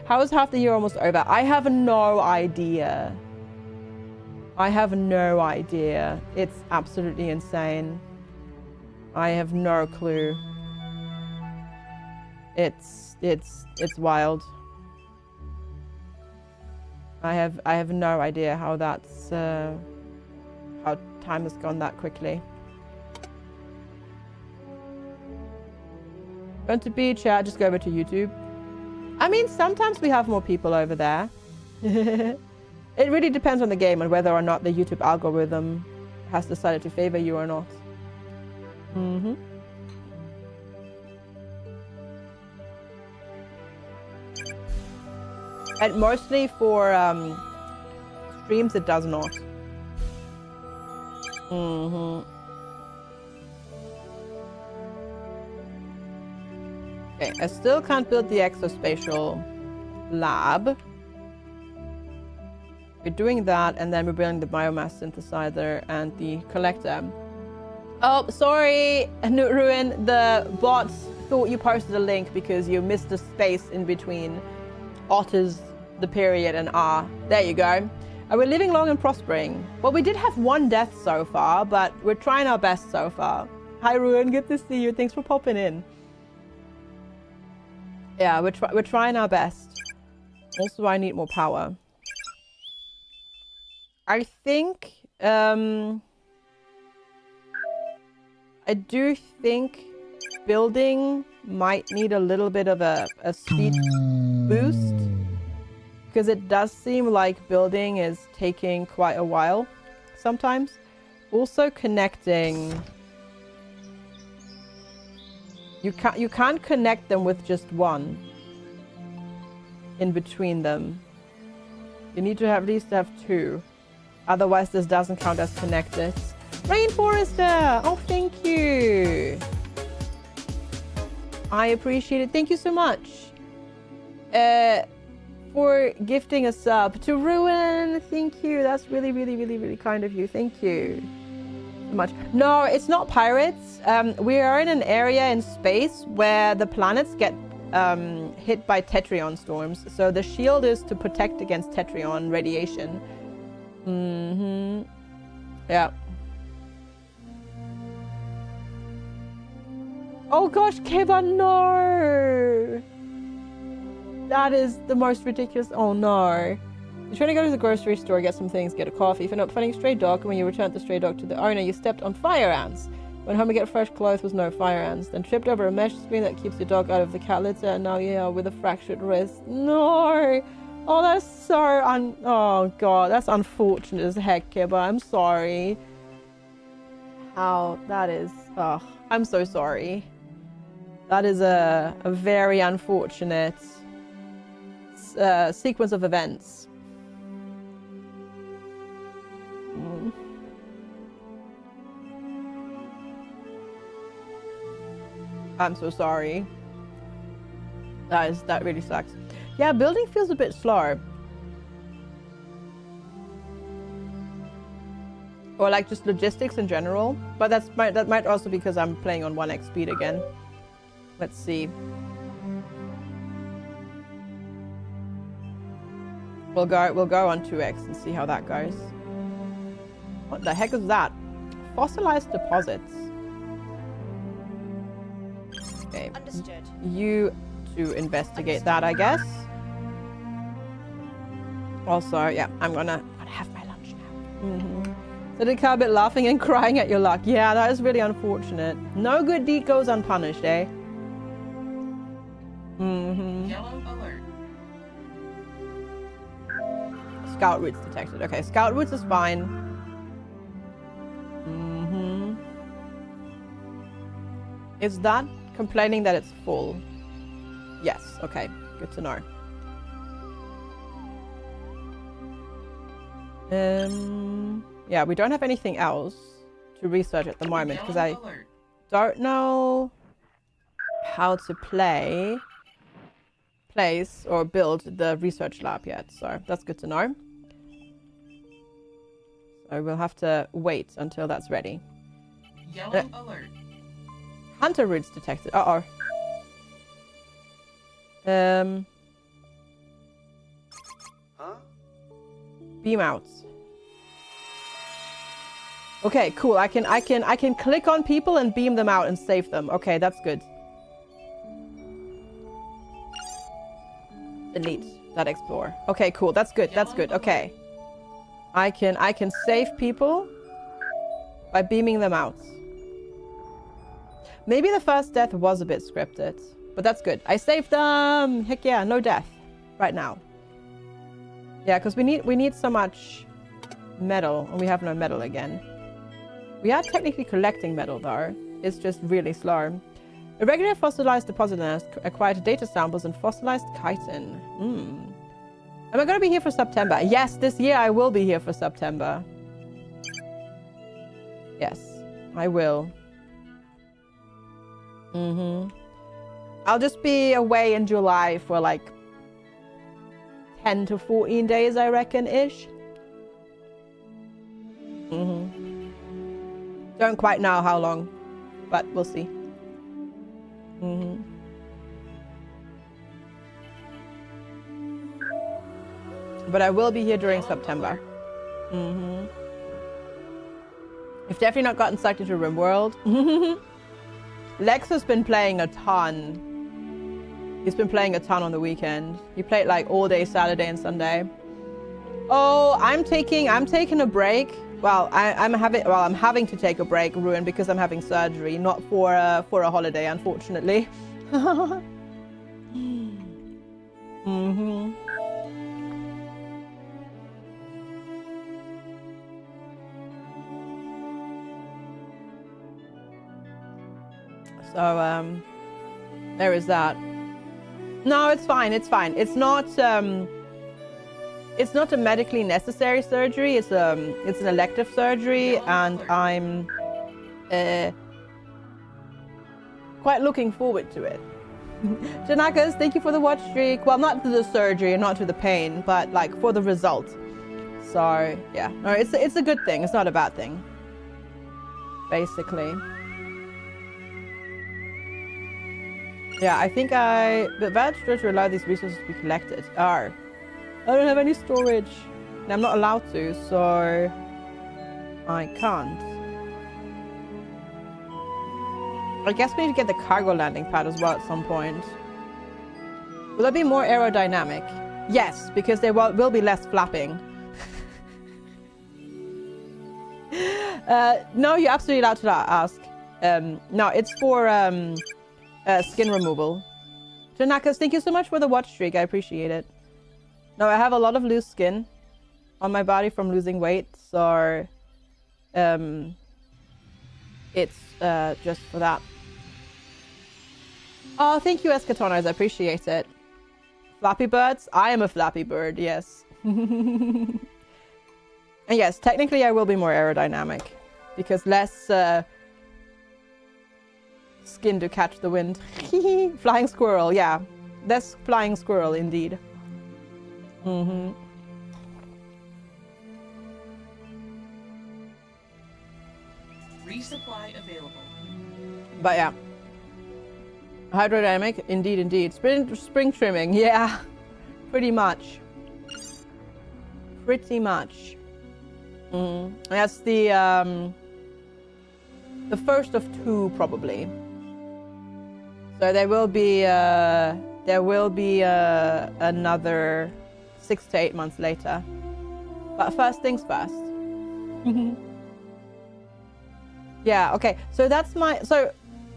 How is half the year almost over? I have no idea. It's absolutely insane. I have no clue. It's wild. I have no idea how that's how time has gone that quickly. Going to be chat, just go over to YouTube. I mean, sometimes we have more people over there. It really depends on the game and whether or not the YouTube algorithm has decided to favor you or not. Mm-hmm. And mostly for streams, it does not. Mm-hmm. Okay, I still can't build the exospatial lab. We're doing that, and then we're building the biomass synthesizer and the collector. Oh, sorry, Ruin. The bots thought you posted a link because you missed the space in between otters, the period, and R. There you go. We're living long and prospering. Well, we did have 1 death so far, but we're trying our best so far. Hi, Ruin. Good to see you. Thanks for popping in. Yeah, we're trying our best. Also, I need more power. I think I do think building might need a little bit of a speed boost, because it does seem like building is taking quite a while sometimes. Also connecting, you can't connect them with just one in between them. You need to at least have 2. Otherwise, this doesn't count as connected. Rainforester! Oh, thank you! I appreciate it. Thank you so much for gifting a sub to Ruin. Thank you. That's really, really, really, really kind of you. Thank you so much. No, it's not pirates. We are in an area in space where the planets get hit by Tetrion storms. So the shield is to protect against Tetrion radiation. Mm-hmm. Yeah. Oh gosh, Keba, no! That is the most ridiculous. Oh no. You're trying to go to the grocery store, get some things, get a coffee. If you're not finding a stray dog, and when you return the stray dog to the owner, you stepped on fire ants. Went home to get fresh clothes with no fire ants. Then tripped over a mesh screen that keeps your dog out of the cat litter, and now you are with a fractured wrist. No! Oh, that's so oh god, that's unfortunate as heck, Keba. I'm sorry. How that is. Oh, I'm so sorry. That is a very unfortunate sequence of events. I'm so sorry. That really sucks. Yeah, building feels a bit slow. Or like just logistics in general. But that might also be because I'm playing on 1x speed again. Let's see. We'll go on 2x and see how that goes. What the heck is that? Fossilized deposits. Okay. Understood. You to investigate that, I guess. Also, yeah, I'm gonna have my lunch now. Did it bit laughing and crying at your luck? Yeah, that is really unfortunate. No good deed goes unpunished, eh? Yellow alert. Scout routes detected. Okay, scout routes is fine. Is that complaining that it's full? Yes. Okay, good to know. Yeah, we don't have anything else to research at the moment because I don't know how to place or build the research lab yet. So that's good to know. So we'll have to wait until that's ready. Yellow alert. Hunter routes detected. Uh-oh. Beam out. Okay, cool. I can click on people and beam them out and save them. Okay, that's good. Delete that explorer. Okay, cool. That's good. That's good. Okay. I can save people by beaming them out. Maybe the first death was a bit scripted, but that's good. I saved them. Heck yeah, no death right now. Yeah, because we need so much metal, and we have no metal again. We are technically collecting metal though. It's just really slow. Irregular fossilized depositors acquired data samples and fossilized chitin. Am I going to be here for September? Yes, this year I will be here for September. Yes, I will. I'll just be away in July for like 10 to 14 days, I reckon-ish. Don't quite know how long, but we'll see. But I will be here during September. You've definitely not gotten sucked into RimWorld. Lex has been playing a ton. He's been playing a ton on the weekend. He played like all day Saturday and Sunday. Oh, I'm taking a break. Well, I'm having to take a break, Ruin, because I'm having surgery, not for a holiday, unfortunately. So there is that. No, it's fine. It's fine. It's not a medically necessary surgery. It's an elective surgery, and I'm quite looking forward to it. Janakas, thank you for the watch streak. Well, not to the surgery, not to the pain, but like for the result. So yeah, no, it's a good thing. It's not a bad thing, basically. Yeah, I think the badge to allow these resources to be collected. I don't have any storage, and I'm not allowed to, so I can't. I guess we need to get the cargo landing pad as well at some point. Will there be more aerodynamic? Yes, because there will be less flapping. No, you're absolutely allowed to ask. No, it's for skin removal. Janakas, thank you so much for the watch streak. I appreciate it. No, I have a lot of loose skin on my body from losing weight, so it's just for that. Oh, thank you, Escatonas. I appreciate it. Flappy birds? I am a flappy bird, yes. And yes, technically I will be more aerodynamic because less skin to catch the wind. Flying squirrel, yeah. Less flying squirrel, indeed. Resupply available. But yeah. Hydrodynamic, indeed. Spring trimming, yeah. Pretty much. That's the first of two, probably. So there will be another 6 to 8 months later. But first things first. Yeah, okay. So that's my... So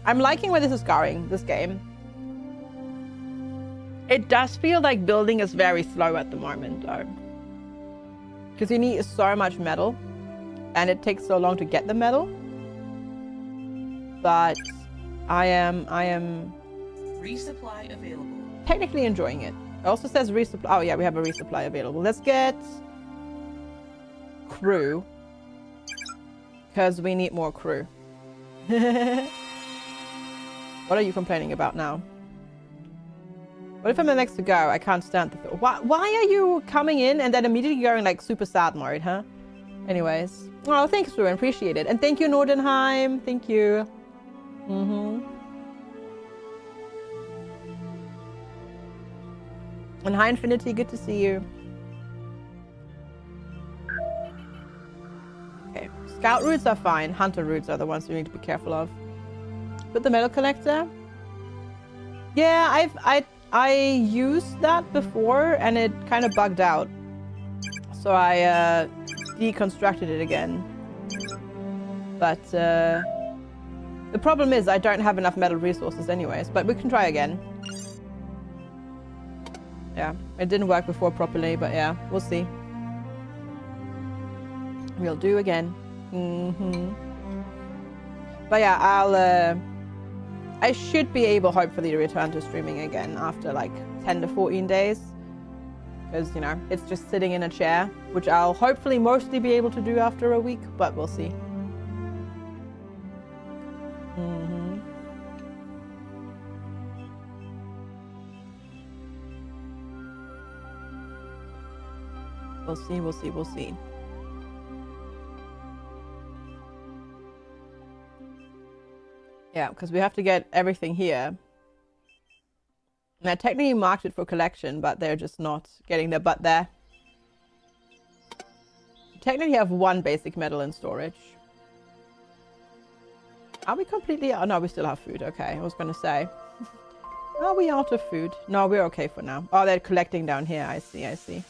I'm liking where this is going, this game. It does feel like building is very slow at the moment, though. Because you need so much metal. And it takes so long to get the metal. But I am Resupply available. technically enjoying it. It also says resupply. Oh yeah, we have a resupply available. Let's get crew. Because we need more crew. What are you complaining about now? What if I'm the next to go? I can't stand the... Why are you coming in and then immediately going like super sad mode, huh? Anyways. Oh, thanks, Ruin. Appreciate it. And thank you, Nordenheim. Thank you. And hi, Infinity. Good to see you. Okay. Scout routes are fine. Hunter routes are the ones we need to be careful of. But the metal collector? Yeah, I used that before and it kind of bugged out. So I deconstructed it again. But the problem is I don't have enough metal resources anyways, but we can try again. Yeah, it didn't work before properly, but yeah, we'll see. We'll do again. But yeah, I should be able, hopefully, to return to streaming again after like 10 to 14 days. Because, you know, it's just sitting in a chair, which I'll hopefully mostly be able to do after a week, but we'll see. We'll see, we'll see, we'll see. Yeah, because we have to get everything here. And I technically marked it for collection, but they're just not getting their butt there. Technically have one basic metal in storage. Are we completely... Oh, no, we still have food. Okay, I was going to say. Are we out of food? No, we're okay for now. Oh, they're collecting down here. I see, I see.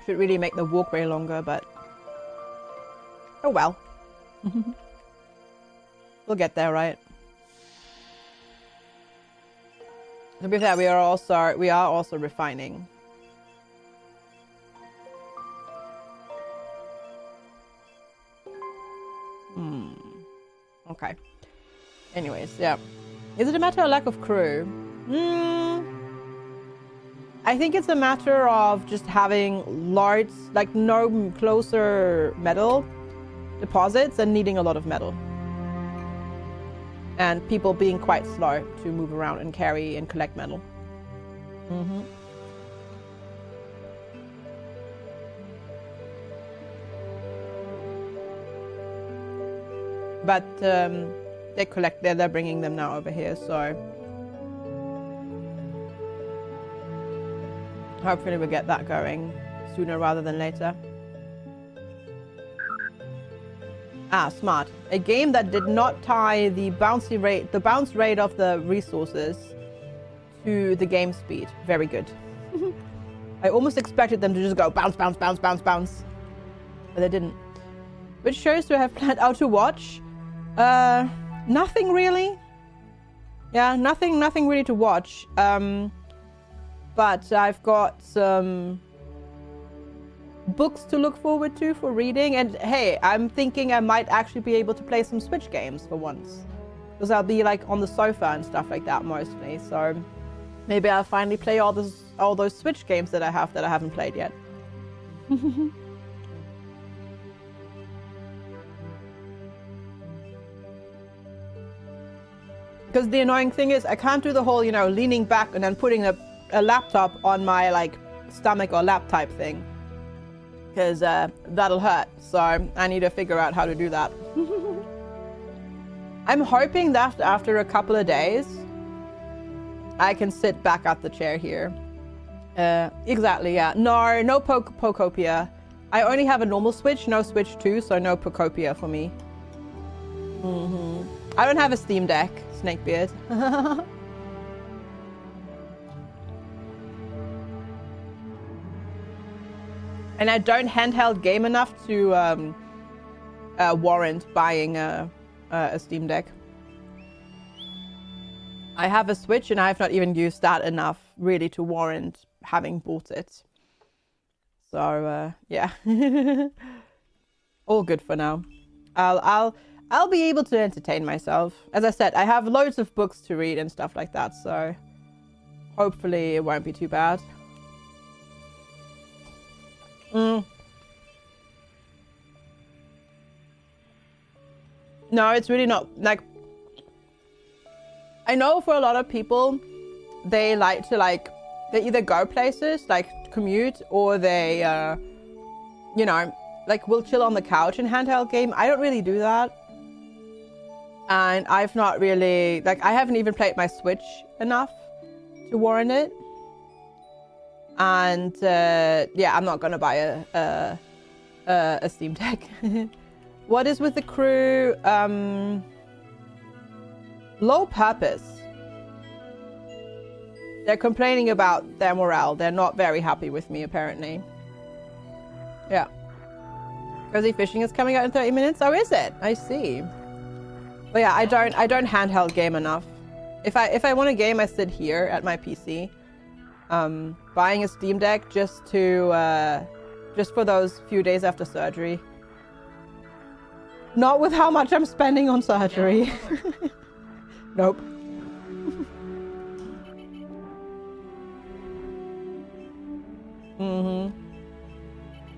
Should really make the walkway longer, but oh well. We'll get there, right? To be fair, we are also refining. Okay. Anyways, yeah. Is it a matter of lack of crew? I think it's a matter of just having large, like no closer metal deposits and needing a lot of metal. And people being quite slow to move around and carry and collect metal. But they're bringing them now over here, so hopefully we'll get that going sooner rather than later. Ah, smart. A game that did not tie the bounce rate of the resources to the game speed. Very good. I almost expected them to just go bounce, bounce, bounce, bounce, bounce. But they didn't. Which shows do I have planned out to watch? Nothing really. Yeah, nothing really to watch. But I've got some books to look forward to for reading. And hey, I'm thinking I might actually be able to play some Switch games for once. Because I'll be like on the sofa and stuff like that mostly. So maybe I'll finally play all those Switch games that I haven't played yet. Because the annoying thing is I can't do the whole, you know, leaning back and then putting a laptop on my like stomach or lap type thing. Because that'll hurt. So I need to figure out how to do that. I'm hoping that after a couple of days, I can sit back at the chair here. Exactly, yeah. No Pokopia. I only have a normal Switch, no Switch 2, so no Pokopia for me. I don't have a Steam Deck, Snakebeard. And I don't handheld game enough to warrant buying a Steam Deck. I have a Switch and I have not even used that enough really to warrant having bought it. So yeah, all good for now. I'll be able to entertain myself. As I said, I have loads of books to read and stuff like that, so hopefully it won't be too bad. No, it's really not. Like, I know for a lot of people, they like to they either go places, like commute, or they, you know, like will chill on the couch and handheld game. I don't really do that. And I've not really, like, I haven't even played my Switch enough to warrant it. And yeah, I'm not gonna buy a Steam Deck. What is with the crew? Low purpose. They're complaining about their morale. They're not very happy with me, apparently. Yeah. Cozy Fishing is coming out in 30 minutes. Oh, is it? I see. But yeah, I don't handheld game enough. If I want a game, I sit here at my PC. Buying a Steam Deck just for those few days after surgery. Not with how much I'm spending on surgery. Nope.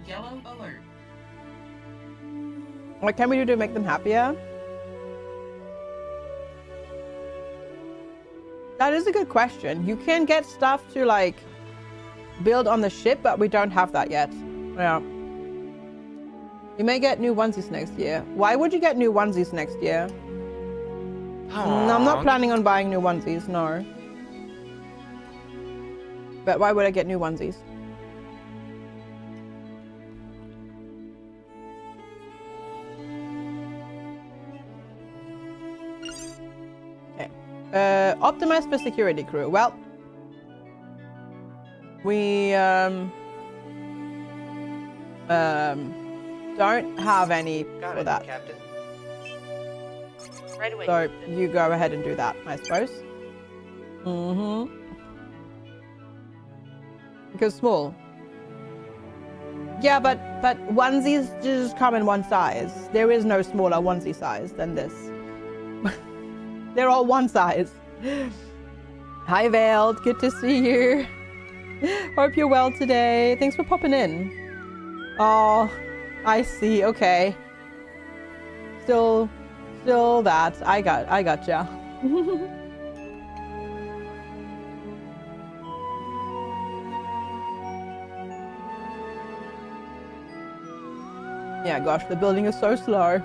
Yellow alert. What can we do to make them happier? That is a good question. You can get stuff to like build on the ship, but we don't have that yet. Yeah. You may get new onesies next year. Why would you get new onesies next year? No, I'm not planning on buying new onesies, no. But why would I get new onesies? Okay. Optimized for security crew. Well, we don't have any for that. Captain. Right away. So you go ahead and do that, I suppose. Because small. Yeah, but onesies just come in one size. There is no smaller onesie size than this. They're all one size. Hi, Veiled. Good to see you. Hope you're well today. Thanks for popping in. Oh, I see. Okay. Still that. I gotcha. Yeah, gosh, the building is so slow.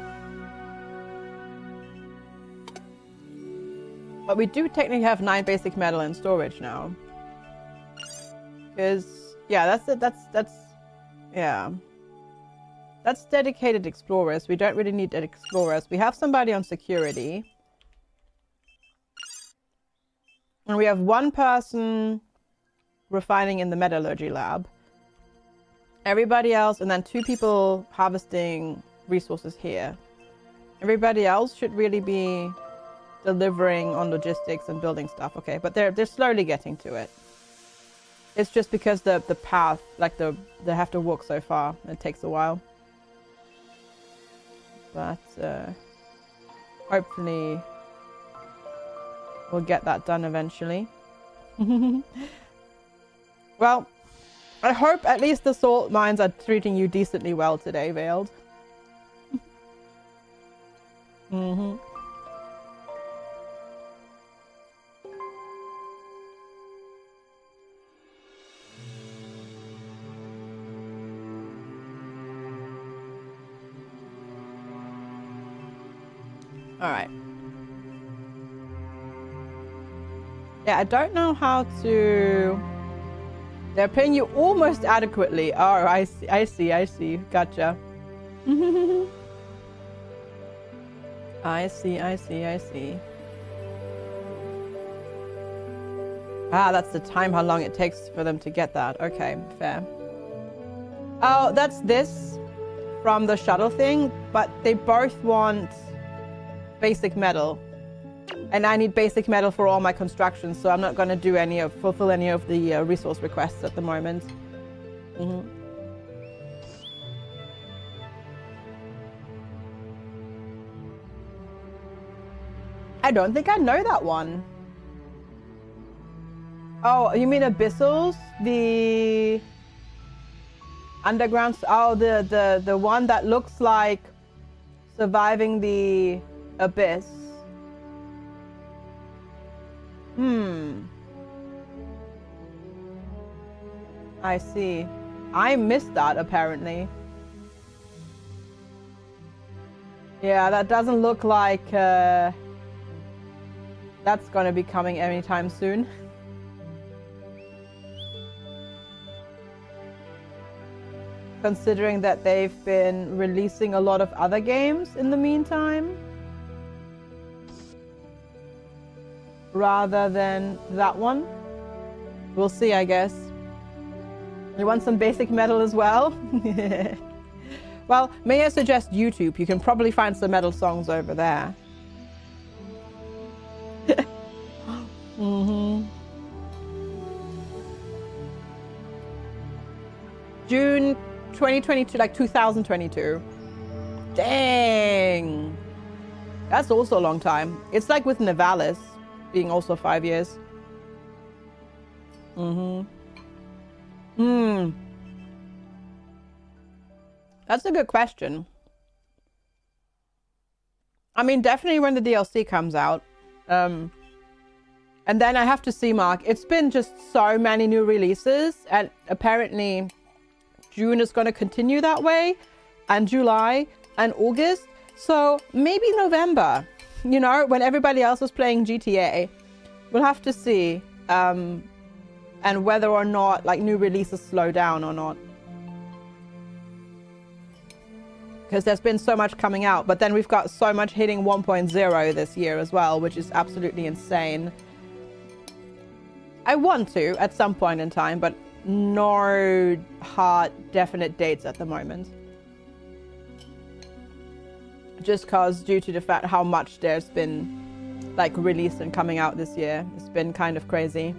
But we do technically have 9 basic metal in storage now. Because, yeah, that's dedicated explorers. We don't really need explorers. We have somebody on security. And we have 1 person refining in the metallurgy lab. Everybody else, and then 2 people harvesting resources here. Everybody else should really be delivering on logistics and building stuff. Okay, but they're slowly getting to it. It's just because the path, like they have to walk so far. It takes a while. But hopefully we'll get that done eventually. Well, I hope at least the salt mines are treating you decently well today, Veiled. All right. Yeah, I don't know how to... They're paying you almost adequately. Oh, I see. Gotcha. I see. Ah, that's the time, how long it takes for them to get that. Okay, fair. Oh, that's this from the shuttle thing, but they both want basic metal. And I need basic metal for all my constructions, so I'm not going to do fulfill any of the resource requests at the moment. I don't think I know that one. Oh, you mean Abyssals? The underground? Oh, the one that looks like surviving the abyss. I see. I missed that apparently. Yeah, that doesn't look like that's gonna be coming anytime soon. Considering that they've been releasing a lot of other games in the meantime. Rather than that one. We'll see, I guess. You want some basic metal as well? Well, may I suggest YouTube? You can probably find some metal songs over there. June 2022, like 2022. Dang. That's also a long time. It's like with Nivalis being also 5 years. That's a good question. I mean, definitely when the DLC comes out. And then I have to see, Mark, it's been just so many new releases, and apparently June is going to continue that way, and July and August. So maybe November, you know, when everybody else is playing GTA. We'll have to see. And whether or not like new releases slow down or not. Because there's been so much coming out, but then we've got so much hitting 1.0 this year as well, which is absolutely insane. I want to at some point in time, but no hard, definite dates at the moment. Just because due to the fact how much there's been like released and coming out this year, it's been kind of crazy.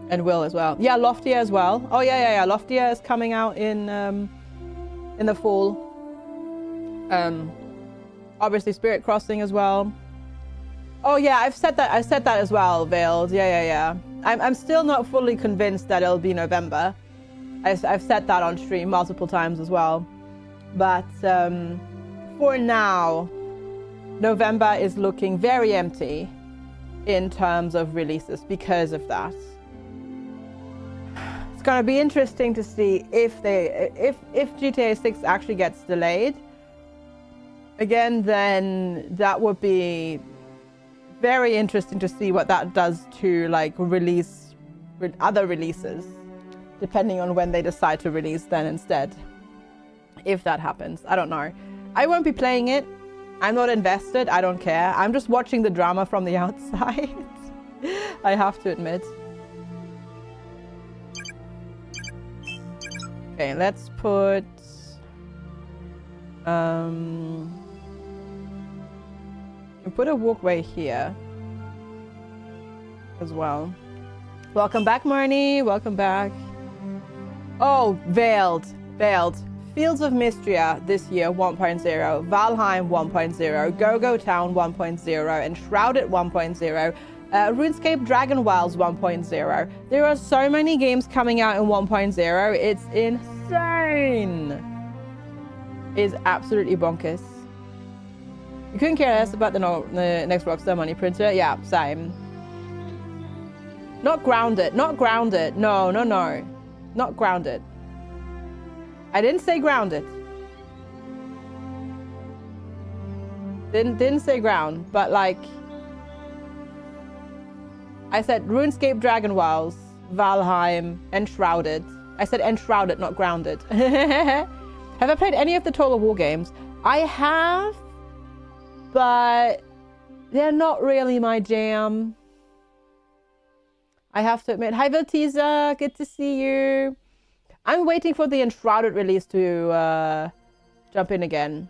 And Will as well. Yeah, Loftia as well. Oh yeah. Loftia is coming out in the fall. Obviously Spirit Crossing as well. Oh yeah, I said that as well, Veiled. Yeah. I'm still not fully convinced that it'll be November. I've said that on stream multiple times as well. But for now, November is looking very empty in terms of releases because of that. It's gonna be interesting to see if GTA 6 actually gets delayed. Again, then that would be very interesting to see what that does to like other releases, depending on when they decide to release then instead. If that happens, I don't know. I won't be playing it. I'm not invested. I don't care. I'm just watching the drama from the outside. I have to admit. Okay, let's put can put a walkway here as well. Welcome back, Marnie. Welcome back. Oh, Veiled. Fields of Mystria this year 1.0, Valheim 1.0, Go-Go Town 1.0, and Enshrouded 1.0. RuneScape Dragon Wilds 1.0. There are so many games coming out in 1.0. It's insane. It's absolutely bonkers. You couldn't care less about the next Rockstar Money Printer? Yeah, same. Not grounded. No. Not grounded. I didn't say grounded. Didn't say ground, but like I said RuneScape Dragon Wilds, Valheim, Enshrouded. I said Enshrouded, not grounded. Have I played any of the Total War games? I have, but they're not really my jam. I have to admit. Hi, Viltiza. Good to see you. I'm waiting for the Enshrouded release to jump in again.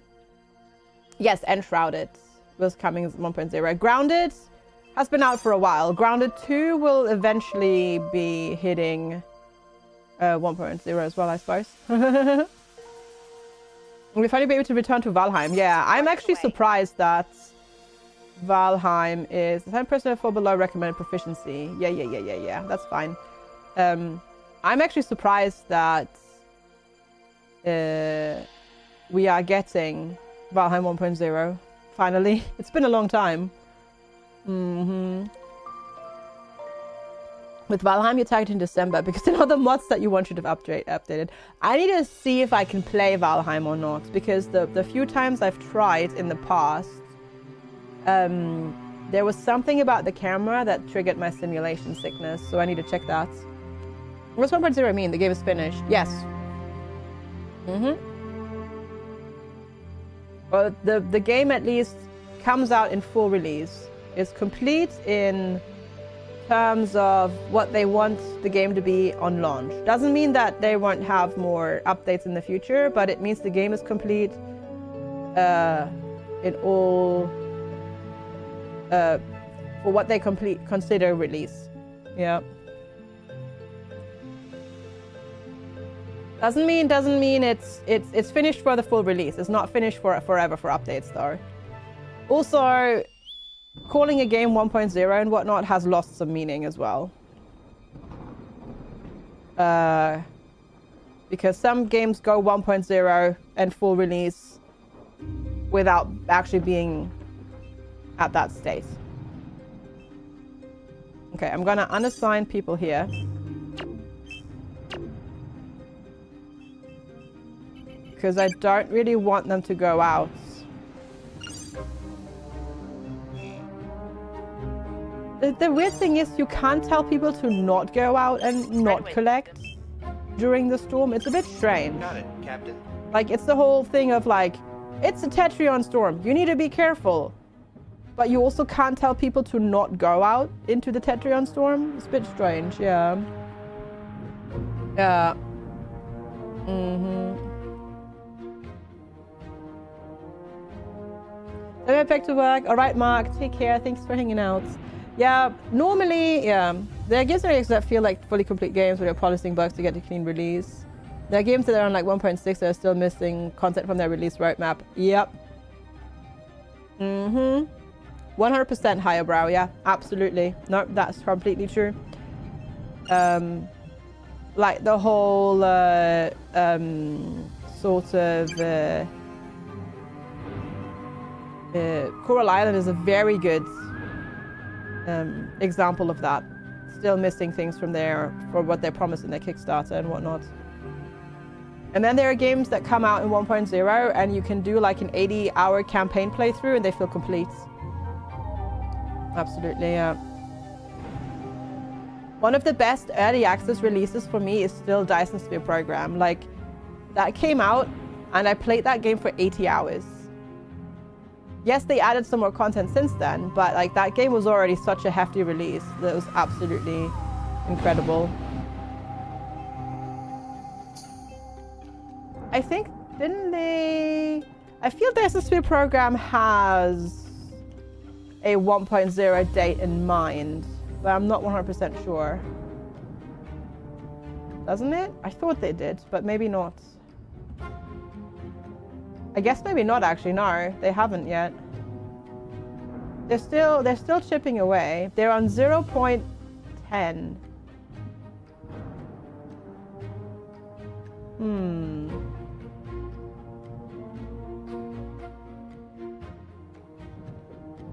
Yes, Enshrouded was coming as 1.0. Grounded has been out for a while. Grounded 2 will eventually be hitting 1.0 as well, I suppose. We'll finally be able to return to Valheim. Yeah, I'm actually surprised that Valheim is 10% for below recommended proficiency. Yeah. That's fine. I'm actually surprised that we are getting Valheim 1.0 finally. It's been a long time. With Valheim, you tagged in December because there are other mods that you want should have updated. I need to see if I can play Valheim or not, because the few times I've tried in the past, there was something about the camera that triggered my simulation sickness, so I need to check that. What's 1.0 mean? The game is finished. Yes. Well, the game at least comes out in full release. It's complete in terms of what they want the game to be on launch. Doesn't mean that they won't have more updates in the future, but it means the game is complete in all for what they consider release. Yeah. Doesn't mean it's finished for the full release. It's not finished for forever for updates though. Also, calling a game 1.0 and whatnot has lost some meaning as well. Because some games go 1.0 and full release without actually being at that state. Okay, I'm gonna unassign people here. Because I don't really want them to go out. The weird thing is you can't tell people to not go out and not collect during the storm. It's a bit strange. Got it, Captain. Like, it's the whole thing of like, it's a Tetrion storm. You need to be careful. But you also can't tell people to not go out into the Tetrion storm. It's a bit strange, yeah. Yeah. So I'm back to work. All right, Mark. Take care. Thanks for hanging out. Yeah, normally, yeah. There are games that feel like fully complete games where they're polishing bugs to get a clean release. There are games that are on like 1.6 that are still missing content from their release roadmap. Yep. 100% higher brow, yeah, absolutely. No, that's completely true. Like the whole sort of Coral Island is a very good example of that. Still missing things from there for what they promised in their Kickstarter and whatnot. And then there are games that come out in 1.0 and you can do like an 80-hour campaign playthrough and they feel complete. Absolutely, yeah. One of the best early access releases for me is still Dyson Sphere Program. Like, that came out and I played that game for 80 hours. Yes, they added some more content since then, but like that game was already such a hefty release that it was absolutely incredible. I think, didn't they... I feel Dyson Sphere Program has a 1.0 date in mind, but I'm not 100% sure. Doesn't it? I thought they did, but maybe not. I guess maybe not actually, no. They haven't yet. They're still chipping away. They're on 0.10.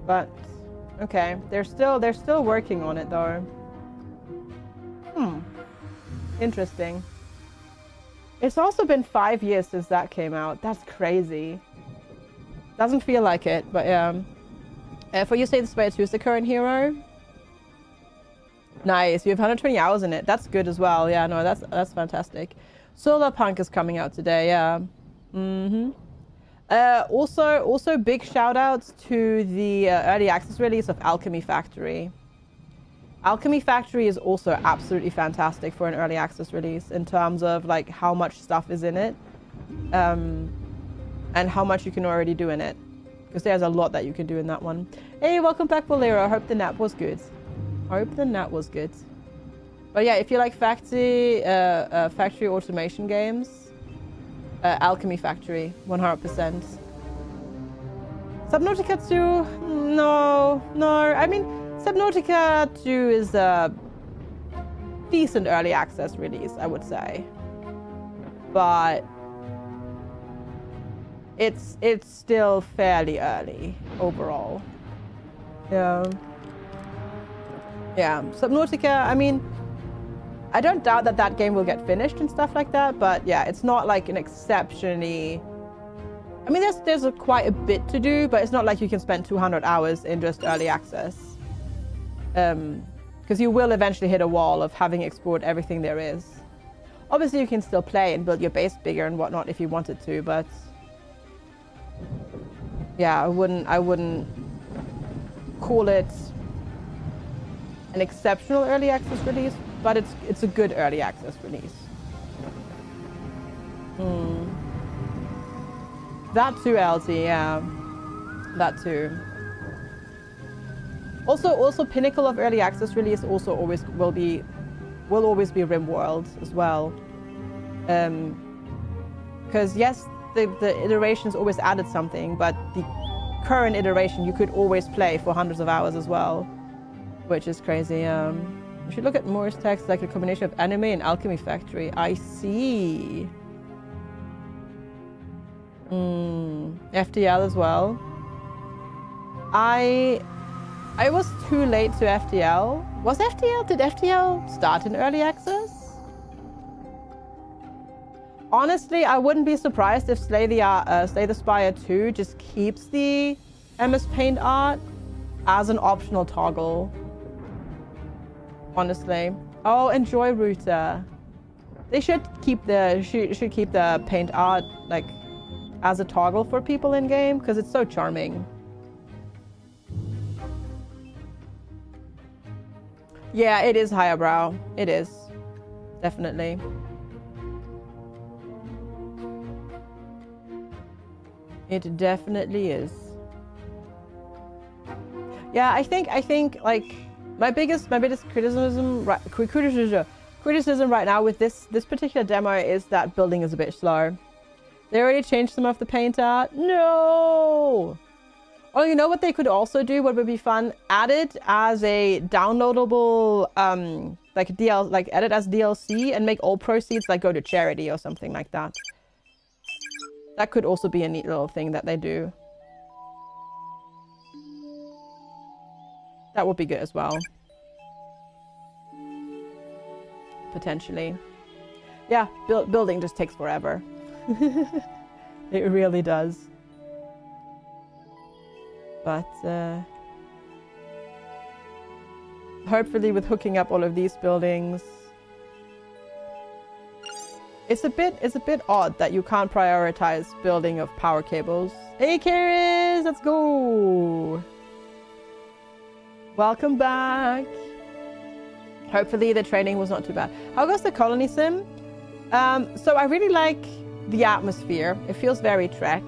But okay, they're still working on it though. Interesting. It's also been 5 years since that came out. That's crazy. Doesn't feel like it, but yeah. For You Say This Way, who's the current hero? Nice, you have 120 hours in it. That's good as well. Yeah, no, that's fantastic. Solar Punk is coming out today, yeah. Also big shout outs to the early access release of Alchemy Factory. Alchemy Factory is also absolutely fantastic for an early access release in terms of like how much stuff is in it, and how much you can already do in it, because there's a lot that you can do in that one. Hey, welcome back, Valera. Hope the nap was good. Hope the nap was good. But yeah, if you like factory automation games, Alchemy Factory, 100%. Subnautica 2, no. I mean, Subnautica 2 is a decent early access release, I would say. But it's still fairly early overall. Yeah. Yeah, Subnautica, I mean, I don't doubt that that game will get finished and stuff like that, but yeah, it's not like an exceptionally... I mean, there's quite a bit to do, but it's not like you can spend 200 hours in just early access. Because you will eventually hit a wall of having explored everything there is. Obviously, you can still play and build your base bigger and whatnot if you wanted to, but... yeah, I wouldn't call it an exceptional early access release, but it's a good early access release. That too, LT, yeah. That too. Also pinnacle of early access release also always will always be RimWorld as well. Because yes, the iterations always added something, but the current iteration you could always play for hundreds of hours as well, which is crazy. You should look at Moore's text like a combination of anime and Alchemy Factory. I see. FTL as well. I was too late to FTL. Did FTL start in early access? Honestly, I wouldn't be surprised if Slay the Spire 2 just keeps the MS Paint art as an optional toggle. Honestly. Oh, enjoy Router. They should keep the paint art like as a toggle for people in game because it's so charming. Yeah, it is higher brow. It is. Definitely. It definitely is. Yeah, I think like my biggest criticism right now with this particular demo is that building is a bit slow. They already changed some of the paint art. No! Oh, you know what they could also do? What would be fun? Add it as a downloadable, like edit as DLC and make all proceeds like go to charity or something like that. That could also be a neat little thing that they do. That would be good as well. Potentially. Yeah, building just takes forever. It really does. But hopefully with hooking up all of these buildings, it's a bit odd that you can't prioritize building of power cables. Hey Karis, let's go. Welcome back. Hopefully the training was not too bad. How goes the colony sim? So I really like the atmosphere. It feels very Trek.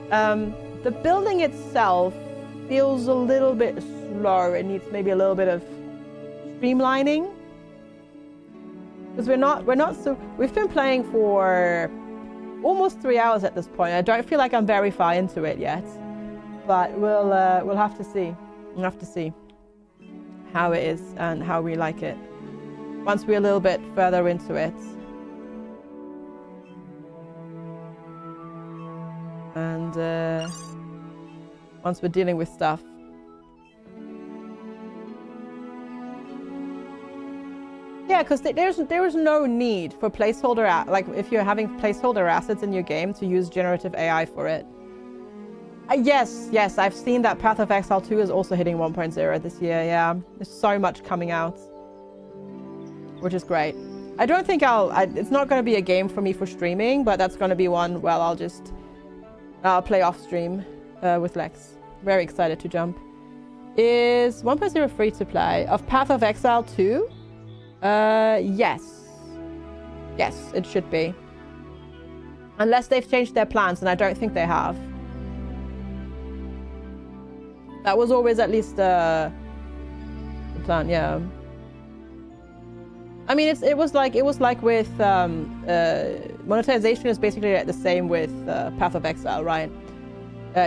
The building itself feels a little bit slow. It needs maybe a little bit of streamlining. Because we've been playing for almost 3 hours at this point. I don't feel like I'm very far into it yet. But we'll have to see. We'll have to see how it is and how we like it once we're a little bit further into it. And once we're dealing with stuff. Yeah, because there is no need for placeholder like if you're having placeholder assets in your game to use generative AI for it. Yes, I've seen that Path of Exile 2 is also hitting 1.0 this year. Yeah, there's so much coming out, which is great. I don't think it's not going to be a game for me for streaming, but that's going to be one. Well, I'll play off stream with Lex. Very excited to jump. Is 1.0 free to play? Of Path of Exile 2? Yes. Yes, it should be. Unless they've changed their plans, and I don't think they have. That was always at least the plan, yeah. I mean, it was like with monetization is basically the same with Path of Exile, right?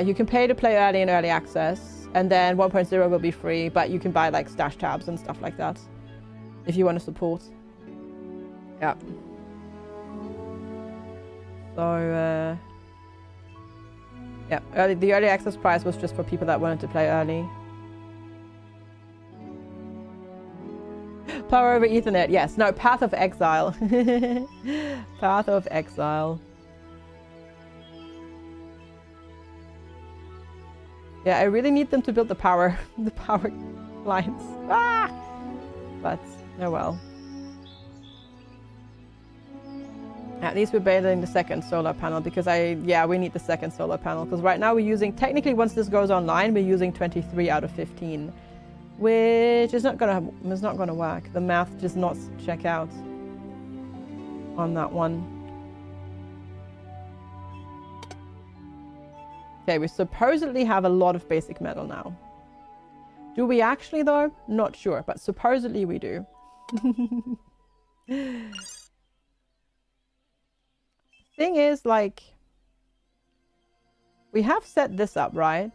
You can pay to play early in early access, and then 1.0 will be free, but you can buy like stash tabs and stuff like that if you want to support. Yeah. So yeah, the early access price was just for people that wanted to play early. Power over Ethernet, yes. No, Path of Exile. Path of Exile. Yeah, I really need them to build the power lines. Ah! But, oh well. At least we're building the second solar panel because we need the second solar panel because right now we're using, technically once this goes online, we're using 23 out of 15, which is not gonna work. The math does not check out on that one. Okay, we supposedly have a lot of basic metal now. Do we actually though? Not sure, but supposedly we do. Thing is, like, we have set this up, right?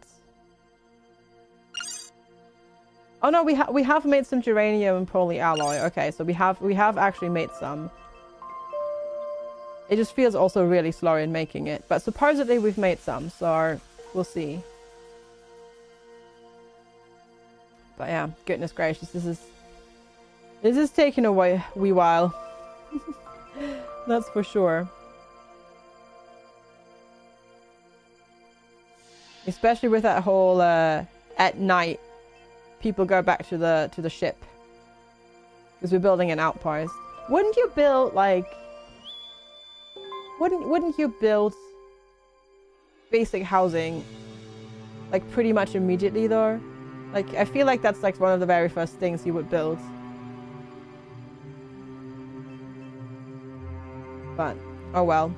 Oh no, we have made some geranium and poly alloy. Okay, so we have actually made some. It just feels also really slow in making it, but supposedly we've made some, so we'll see. But yeah, goodness gracious, this is taking a wee while. That's for sure. Especially with that whole at night, people go back to the ship because we're building an outpost. Wouldn't you build like? Wouldn't you build basic housing like pretty much immediately though? Like I feel like that's like one of the very first things you would build. But oh well.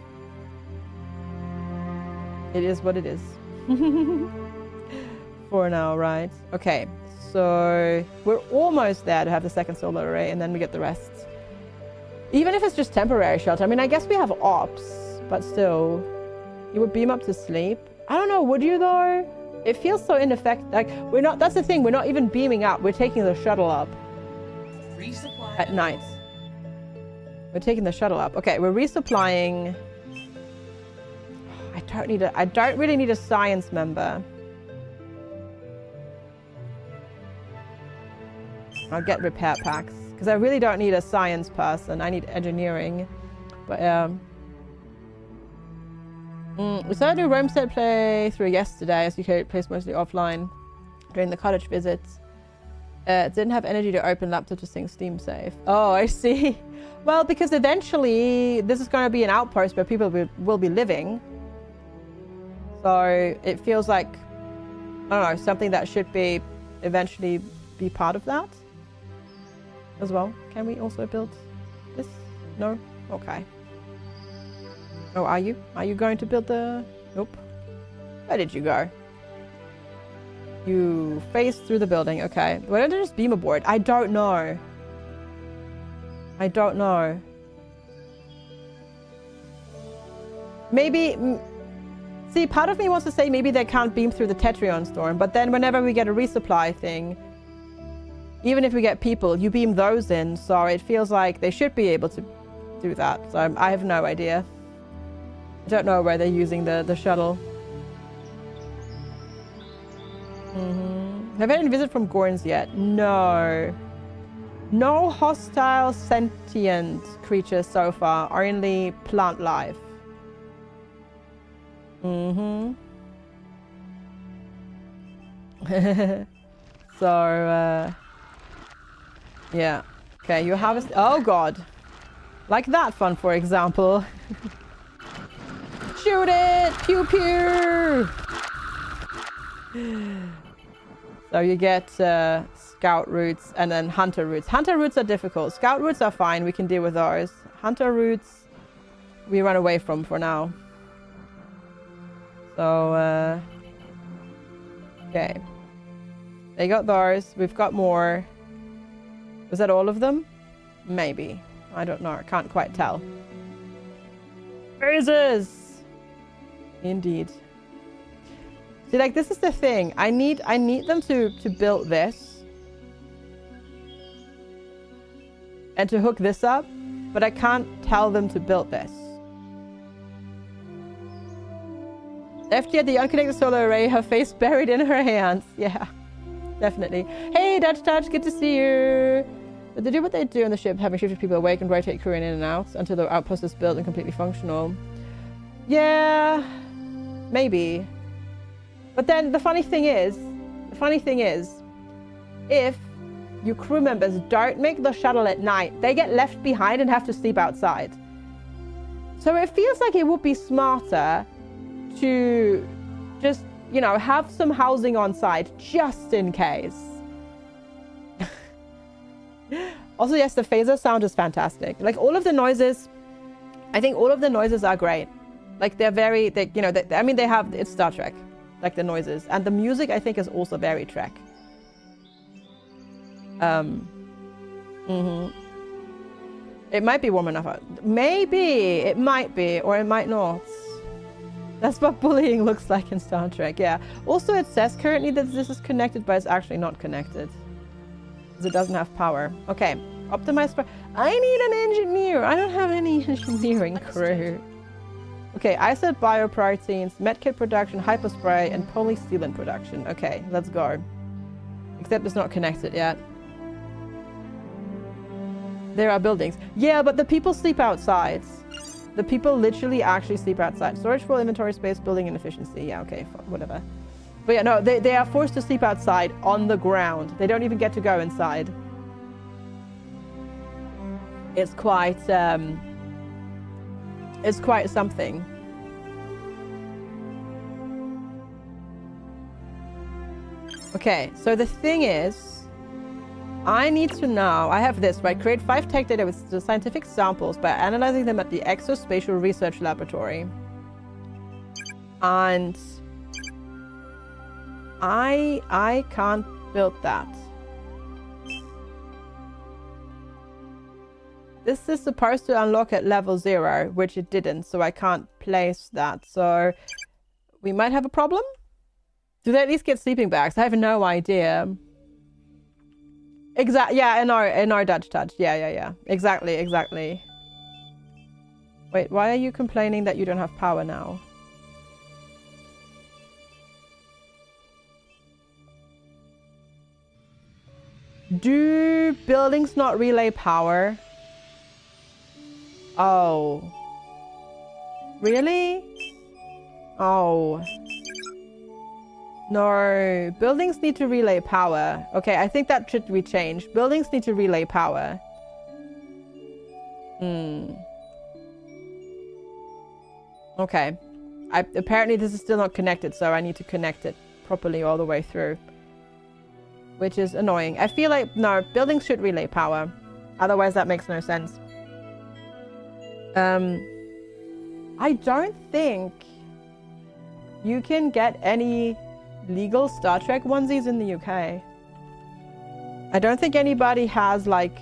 It is what it is. For now, right? Okay, so we're almost there to have the second solar array and then we get the rest. Even if it's just temporary shelter. I mean, I guess we have ops, but still, you would beam up to sleep. I don't know, would you though? It feels so ineffective. Like, we're not, that's the thing, we're not even beaming up. We're taking the shuttle up Resupply at night. We're taking the shuttle up. Okay, we're resupplying. I don't really need a science member. I'll get repair packs because I really don't need a science person. I need engineering. But we started a roam set playthrough yesterday as UK plays mostly offline during the cottage visits. Didn't have energy to open laptop to sync Steam save. Oh, I see. Well, because eventually this is going to be an outpost where people will be living. So it feels like, I don't know, something that should be eventually be part of that as well. Can we also build this? No? Okay. Oh, are you? Are you going to build the... Nope. Where did you go? You phased through the building. Okay. Why don't I just beam aboard? I don't know. I don't know. Maybe... See, part of me wants to say maybe they can't beam through the Tetrion storm, but then whenever we get a resupply thing, even if we get people, you beam those in, so it feels like they should be able to do that. So I have no idea. I don't know where they're using the shuttle. Have any visit from Gorns yet? No. No hostile sentient creatures so far, only plant life. So, yeah. Okay, you harvest. Oh god. Like that fun, for example. Shoot it! Pew pew! So you get scout routes and then hunter routes. Hunter routes are difficult. Scout routes are fine. We can deal with those. Hunter routes, we run away from for now. So, okay. They got those. We've got more. Was that all of them? Maybe. I don't know. I can't quite tell. Phases! Indeed. See, like, this is the thing. I need them to build this. And to hook this up. But I can't tell them to build this. FG had the unconnected solar array, her face buried in her hands. Yeah, definitely. Hey, Dutch Touch, good to see you. But they do what they do on the ship, having shifted people awake and rotate crew in and out until the outpost is built and completely functional. Yeah, maybe. But then the funny thing is, if your crew members don't make the shuttle at night, they get left behind and have to sleep outside. So it feels like it would be smarter to just, you know, have some housing on site just in case. Also, yes, the phaser sound is fantastic. Like, all of the noises, I think all of the noises are great. Like, they're very, you know, I mean, they have, it's Star Trek, like the noises. And the music, I think, is also very Trek. It might be warm enough out. Maybe, it might be, or it might not. That's what bullying looks like in Star Trek, yeah. Also, it says currently that this is connected, but it's actually not connected. Because it doesn't have power. Okay, optimize for... I need an engineer! I don't have any engineering crew. Okay, I said bioproteins, medkit production, hypospray, and polysealant production. Okay, let's go. Except it's not connected yet. There are buildings. Yeah, but the people sleep outside. The people literally actually sleep outside. Storage full, inventory space, building inefficiency. Yeah, okay, whatever. But yeah, no, they are forced to sleep outside on the ground. They don't even get to go inside. It's quite something. Okay, so the thing is, I need to know, I have this, right? Create 5 tech data with the scientific samples by analyzing them at the Exospatial Research Laboratory. And I can't build that. This is supposed to unlock at level 0, which it didn't, so I can't place that. So we might have a problem? Do they at least get sleeping bags? I have no idea. Yeah, in our Dutch Touch. Yeah. Exactly. Wait, why are you complaining that you don't have power now? Do buildings not relay power? Oh. Really? Oh. No, buildings need to relay power. Okay, I think that should be changed. Buildings need to relay power. Okay. Apparently this is still not connected, so I need to connect it properly all the way through. Which is annoying. I feel like, no, buildings should relay power. Otherwise that makes no sense. I don't think you can get any legal Star Trek onesies in the UK. I don't think anybody has, like,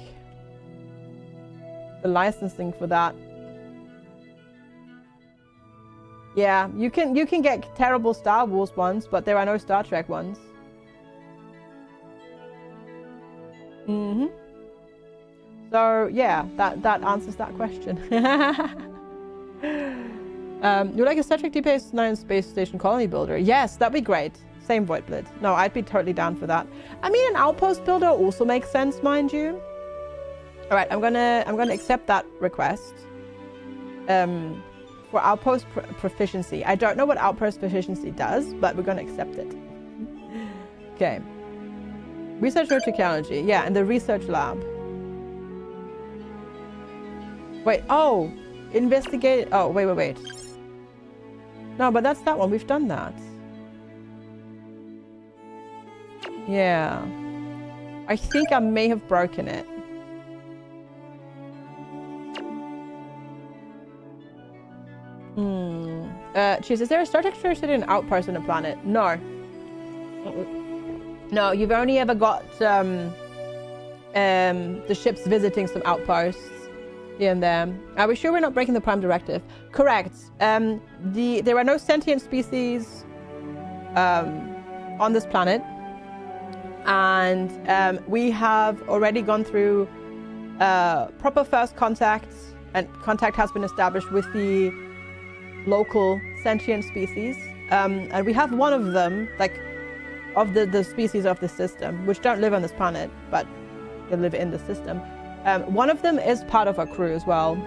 the licensing for that. Yeah, you can get terrible Star Wars ones, but there are no Star Trek ones. So yeah, that answers that question. You're like a Star Trek Deep Space Nine space station colony builder. Yes, that'd be great. Same Voidblade. No, I'd be totally down for that. I mean, an outpost builder also makes sense, mind you. All right, I'm gonna accept that request. For outpost proficiency. I don't know what outpost proficiency does, but we're gonna accept it. Okay. Research or technology. Yeah, in the research lab. Wait, oh! Investigate. Oh, wait. No, but that's that one. We've done that. Yeah. I think I may have broken it. Cheese, is there a Star Trek city in Outpost on the planet? No. No, you've only ever got the ships visiting some outposts here and there. Are we sure we're not breaking the Prime Directive? Correct. There are no sentient species on this planet. And we have already gone through proper first contact, and contact has been established with the local sentient species. And we have one of them, like, of the species of the system, which don't live on this planet, but they live in the system. One of them is part of our crew as well.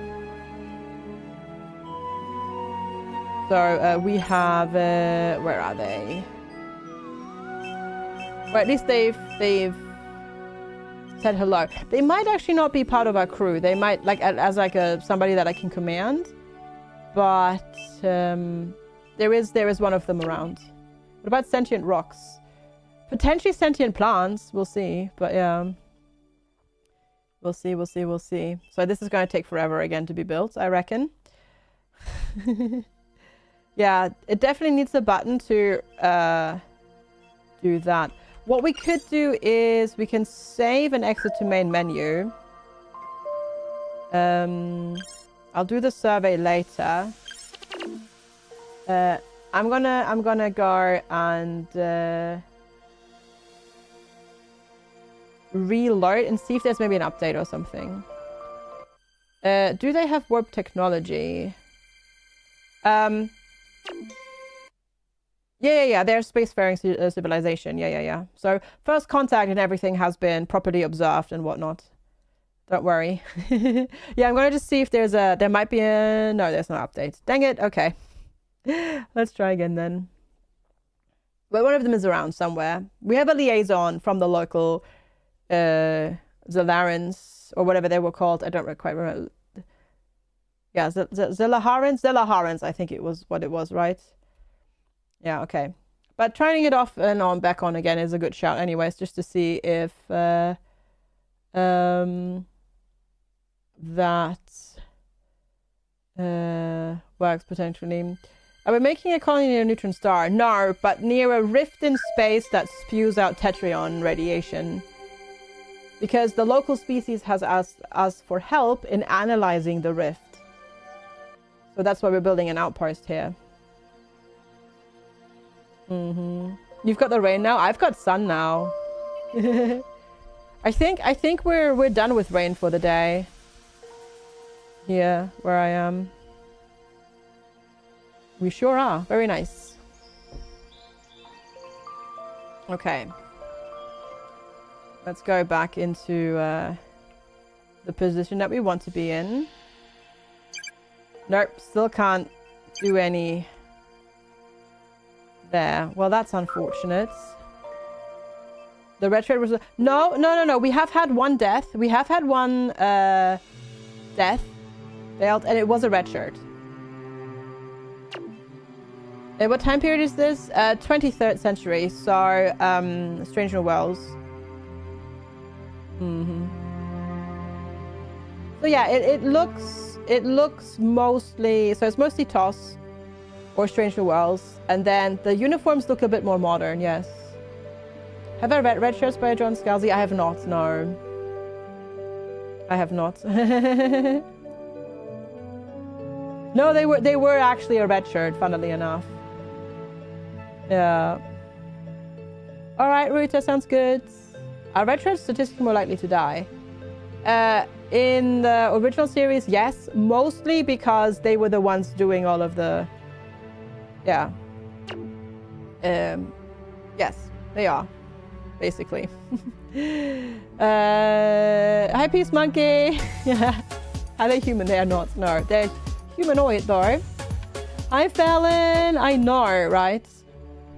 So we have, where are they? Well, at least they've said hello. They might actually not be part of our crew. They might, like, as like somebody that I can command, but there is one of them around. What about sentient rocks? Potentially sentient plants. We'll see. But yeah, we'll see. So this is going to take forever again to be built, I reckon. Yeah, it definitely needs a button to do that. What we could do is we can save and exit to main menu. I'll do the survey later. I'm gonna go and reload and see if there's maybe an update or something. Do they have warp technology? Yeah. They're a spacefaring civilization. Yeah. So first contact and everything has been properly observed and whatnot. Don't worry. Yeah, I'm gonna just see if there might be a... No, there's no update. Dang it. Okay. Let's try again then. Well, one of them is around somewhere. We have a liaison from the local Zelarans, or whatever they were called. I don't quite remember. Yeah, Zelaharans, I think it was what it was, right? Yeah, okay. But turning it off and on, back on again is a good shout anyways, just to see if that works potentially. Are we making a colony near a neutron star? No, but near a rift in space that spews out tetrion radiation. Because the local species has asked us for help in analyzing the rift. So that's why we're building an outpost here. You've got the rain now. I've got sun now. I think we're done with rain for the day. Here, where I am. We sure are. Very nice. Okay. Let's go back into the position that we want to be in. Nope, still can't do any there. Well, that's unfortunate. The retro was... No. We have had one death. We have had one death failed, and it was a red shirt. What time period is this? 23rd century. So, Strange New Worlds. So yeah, it looks mostly... So it's mostly TOS or Strange New Worlds. And then the uniforms look a bit more modern, yes. Have I read red shirts by John Scalzi? I have not, no. I have not. No, they were actually a red shirt, funnily enough. Yeah. Alright, Ruta, sounds good. Are red shirts statistically more likely to die? In the original series, yes. Mostly because they were the ones doing all of the... Yeah. Yes, they are. Basically. Hi, Peace Monkey! Are they human? They are not. No, they're humanoid though. Hi, Fallon! I know, right?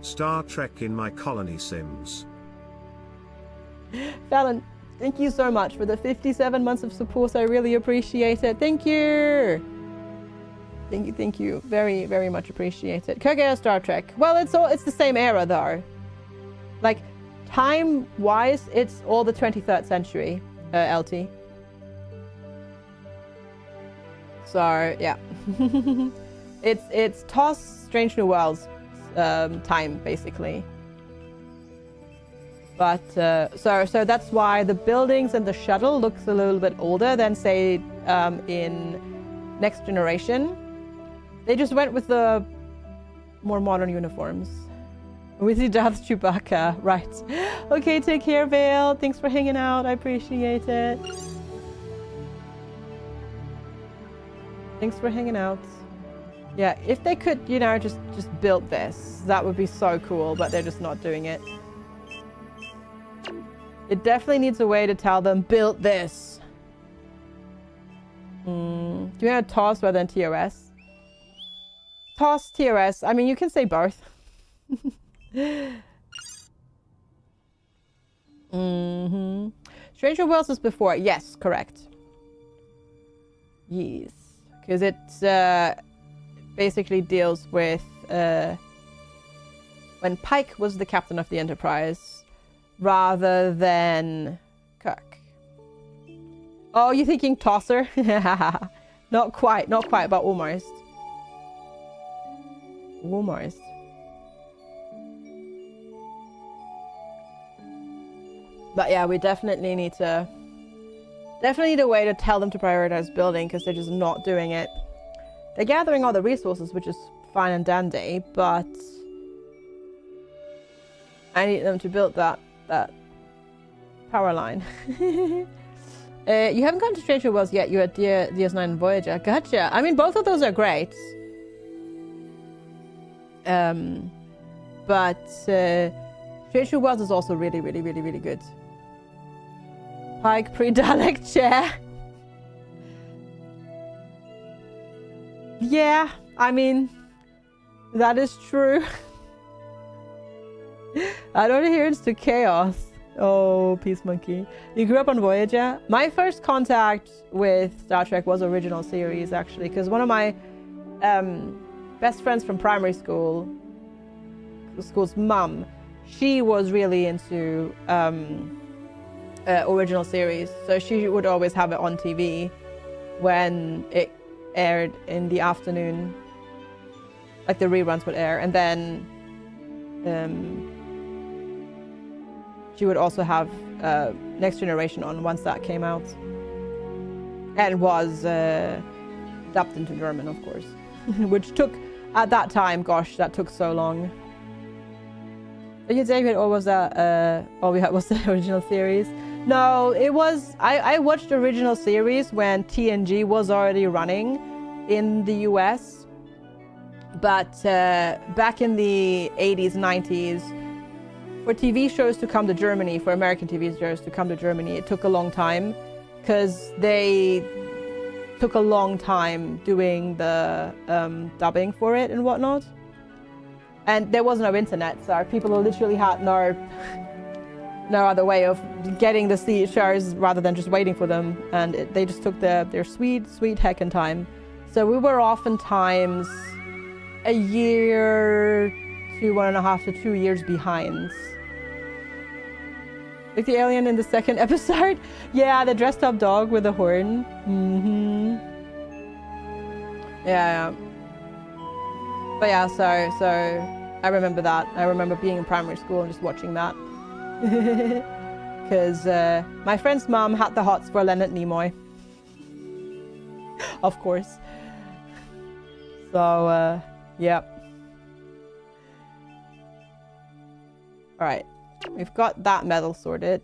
Star Trek in my colony sims. Fallon, thank you so much for the 57 months of support. I really appreciate it. Thank you. Thank you. Very, very much appreciate it. Kogea Star Trek. Well, it's the same era though. Like, time-wise, it's all the 23rd century, LT. So, yeah. it's TOS Strange New Worlds time, basically. But, so that's why the buildings and the shuttle looks a little bit older than, say, in Next Generation. They just went with the more modern uniforms. With the Darth Chewbacca, right. Okay, take care, Vale. Thanks for hanging out. I appreciate it. Thanks for hanging out. Yeah, if they could, you know, just build this, that would be so cool, but they're just not doing it. It definitely needs a way to tell them, build this. Do you want to TOS rather than TOS? TOS, TOS. I mean, you can say both. Stranger Worlds was before. Yes, correct. Yes. Because it basically deals with when Pike was the captain of the Enterprise rather than Kirk. Oh, you're thinking Tosser? Not quite, but almost. Almost. But yeah, we definitely need a way to tell them to prioritize building, because they're just not doing it. They're gathering all the resources, which is fine and dandy, but I need them to build that power line. You haven't gone to Stranger Worlds yet. You're at DS9 and Voyager. Gotcha. I mean, both of those are great. But Stranger Worlds is also really, really, really, really good. Pike pre-Dalek chair. Yeah, I mean, that is true. I don't adherence to chaos. Oh, Peace Monkey. You grew up on Voyager? My first contact with Star Trek was original series, actually, because one of my best friends from primary school's mum, she was really into original series, so she would always have it on TV when it aired in the afternoon, like the reruns would air, and then she would also have Next Generation on once that came out, and was dubbed into German, of course. Which took, at that time, gosh, that took so long. Did you say all was all we had was the original series? No, it was, I watched the original series when TNG was already running in the US. But back in the 80s, 90s, for TV shows to come to Germany, for American TV shows to come to Germany, it took a long time, because they took a long time doing the dubbing for it and whatnot. And there was no internet, so people literally had no other way of getting the shows rather than just waiting for them. And they just took their sweet heckin' time. So we were oftentimes a year to 1.5 to 2 years behind. Like the alien in the second episode? Yeah, the dressed up dog with a horn. Yeah. But yeah, so I remember that. I remember being in primary school and just watching that. Because my friend's mom had the hots for Leonard Nimoy. Of course. So, yeah. Alright. We've got that medal sorted.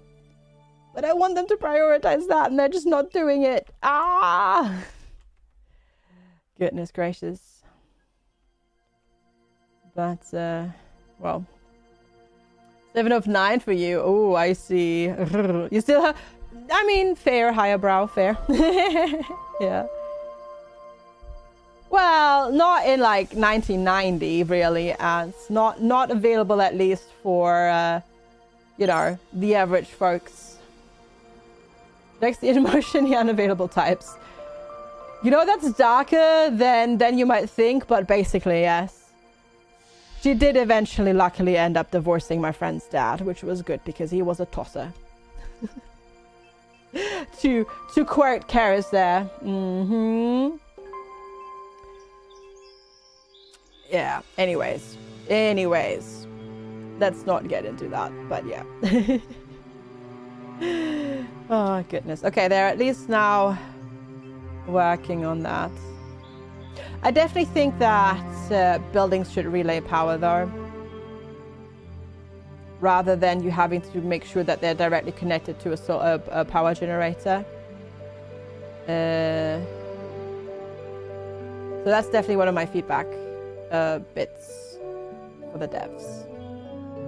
But I want them to prioritize that, and they're just not doing it. Ah! Goodness gracious. But, well. 7 of 9 for you. Oh, I see. You still have... I mean, fair, higher brow, fair. Yeah. Well, not in like 1990, really, and it's not available, at least for, you know, the average folks. Next, the emotion, the unavailable types. You know, that's darker than you might think, but basically, yes. She did eventually, luckily, end up divorcing my friend's dad, which was good because he was a tosser. to quote Karis there. Yeah, anyways. Let's not get into that, but yeah. Oh, goodness. Okay, they're at least now working on that. I definitely think that buildings should relay power, though. Rather than you having to make sure that they're directly connected to a power generator. So that's definitely one of my feedback bits for the devs.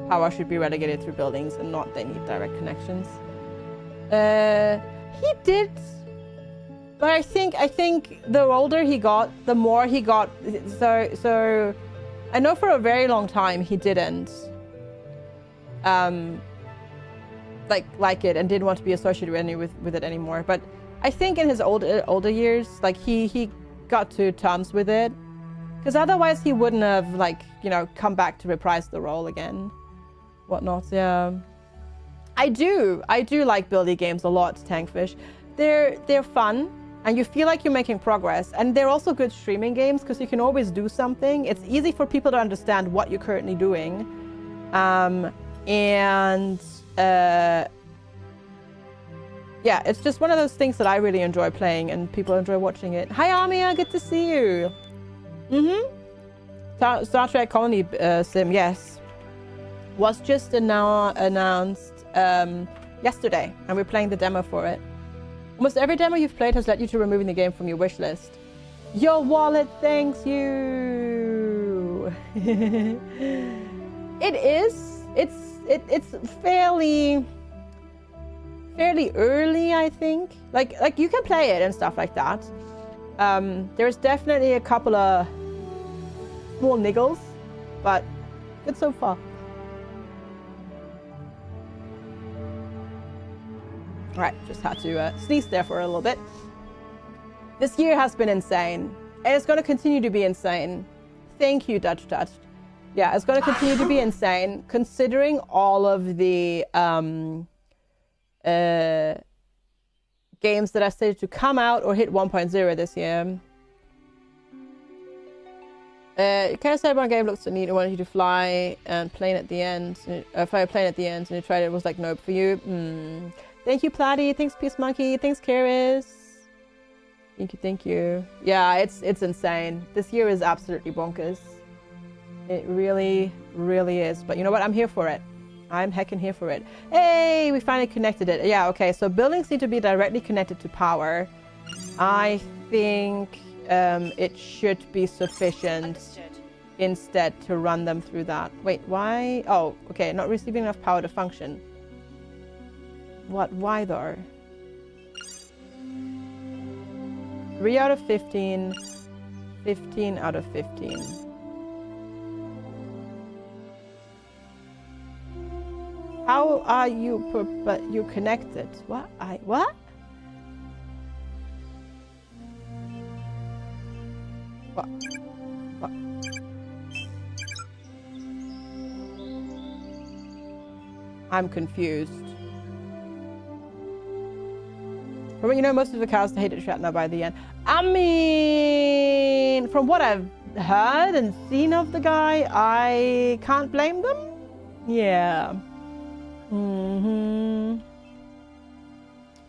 Power should be relegated through buildings and not they need direct connections. He did, but I think the older he got, the more he got. So I know for a very long time he didn't like it and didn't want to be associated with it anymore. But I think in his older years, like he got to terms with it, because otherwise he wouldn't have, like, you know, come back to reprise the role again, whatnot. Yeah, I do like building games a lot, Tankfish. They're fun and you feel like you're making progress, and they're also good streaming games because you can always do something. It's easy for people to understand what you're currently doing, yeah, it's just one of those things that I really enjoy playing and people enjoy watching it. Hi Amia, good to see you. Star Trek Colony Sim, yes, was just announced yesterday, and we're playing the demo for it. Almost every demo you've played has led you to removing the game from your wish list. Your wallet thanks you. It is. It's fairly early, I think. Like you can play it and stuff like that. There's definitely a couple of small niggles, but good so far. All right, just had to sneeze there for a little bit. This year has been insane, and it's going to continue to be insane. Thank you, Dutch Touch. Yeah, it's going to continue to be insane, considering all of the games that are slated to come out or hit 1.0 this year. Kind of said one game looks so neat. I wanted you to fly and plane at the end. Fly a plane at the end, and you tried it. It was like nope for you. Thank you, Platty. Thanks, Peace Monkey. Thanks, Karis. Thank you. Yeah, it's insane. This year is absolutely bonkers. It really, really is. But you know what? I'm here for it. I'm heckin' here for it. Hey, we finally connected it. Yeah, okay. So buildings need to be directly connected to power. I think it should be sufficient. Understood. Instead to run them through that. Wait, why? Oh, okay. Not receiving enough power to function. What? Why though? 3 out of 15. 15 out of 15. How are you connected? What? What? What? What? I'm confused. From you know, most of the cows hated Shatner by the end. I mean, from what I've heard and seen of the guy, I can't blame them. Yeah.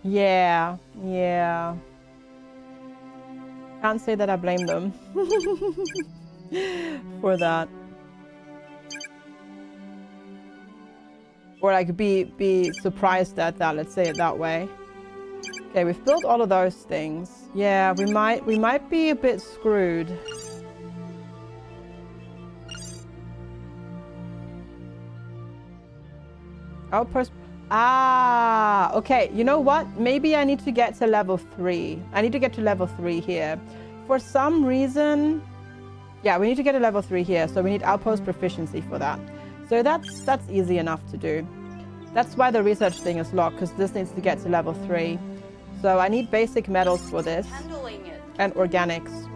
Yeah. Yeah. Can't say that I blame them for that. Or like be surprised at that, let's say it that way. Okay, we've built all of those things. Yeah, we might be a bit screwed. Outpost. Ah, okay. You know what? Maybe I need to get to level 3. I need to get to level 3 here. For some reason, yeah, we need to get to level 3 here. So we need outpost proficiency for that. So that's easy enough to do. That's why the research thing is locked, because this needs to get to level 3. So I need basic metals for this. Handling it. And organics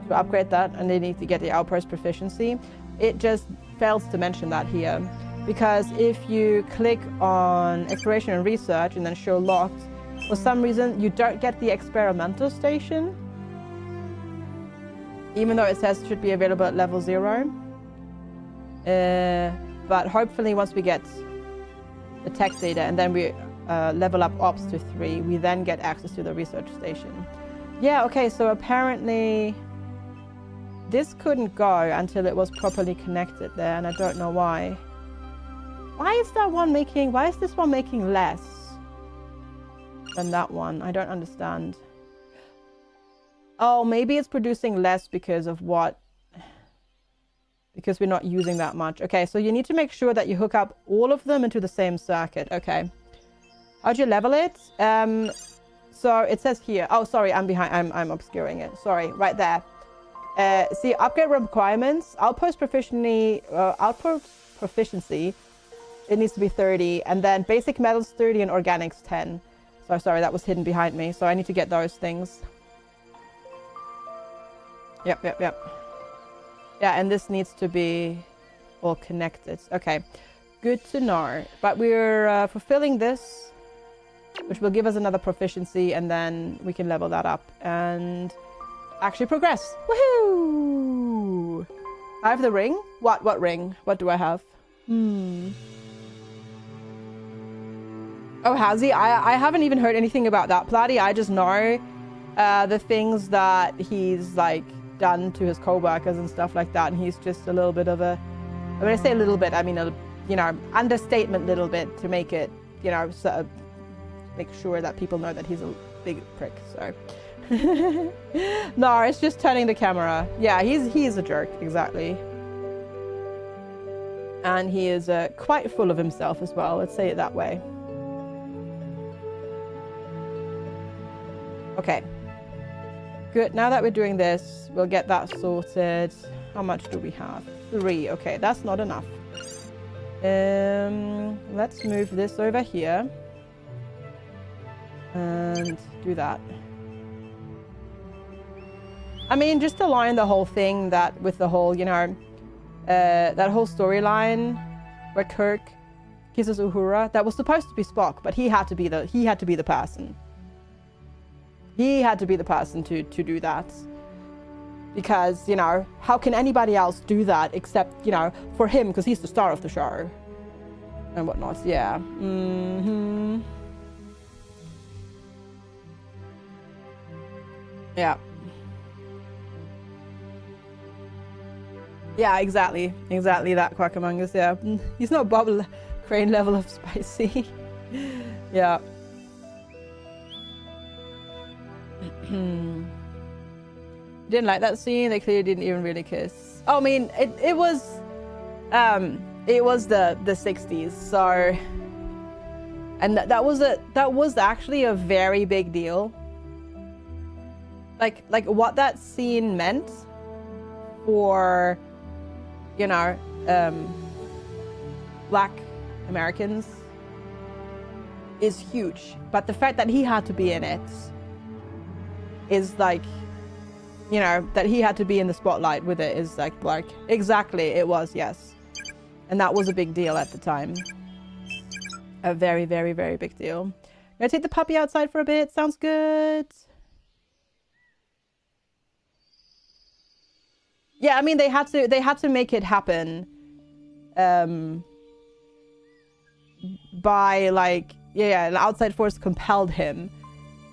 to upgrade that, and they need to get the outpost proficiency. it just fails to mention that here. Because if you click on exploration and research and then show locked, for some reason you don't get the experimental station, even though it says it should be available at level 0. But hopefully once we get the tech data and then we level up ops to 3, we then get access to the research station. Yeah, okay, so apparently this couldn't go until it was properly connected there, and I don't know why. Why is this one making less than that one? I don't understand. Oh, maybe it's producing less because of what? Because we're not using that much. Okay, so you need to make sure that you hook up all of them into the same circuit. Okay. How'd you level it? So it says here. Oh, sorry, I'm behind. I'm obscuring it. Sorry, right there. See, upgrade requirements. Outpost proficiency. It needs to be 30, and then basic metals 30 and organics 10. So sorry, that was hidden behind me. So I need to get those things. Yep. Yeah, and this needs to be all connected. Okay, good to know. But we're fulfilling this, which will give us another proficiency, and then we can level that up and actually progress. Woohoo! I have the ring. What ring? What do I have? Oh, has he? I haven't even heard anything about that, Platy. I just know the things that he's like done to his co-workers and stuff like that, and he's just a little bit of a, when I say a little bit, I mean a, you know, understatement little bit to make it, you know, sort of make sure that people know that he's a big prick. So no, it's just turning the camera. Yeah, he's a jerk, exactly. And he is quite full of himself as well, let's say it that way. Okay, good. Now that we're doing this, we'll get that sorted. How much do we have? 3. Okay, that's not enough. Let's move this over here and do that. I mean, just to line the whole thing that with the whole, you know, that whole storyline where Kirk kisses Uhura, that was supposed to be Spock, but he had to be the person. He had to be the person to do that. Because, you know, how can anybody else do that except, you know, for him, because he's the star of the show. And whatnot, yeah. Yeah. Yeah, exactly. Exactly that, Quackamungus, yeah. He's not Bob Crane level of spicy. Yeah. Didn't like that scene. They clearly didn't even really kiss. Oh, I mean, it was the 60s, so, and that was actually a very big deal. Like what that scene meant for, you know, Black Americans is huge. But the fact that he had to be in it is like, you know, that he had to be in the spotlight with it is like exactly, it was, yes. And that was a big deal at the time. A very, very, very big deal. Gonna take the puppy outside for a bit. Sounds good. Yeah, I mean, they had to make it happen by like, yeah, an outside force compelled him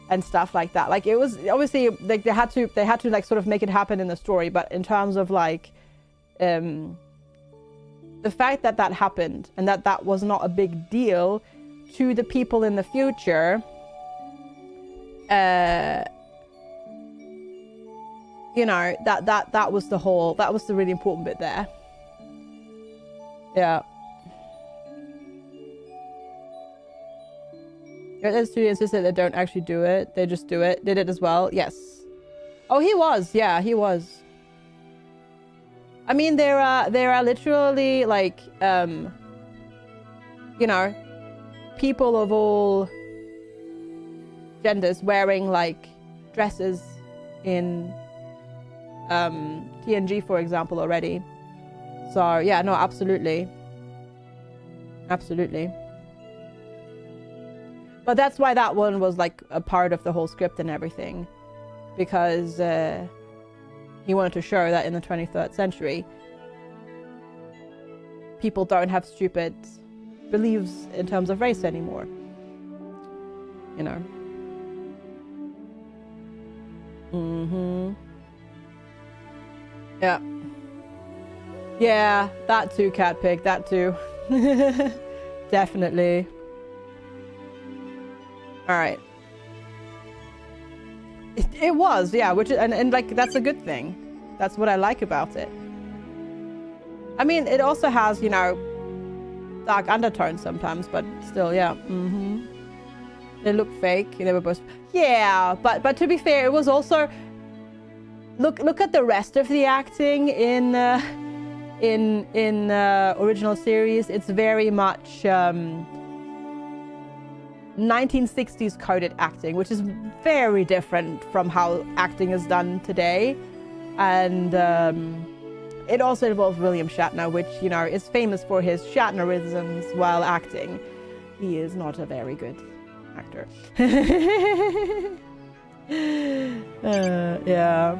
and stuff like that. Like, it was obviously like they had to like sort of make it happen in the story, but in terms of like the fact that that happened and that was not a big deal to the people in the future, you know, that was the really important bit there. Yeah. The students insist that they don't actually do it. They just do it. Did it as well. Yes. Oh, he was. Yeah, he was. I mean, there are literally like, you know, people of all genders wearing like dresses in TNG, for example, already. So yeah, no, absolutely. Absolutely. But that's why that one was like a part of the whole script and everything. Because he wanted to show that in the 23rd century, people don't have stupid beliefs in terms of race anymore. You know. Yeah. Yeah, that too, Cat Pig, that too. Definitely. Alright. It was, yeah, which and like that's a good thing. That's what I like about it. I mean, it also has, you know, dark undertones sometimes, but still, yeah. They look fake. They were both, yeah, but to be fair, it was also look at the rest of the acting in original series. It's very much 1960s coded acting, which is very different from how acting is done today. And it also involves William Shatner, which, you know, is famous for his Shatnerisms while acting. He is not a very good actor. Yeah.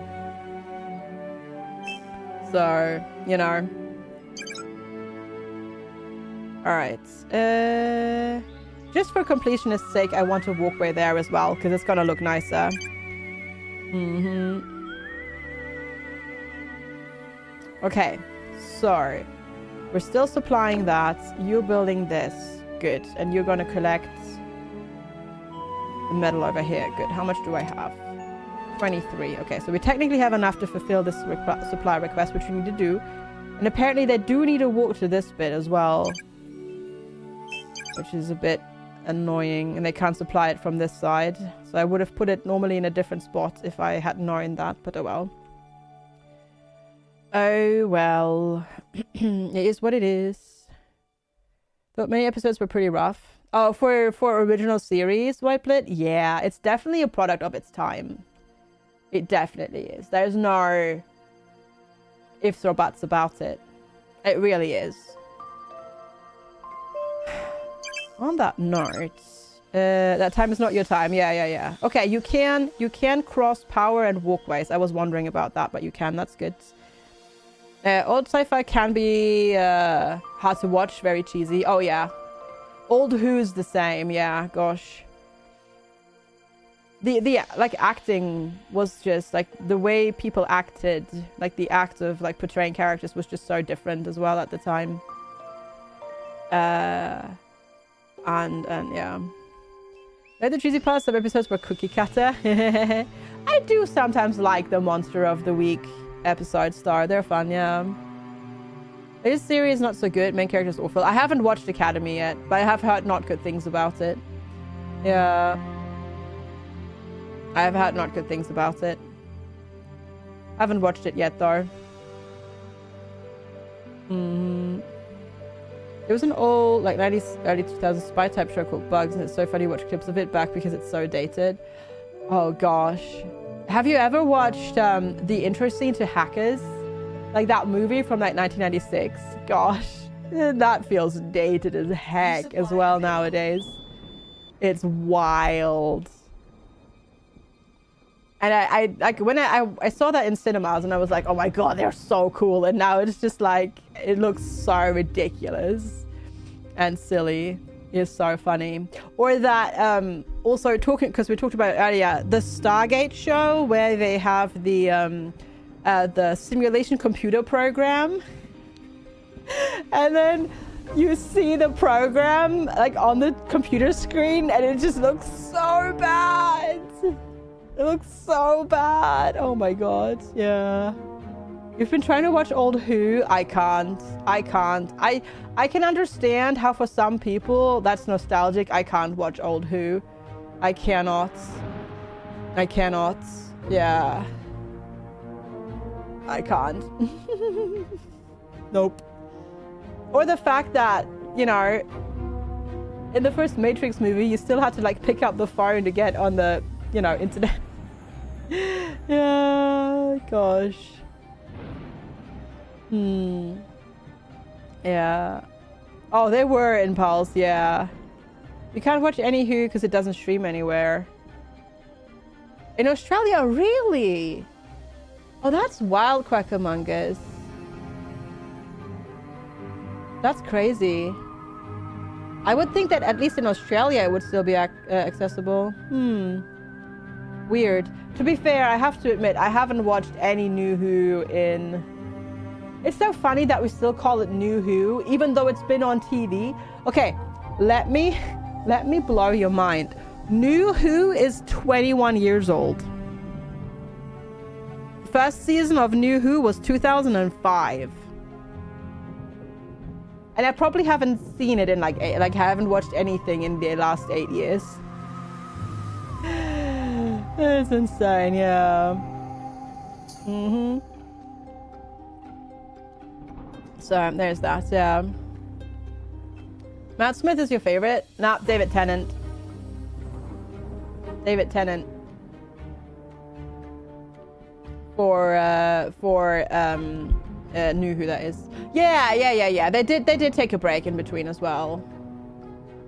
So, you know. Alright. Just for completionist's sake, I want a walkway there as well, because it's gonna look nicer. Okay, so we're still supplying that. You're building this. Good. And you're gonna collect the metal over here. Good. How much do I have? 23. Okay, so we technically have enough to fulfill this supply request, which we need to do. And apparently they do need to walk to this bit as well, which is a bit annoying, and they can't supply it from this side. So I would have put it normally in a different spot if I had known that, but oh well. Oh well. It is what it is. Thought many episodes were pretty rough. Oh, for original series, Whiteblit? Yeah, it's definitely a product of its time. It definitely is. There's no ifs or buts about it. It really is. On that note, that time is not your time. Yeah. Okay, you can cross power and walkways. I was wondering about that, but you can. That's good. Old sci-fi can be hard to watch, very cheesy. Oh yeah, old Who's the same. Yeah, gosh. The like acting was just like the way people acted, like the act of like portraying characters was just so different as well at the time. And yeah. Like the cheesy parts, some episodes were cookie cutter. I do sometimes like the Monster of the Week episode star. They're fun, yeah. This series is not so good. Main character's awful. I haven't watched Academy yet, but I have heard not good things about it. Yeah. I have heard not good things about it. Haven't watched it yet, though. There was an old, like, 90s, early 2000s spy type show called Bugs, and it's so funny to watch clips of it back because it's so dated. Oh, gosh. Have you ever watched the intro scene to Hackers? Like that movie from, like, 1996? Gosh. That feels dated as heck as well nowadays. It's wild. And I like when I saw that in cinemas and I was like, oh my god, they're so cool. And now it's just like, it looks so ridiculous and silly. It's so funny. Or that also talking, because we talked about it earlier, the Stargate show where they have the simulation computer program. And then you see the program like on the computer screen and it just looks so bad. It looks so bad. Oh my god. Yeah. You've been trying to watch old Who. I can't. I can understand how for some people that's nostalgic. I can't watch old Who. I cannot. Yeah. I can't. Nope. Or the fact that, you know, in the first Matrix movie, you still had to like pick up the phone to get on the, you know, internet. Yeah, gosh. Yeah. Oh, they were in Pulse, yeah. You can't watch any Who because it doesn't stream anywhere. In Australia, really? Oh, that's wild, Quackamungus. That's crazy. I would think that at least in Australia it would still be accessible. Weird. To be fair, I have to admit, I haven't watched any New Who in... It's so funny that we still call it New Who, even though it's been on TV. Okay, let me blow your mind. New Who is 21 years old. First season of New Who was 2005. And I probably haven't seen it in like I haven't watched anything in the last 8 years. It's insane, yeah. So there's that, yeah. Matt Smith is your favorite? Nah, David Tennant. David Tennant. For New Who, that is. Yeah. They did take a break in between as well.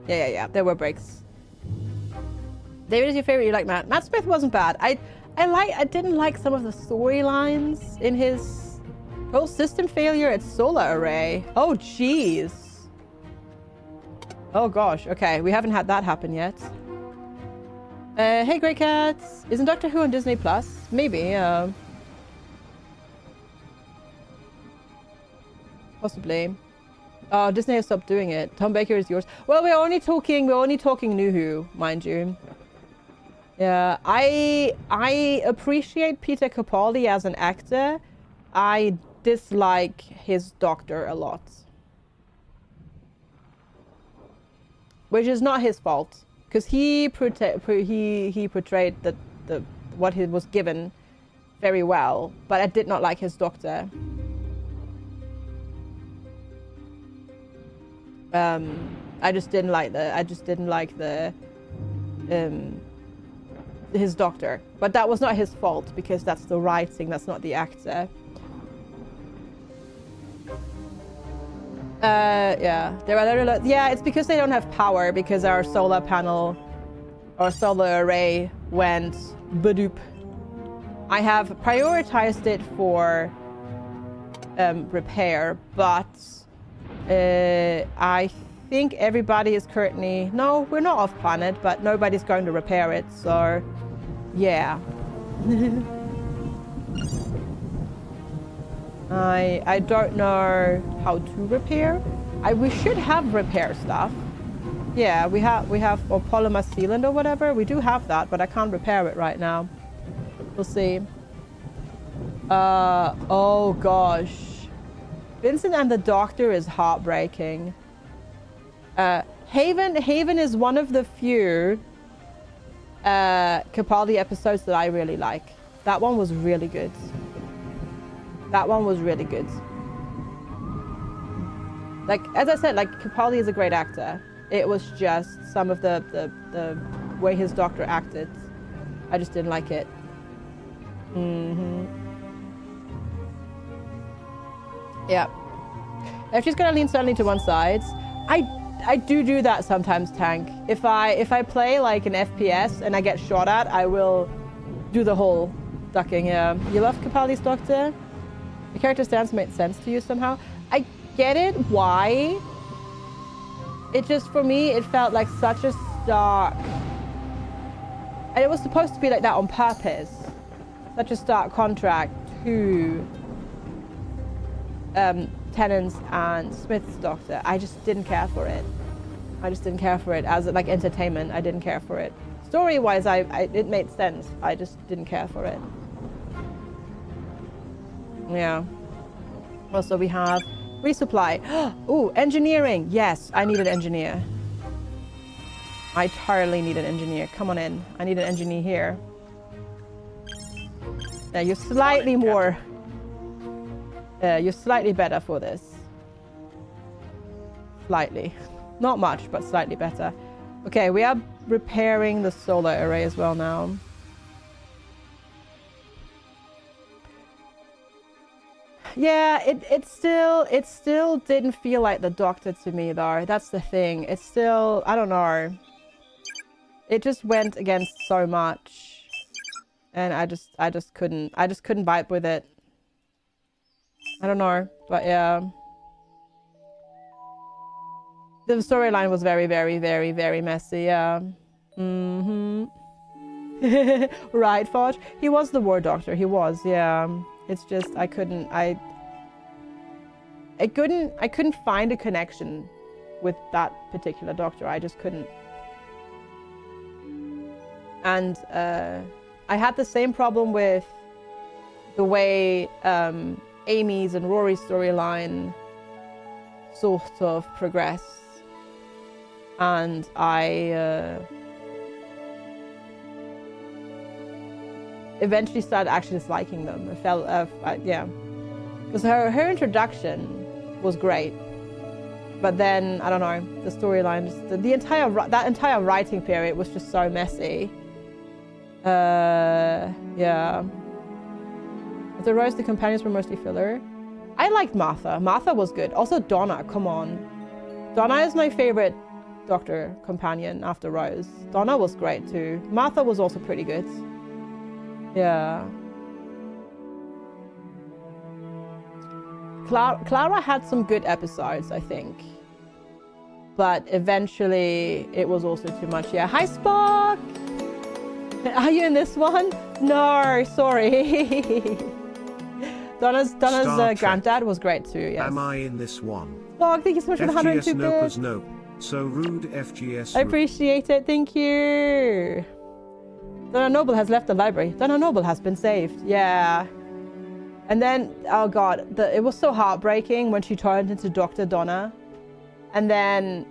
Yeah. There were breaks. David is your favorite. You like Matt? Matt Smith wasn't bad. I didn't like some of the storylines in his whole system failure at Solar Array. Oh jeez. Oh gosh. Okay, we haven't had that happen yet. Hey, Grey Cats. Isn't Doctor Who on Disney Plus? Maybe. Possibly. Oh, Disney has stopped doing it. Tom Baker is yours. Well, we're only talking New Who, mind you. Yeah, I appreciate Peter Capaldi as an actor. I dislike his Doctor a lot, which is not his fault, because he portrayed the what he was given very well, but I did not like his Doctor. I just didn't like his Doctor, but that was not his fault because that's the writing, that's not the actor. Yeah, there are yeah, it's because they don't have power, because our solar panel or solar array went badoop. I have prioritized it for repair, but I think everybody is currently... No, we're not off planet, but nobody's going to repair it, so yeah. I don't know how to repair. We should have repair stuff. Yeah, we have or polymer sealant or whatever. We do have that, but I can't repair it right now. We'll see. Oh gosh. Vincent and the Doctor is heartbreaking. Haven is one of the few Capaldi episodes that I really like. That one was really good. That one was really good. Like, as I said, like, Capaldi is a great actor. It was just some of the way his Doctor acted. I just didn't like it. Yeah. If she's gonna lean suddenly to one side, I do that sometimes, Tank. If I play like an FPS and I get shot at, I will do the whole ducking. Yeah. You love Capaldi's Doctor? The character stance made sense to you somehow. I get it. Why? It just, for me, it felt like such a stark, and it was supposed to be like that on purpose. Such a stark contract to Tennant's and Smith's Doctor. I just didn't care for it. I just didn't care for it as like entertainment. I didn't care for it. Story-wise, it made sense. I just didn't care for it. Yeah. Also, we have resupply. Ooh, engineering. Yes, I need an engineer. I totally need an engineer. Come on in. I need an engineer here. Yeah, you're slightly more... you're slightly better for this. Slightly. Not much, but slightly better. Okay, we are repairing the solar array as well now. Yeah, it still didn't feel like the Doctor to me though. That's the thing. It's still, I don't know. It just went against so much, and I just couldn't vibe with it. I don't know, but yeah. The storyline was very, very, very, very messy, yeah. Mm-hmm. Right, Foch? He was the War Doctor, he was, yeah. It's just, I couldn't find a connection with that particular Doctor. I just couldn't. And I had the same problem with the way Amy's and Rory's storyline sort of progressed. And I eventually started actually disliking them. I felt, yeah, because her introduction was great, but then I don't know, the storyline, that entire writing period was just so messy. Yeah. The Rose, the companions were mostly filler. I liked Martha. Martha was good. Also Donna, come on. Donna is my favorite Doctor companion after Rose. Donna was great too. Martha was also pretty good. Yeah. Clara had some good episodes, I think. But eventually it was also too much. Yeah. Hi, Spock! Are you in this one? No, sorry. Donna's granddad was great too, yes. Am I in this one? Spock, thank you so much for the 102 bits. Nope. So rude, FGS. I appreciate it, thank you. Donna Noble has left the library. Donna Noble has been saved. Yeah. And then, oh god, it was so heartbreaking when she turned into Dr. Donna. And then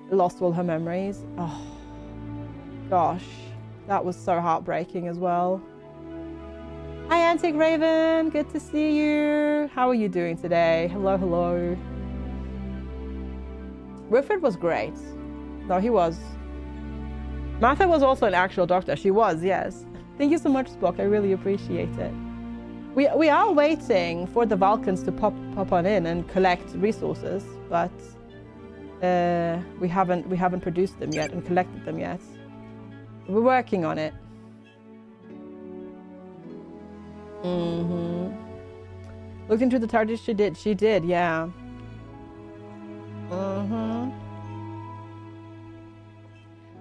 lost all her memories. Oh, gosh. That was so heartbreaking as well. Hi, Antic Raven. Good to see you. How are you doing today? Hello, hello. Wilfred was great. No, he was. Martha was also an actual doctor. She was, yes. Thank you so much, Spock. I really appreciate it. We are waiting for the Vulcans to pop on in and collect resources, but we haven't produced them yet and collected them yet. We're working on it. Mm-hmm. Looked into the TARDIS. She did, yeah. Mm-hmm.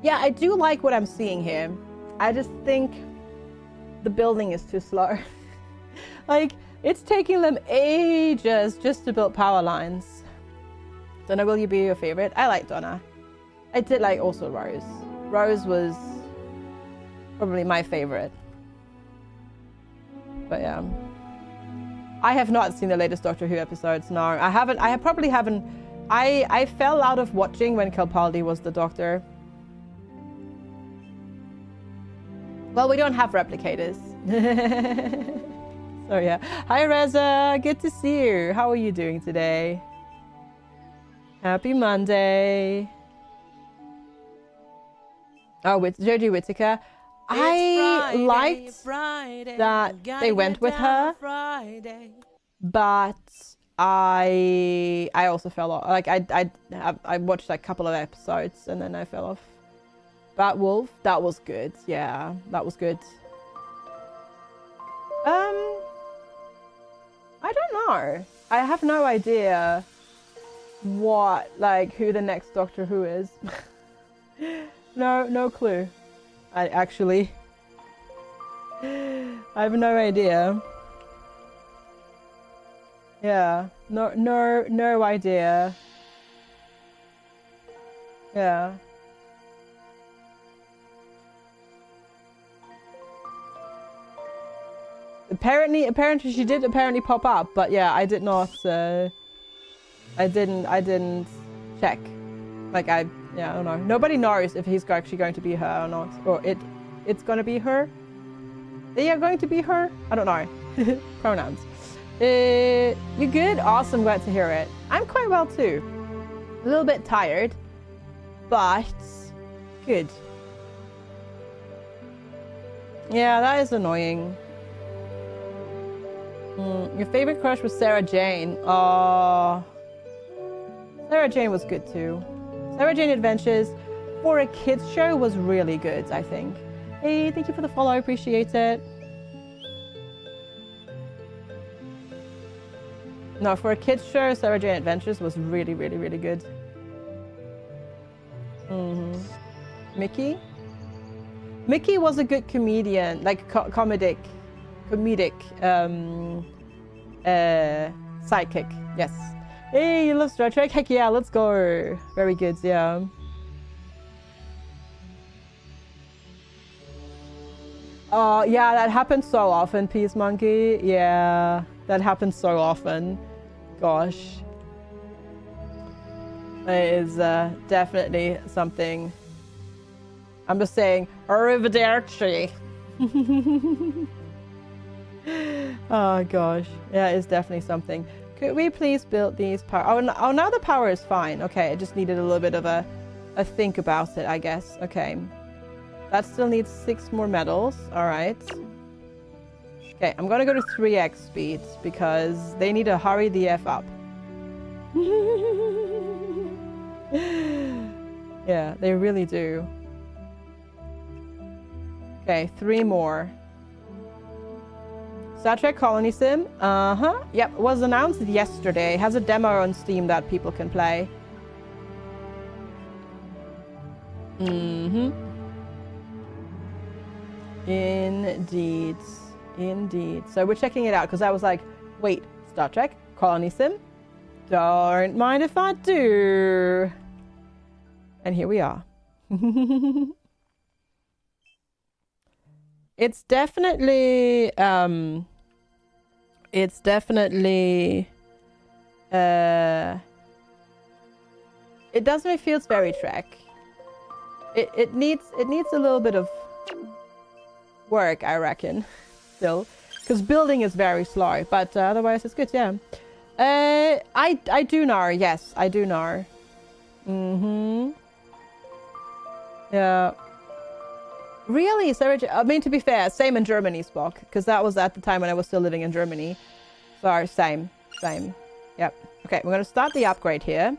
Yeah, I do like what I'm seeing here. I just think the building is too slow. Like, it's taking them ages just to build power lines. Donna, will you be your favorite? I like Donna. I did like also Rose. Rose was probably my favorite. But yeah. I have not seen the latest Doctor Who episodes, no. I probably haven't. I fell out of watching when Capaldi was the Doctor. Well, we don't have replicators. So yeah. Hi Reza, good to see you. How are you doing today? Happy Monday. Oh, with Jodie Whittaker. I liked that they went with her, but I also fell off. Like I watched like a couple of episodes and then I fell off. Bat Wolf, that was good. Yeah, that was good. I don't know. I have no idea who the next Doctor Who is. No clue. I have no idea. Yeah, no idea. Yeah. Apparently she did pop up, but yeah, I did not. I didn't check. Like I don't know. Nobody knows if he's actually going to be her or not, or it's going to be her. They are going to be her. I don't know. Pronouns. You good? Awesome. Glad to hear it. I'm quite well too. A little bit tired, but good. Yeah, that is annoying. Your favorite crush was Sarah Jane. Oh, Sarah Jane was good too. Sarah Jane Adventures for a kids show was really good, I think. Hey, thank you for the follow. I appreciate it. No, for a kids show, Sarah Jane Adventures was really, really, really good. Mickey? Mickey was a good comedian, like comedic sidekick. Yes. Hey, you love Star Trek? Heck yeah, let's go. Very good, yeah. Oh, yeah, that happens so often, Peace Monkey. Yeah, that happens so often. Gosh. It is definitely something. I'm just saying, arrivederci. Oh, gosh. Yeah, it's definitely something. Could we please build these power? Oh, now the power is fine. Okay, I just needed a little bit of a think about it, I guess. Okay. That still needs 6 more medals. All right. Okay, I'm gonna go to 3x speed because they need to hurry the F up. Yeah, they really do. Okay, 3 more. Star Trek Colony Sim. Yep, was announced yesterday. It has a demo on Steam that people can play. Indeed. Indeed. So we're checking it out because I was like, wait, Star Trek Colony Sim? Don't mind if I do. And here we are. It's definitely it doesn't feel very Trek. It needs a little bit of work, I reckon, still, because building is very slow, but otherwise it's good. Yeah. I do know. Yes, I do know. Yeah. Really, Sarah? I mean, to be fair, same in Germany, Spock, because that was at the time when I was still living in Germany. So same. Yep. Okay, we're gonna start the upgrade here.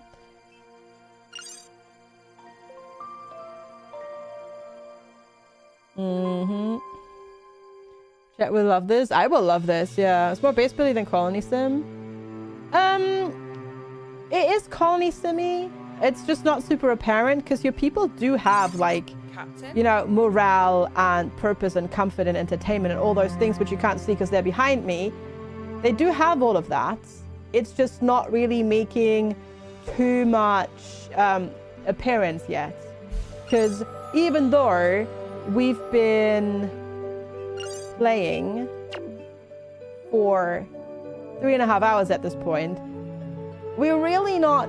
Chat will love this. I will love this. Yeah, it's more base building than Colony Sim. It is Colony Simmy. It's just not super apparent because your people do have like, Captain? you know, morale and purpose and comfort and entertainment and all those things which you can't see because they're behind me. They do have all of that. It's just not really making too much appearance yet. Because even though we've been playing for 3.5 hours at this point, we're really not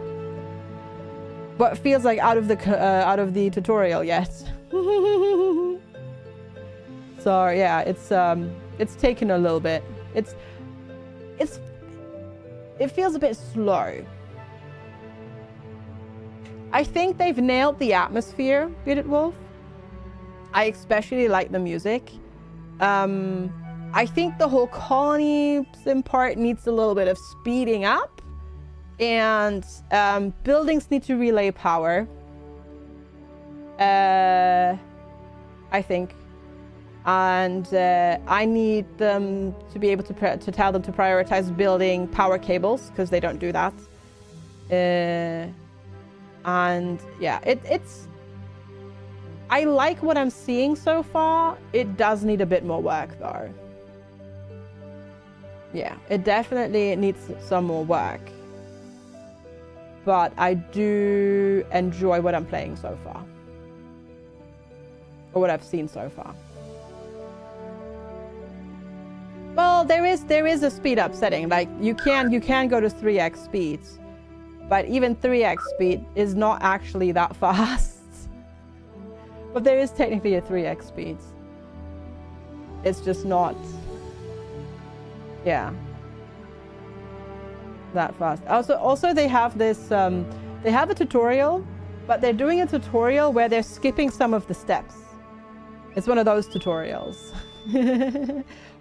what feels like out of the tutorial yet. So yeah, it's taken a little bit. It feels a bit slow. I think they've nailed the atmosphere, Bearded Wolf. I especially like the music. I think the whole colony sim part needs a little bit of speeding up, and buildings need to relay power. I think, and I need them to be able to tell them to prioritize building power cables because they don't do that. And yeah, it's. I like what I'm seeing so far. It does need a bit more work though. Yeah, it definitely needs some more work. But I do enjoy what I'm playing so far. Or what I've seen so far. Well, there is a speed up setting. Like you can go to 3x speeds. But even 3x speed is not actually that fast. But there is technically a 3x speed. It's just not, yeah, that fast. Also they have this, they have a tutorial, but they're doing a tutorial where they're skipping some of the steps. It's one of those tutorials.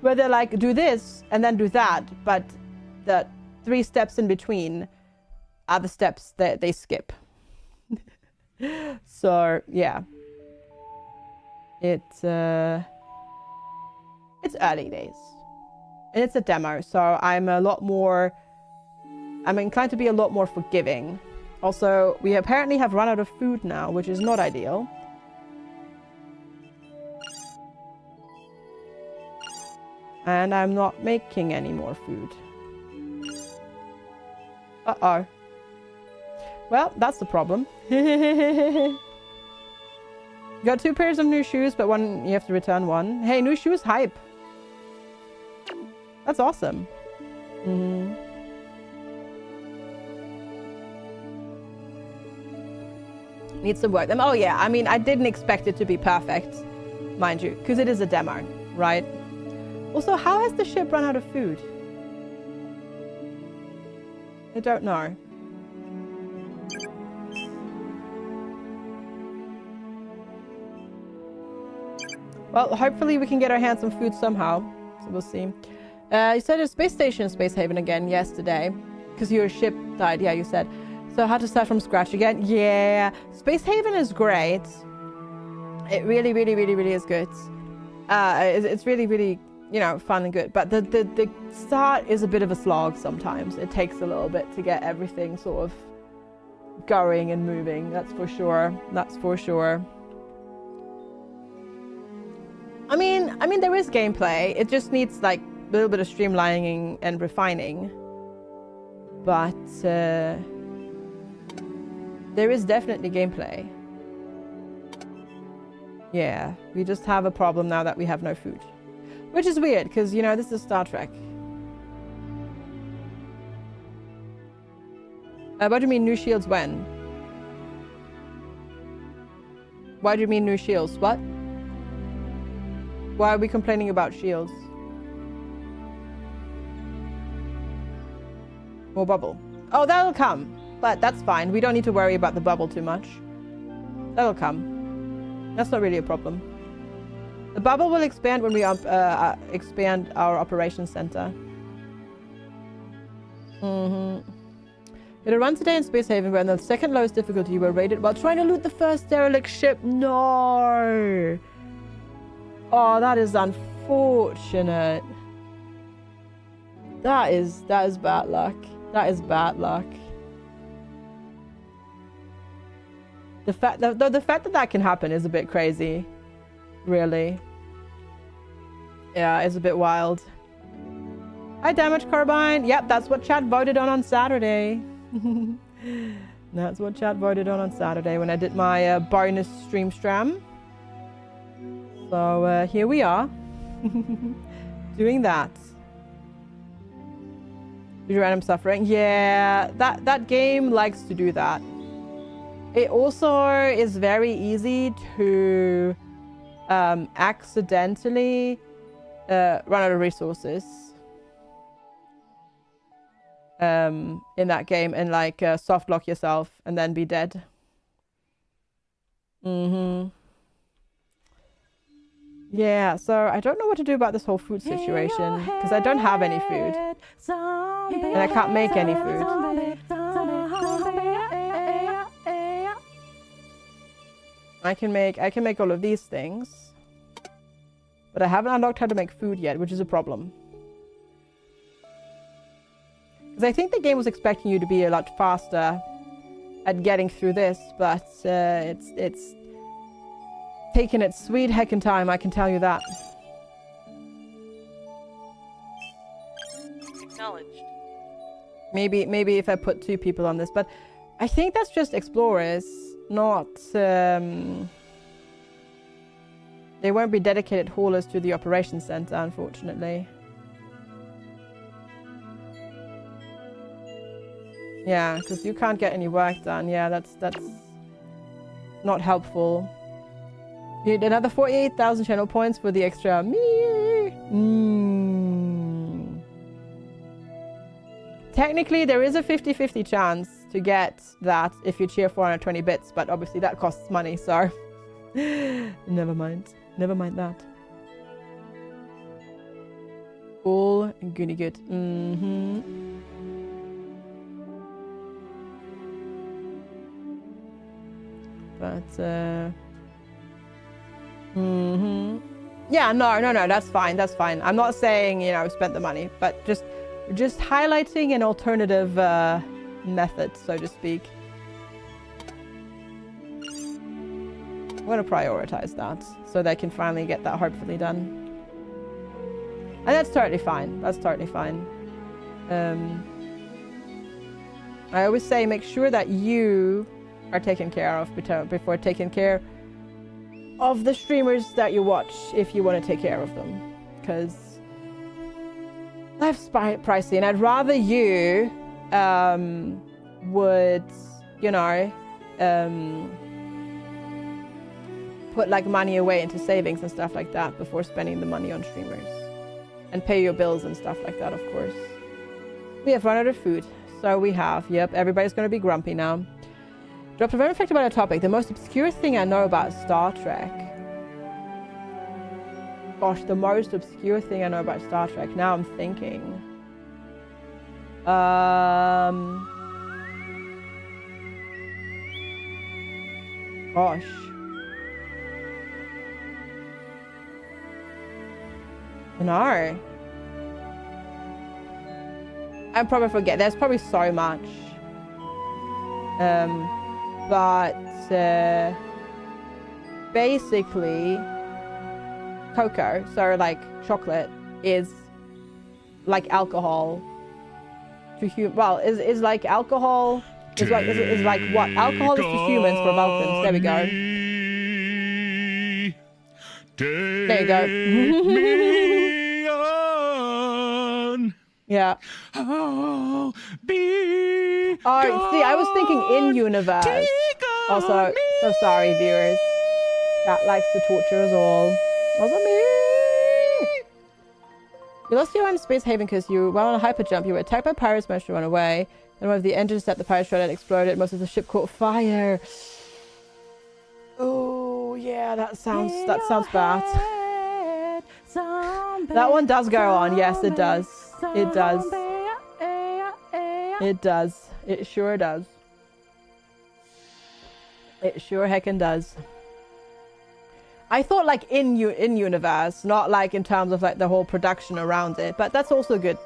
Where they're like, do this and then do that, but the 3 steps in between are the steps that they skip. So yeah, it's early days and it's a demo, so I'm inclined to be a lot more forgiving. Also, we apparently have run out of food now, which is not ideal. And I'm not making any more food. Uh-oh. Well, that's the problem. Got 2 pairs of new shoes, but one you have to return one. Hey, new shoes hype. That's awesome. Need some work. Oh yeah, I mean, I didn't expect it to be perfect, mind you, because it is a demo, right? Also, how has the ship run out of food? I don't know. Well, hopefully we can get our hands on food somehow. So we'll see. You said a space station in Space Haven again yesterday. Because your ship died, yeah, you said. So how to start from scratch again? Yeah. Space Haven is great. It really, really, really, really is good. It's really, really, you know, fun and good. But the start is a bit of a slog sometimes. It takes a little bit to get everything sort of going and moving. That's for sure. That's for sure. I mean, there is gameplay. It just needs like a little bit of streamlining and refining. But there is definitely gameplay. Yeah, we just have a problem now that we have no food. Which is weird, because, you know, this is Star Trek. What do you mean new shields when? Why do you mean new shields? What? Why are we complaining about shields? More bubble. Oh, that'll come. But that's fine. We don't need to worry about the bubble too much. That'll come. That's not really a problem. The bubble will expand when we expand our operations center. Did a run today in Space Haven where in the second lowest difficulty you were rated while trying to loot the first derelict ship. No! Oh, that is unfortunate. That is bad luck. That is bad luck. The fact that that can happen is a bit crazy. Really. Yeah, it's a bit wild. Hi, Damage Carbine. Yep, that's what chat voted on Saturday. That's what chat voted on Saturday when I did my bonus stream stram. So here we are. Doing that. Random suffering. Yeah, that game likes to do that. It also is very easy to accidentally run out of resources in that game and like soft lock yourself and then be dead. Yeah, so I don't know what to do about this whole food situation because I don't have any food and I can't make any food. I can make all of these things, but I haven't unlocked how to make food yet, which is a problem. Because I think the game was expecting you to be a lot faster at getting through this, but it's taking its sweet heckin' time, I can tell you that. Acknowledged. Maybe if I put 2 people on this, but I think that's just explorers, not they won't be dedicated haulers to the operations center, unfortunately. Yeah, because you can't get any work done. Yeah, that's not helpful. You need another 48,000 channel points for the extra Technically, there is a 50-50 chance to get that if you cheer 420 bits, but obviously that costs money, so never mind. Never mind that. All goody good. Mm-hmm. But yeah, no, that's fine. That's fine. I'm not saying, you know, spent the money, but just highlighting an alternative method, so to speak. I'm gonna prioritize that so they can finally get that hopefully done. And that's totally fine. That's totally fine. I always say make sure that you are taken care of before taking care of the streamers that you watch, if you want to take care of them. Because life's pricey, and I'd rather you would, you know, put like money away into savings and stuff like that before spending the money on streamers. And pay your bills and stuff like that, of course. We have run out of food. So we have. Yep, everybody's going to be grumpy now. Dropped a very reflective about a topic. The most obscure thing I know about Star Trek. Gosh, the most obscure thing I know about Star Trek. Now I'm thinking. Gosh. No. I probably forget. There's probably so much. But basically, cocoa, so like chocolate, is like alcohol to human. Well, is like alcohol. Is like what alcohol is to humans for Vulcans. There we go. There you go. Yeah. Oh, see, I was thinking in universe. Also, so sorry, viewers. That likes to torture us all. Also me. You lost your own space haven because you were on a hyper jump. You were attacked by pirates, managed to run away. Then one of the engines set the pirate shroud and exploded. Most of the ship caught fire. Oh yeah, that sounds bad. That one does go on. Yes, it does. It does. It does. It sure does. It sure heckin' does. I thought like in universe, not like in terms of like the whole production around it. But that's also good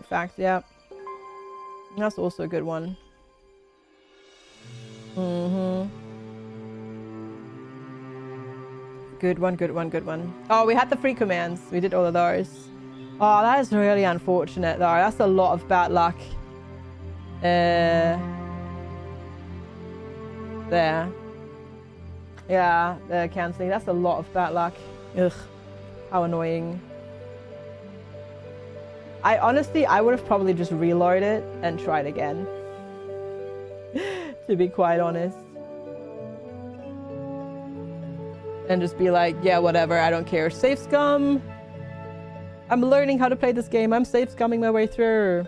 fact. Yeah, that's also a good one. Good one. Oh, we had the free commands. We did all of those. Oh, that is really unfortunate though. That's a lot of bad luck. There. Yeah, they're cancelling. That's a lot of bad luck. Ugh. How annoying. I would have probably just reloaded it and tried again. To be quite honest. And just be like, yeah, whatever, I don't care. Safe scum. I'm learning how to play this game. I'm safe scumming my way through.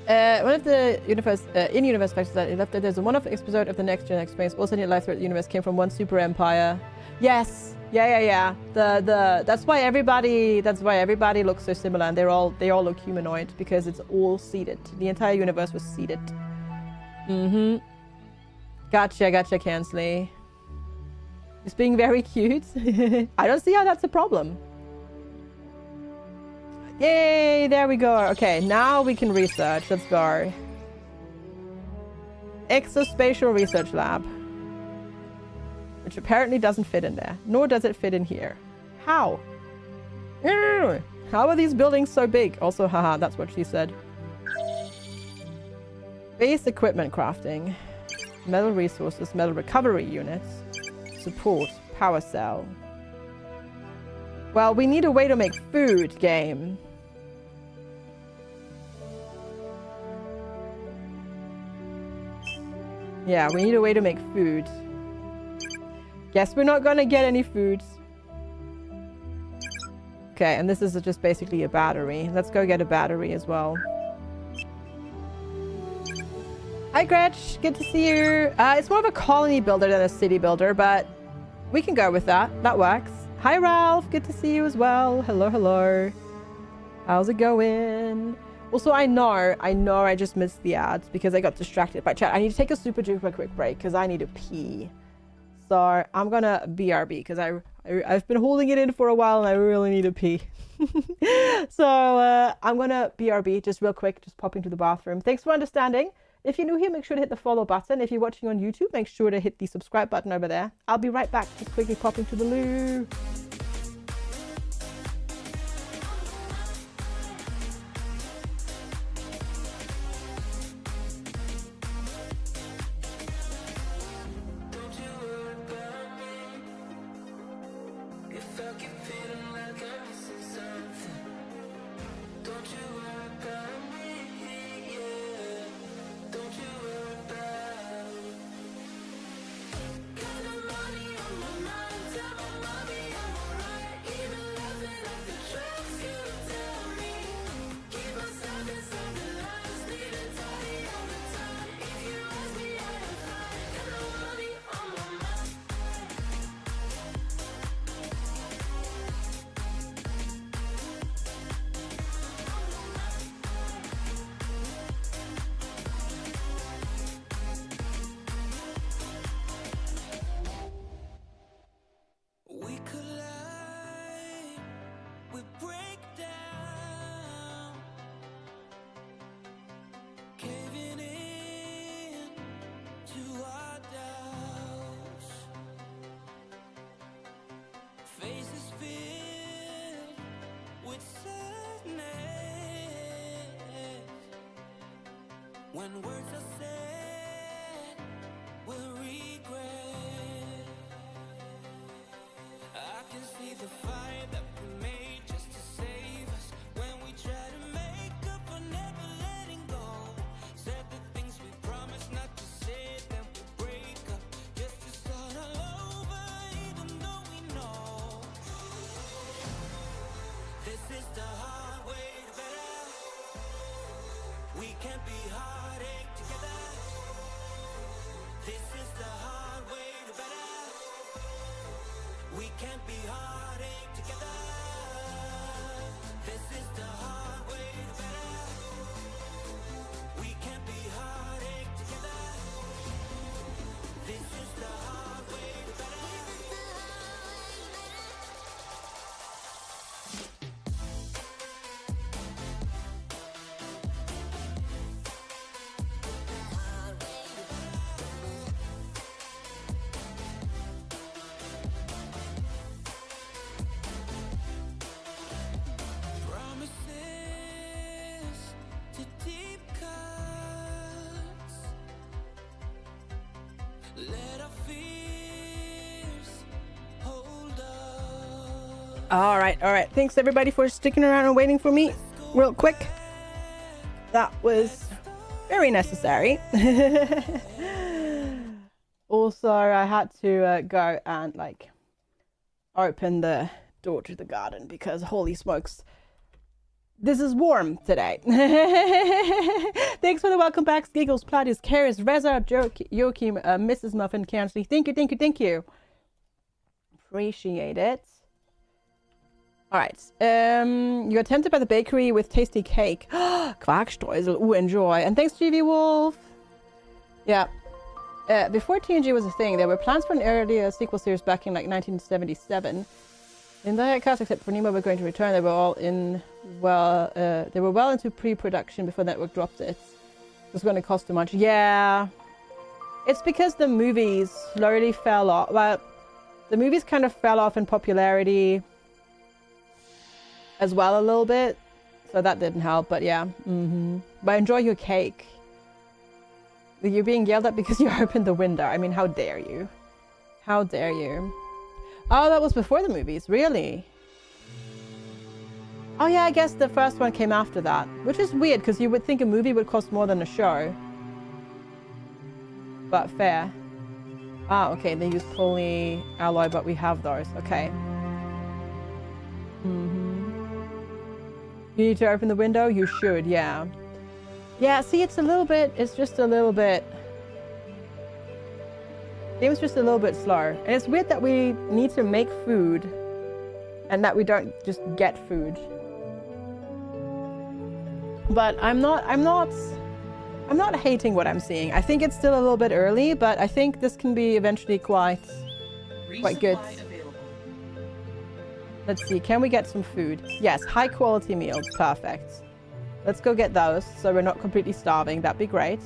One of the in-universe facts that it left that there's a one-off episode of the Next Gen explains all sentient life throughout the universe came from one super empire. Yes. Yeah. That's why everybody looks so similar, and they all look humanoid because it's all seeded. The entire universe was seeded. Gotcha, Kansley. It's being very cute. I don't see how that's a problem. Yay, there we go. Okay, now we can research. Let's go. Exospatial Research Lab. Which apparently doesn't fit in there. Nor does it fit in here. How? How are these buildings so big? Also, haha, that's what she said. Base equipment crafting. Metal resources, metal recovery units. Support, power cell. Well, we need a way to make food, game. Yeah, we need a way to make food. Guess we're not gonna get any food. Okay, and this is just basically a battery. Let's go get a battery as well. Hi, Gretch. Good to see you. It's more of a colony builder than a city builder, but we can go with that. That works. Hi, Ralph. Good to see you as well. Hello. How's it going? Also, I know I just missed the ads because I got distracted by chat. I need to take a super duper quick break because I need to pee. So I'm gonna BRB because I've been holding it in for a while and I really need to pee. So I'm gonna BRB just real quick, just popping to the bathroom. Thanks for understanding. If you're new here, make sure to hit the follow button. If you're watching on YouTube, make sure to hit the subscribe button over there. I'll be right back, just quickly popping to the loo. When words are said, we'll regret. I can see the fire that we made just to save us. When we try to make up for never letting go. Said the things we promised not to say, then we break up just to start all over, even though we know this is the hard way to better. We can't be heartache together. This is the hard way to better. We can't be heartache together. This is the hard way to better. We can't be heartache together. This is the hard way to better. All right. Thanks everybody for sticking around and waiting for me real quick. That was very necessary. Also, I had to go and like open the door to the garden because holy smokes, this is warm today. Thanks for the welcome backs, Giggles, Platis, Karis, Reza, Joachim, Mrs. Muffin, Kansley. Thank you. Appreciate it. All right. You got tempted by the bakery with tasty cake. Quarkstreusel. Ooh, enjoy. And thanks, GV Wolf. Yeah. Before TNG was a thing, there were plans for an earlier sequel series back in like 1977. The entire cast except for Nemo were going to return. They were all in they were well into pre-production before network dropped it. It was going to cost too much. Yeah. It's because the movies slowly fell off. Well, the movies kind of fell off in popularity as well a little bit, so that didn't help, but yeah. But enjoy your cake. You're being yelled at because you opened the window. I mean, how dare you? How dare you? Oh, that was before the movies, really? Oh yeah, I guess the first one came after that, which is weird because you would think a movie would cost more than a show. But fair. Ah, okay, they use polyalloy, but we have those. Okay. You need to open the window? You should, yeah. Yeah, see, it's just a little bit... Game's just a little bit slow. And it's weird that we need to make food and that we don't just get food. But I'm not hating what I'm seeing. I think it's still a little bit early, but I think this can be eventually quite good. Resupply available. Let's see, can we get some food? Yes, high quality meals, perfect. Let's go get those so we're not completely starving. That'd be great.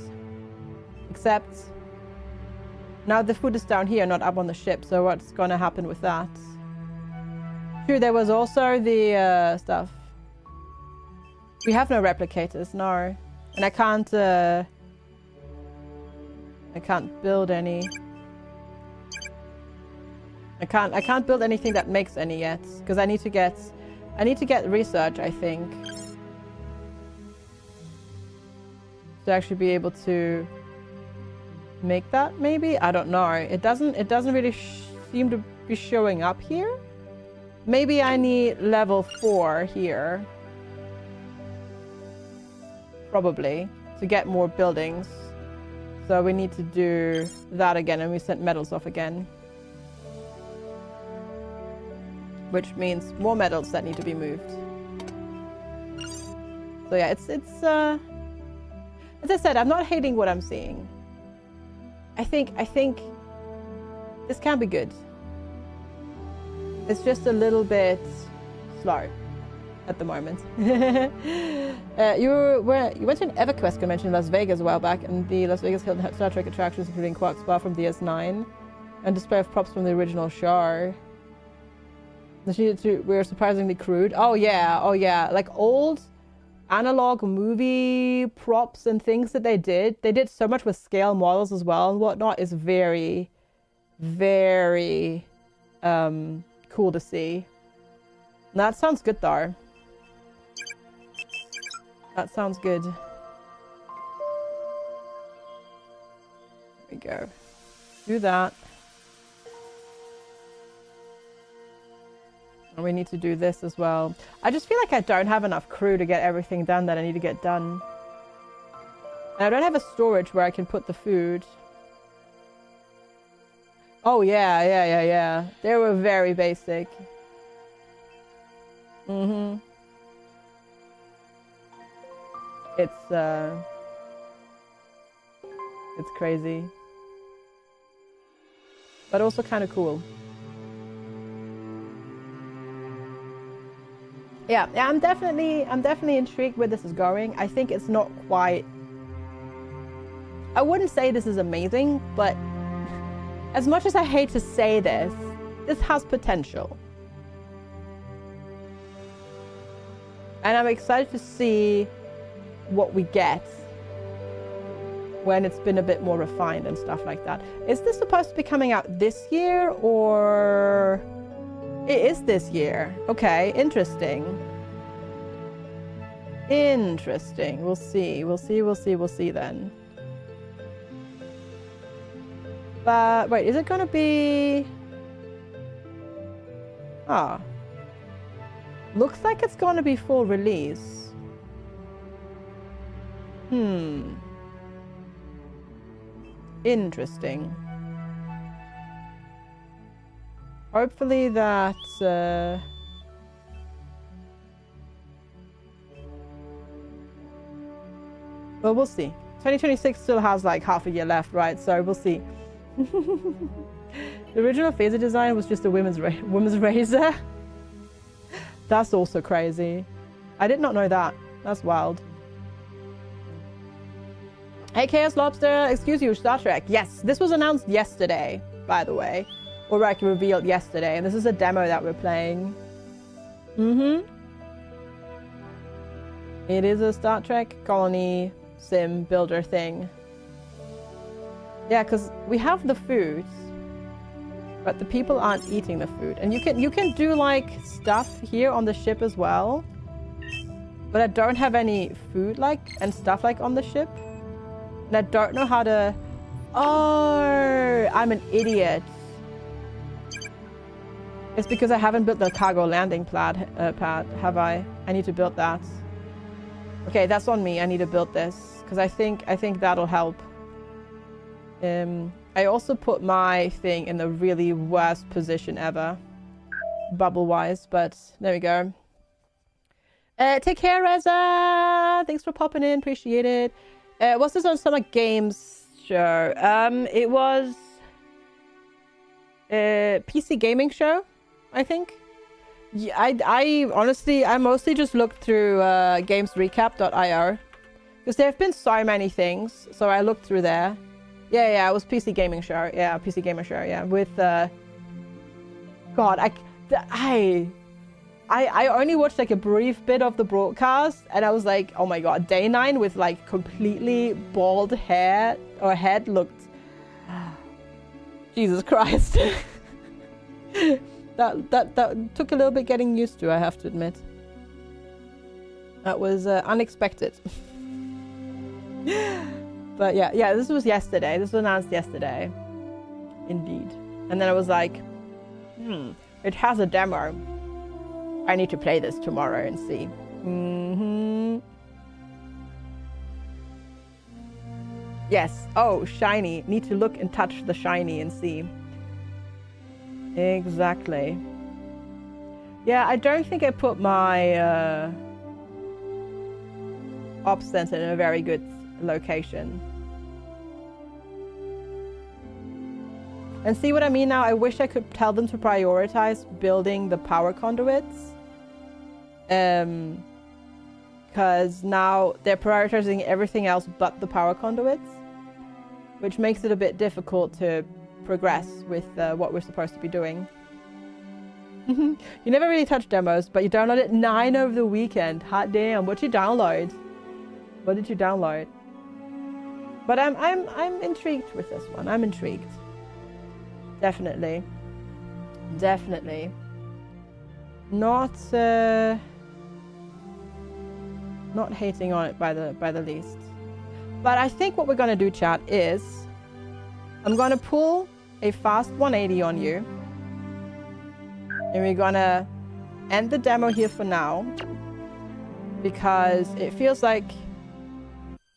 Except now the food is down here, not up on the ship, so what's gonna happen with that? True, there was also the stuff. We have no replicators, no. And I can't build any. I can't build anything that makes any yet, because I need to get research, I think, to actually be able to make that. Maybe, I don't know. It doesn't really seem to be showing up here. Maybe I need level 4 here, probably, to get more buildings. So we need to do that again, and we sent metals off again. Which means more metals that need to be moved. So yeah, it's as I said, I'm not hating what I'm seeing. I think this can be good. It's just a little bit slow at the moment. You went to an EverQuest convention in Las Vegas a while back, and the Las Vegas Hilton had Star Trek attractions, including Quark's Bar from DS9 and display of props from the original show. We were surprisingly crude. Oh yeah, like old analog movie props and things that they did so much with scale models as well and whatnot. Is very, very cool to see. That sounds good though. That sounds good. There we go. Do that. And we need to do this as well. I just feel like I don't have enough crew to get everything done that I need to get done. And I don't have a storage where I can put the food. Oh yeah. They were very basic. Mm-hmm. It's crazy. But also kind of cool. Yeah, I'm definitely intrigued where this is going. I think it's not quite... I wouldn't say this is amazing, but as much as I hate to say this, this has potential. And I'm excited to see what we get when it's been a bit more refined and stuff like that. Is this supposed to be coming out this year, or... It is this year. Okay, interesting. Interesting. We'll see then. But wait, is it gonna be... Ah. Looks like it's gonna be full release. Interesting. Hopefully that... Well, we'll see. 2026 still has like half a year left, right? So we'll see. The original phaser design was just a women's razor. That's also crazy. I did not know that. That's wild. Hey, Chaos Lobster, excuse you, Star Trek. Yes, this was announced yesterday, by the way. Or like revealed yesterday, and this is a demo that we're playing. It is a Star Trek colony sim builder thing. Yeah, because we have the food, but the people aren't eating the food. And you can do like stuff here on the ship as well, but I don't have any food like and stuff like on the ship, and I don't know how to... Oh, I'm an idiot. It's because I haven't built the cargo landing pad, have I? I need to build that. Okay, that's on me. I need to build this because I think that'll help. I also put my thing in the really worst position ever, bubble-wise, but there we go. Take care, Reza. Thanks for popping in. Appreciate it. What's this on Summer Games show? It was PC gaming show, I think. Yeah, I honestly, I mostly just looked through gamesrecap.io because there have been so many things. So I looked through there. Yeah, it was PC gaming show. Yeah, PC gamer show. Yeah, with God, I only watched like a brief bit of the broadcast and I was like, oh my God, Day 9 with like completely bald hair or head looked, Jesus Christ. that took a little bit getting used to, I have to admit. That was unexpected. But yeah, this was yesterday. This was announced yesterday. Indeed. And then I was like, it has a demo. I need to play this tomorrow and see. Yes. Oh, shiny. Need to look and touch the shiny and see. Exactly. Yeah, I don't think I put my op center in a very good location. And see what I mean now? I wish I could tell them to prioritize building the power conduits. Because now they're prioritizing everything else but the power conduits, which makes it a bit difficult to progress with what we're supposed to be doing. You never really touch demos, but you downloaded 9 over the weekend. Hot damn! What'd you download? What did you download? But I'm intrigued with this one. I'm intrigued. Definitely. Not hating on it by the least. But I think what we're gonna do, chat, is I'm gonna pull a fast 180 on you. And we're gonna end the demo here for now. Because it feels like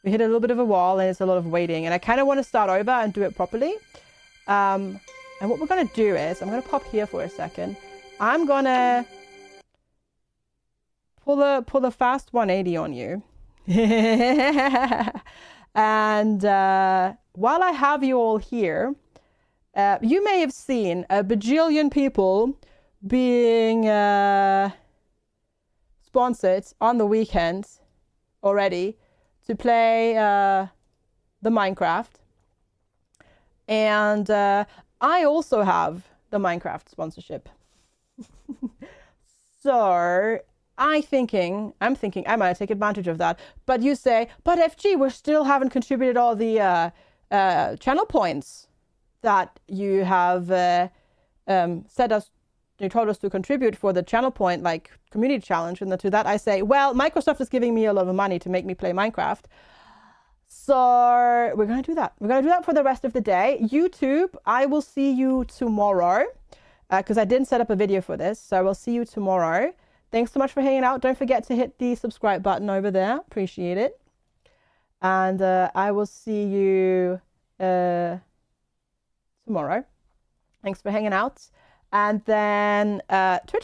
we hit a little bit of a wall and it's a lot of waiting. And I kind of want to start over and do it properly. And what we're gonna do is, I'm gonna pop here for a second. I'm gonna pull a fast 180 on you. And while I have you all here, you may have seen a bajillion people being sponsored on the weekend already to play the Minecraft. And I also have the Minecraft sponsorship. So I'm thinking I might take advantage of that. But you say, but FG, we still haven't contributed all the channel points that you have you told us to contribute for the channel point, like community challenge. And to that I say, well, Microsoft is giving me a lot of money to make me play Minecraft. So we're going to do that. We're going to do that for the rest of the day. YouTube, I will see you tomorrow because I didn't set up a video for this. So I will see you tomorrow. Thanks so much for hanging out. Don't forget to hit the subscribe button over there. Appreciate it. And I will see you tomorrow. Thanks for hanging out. And then Twitch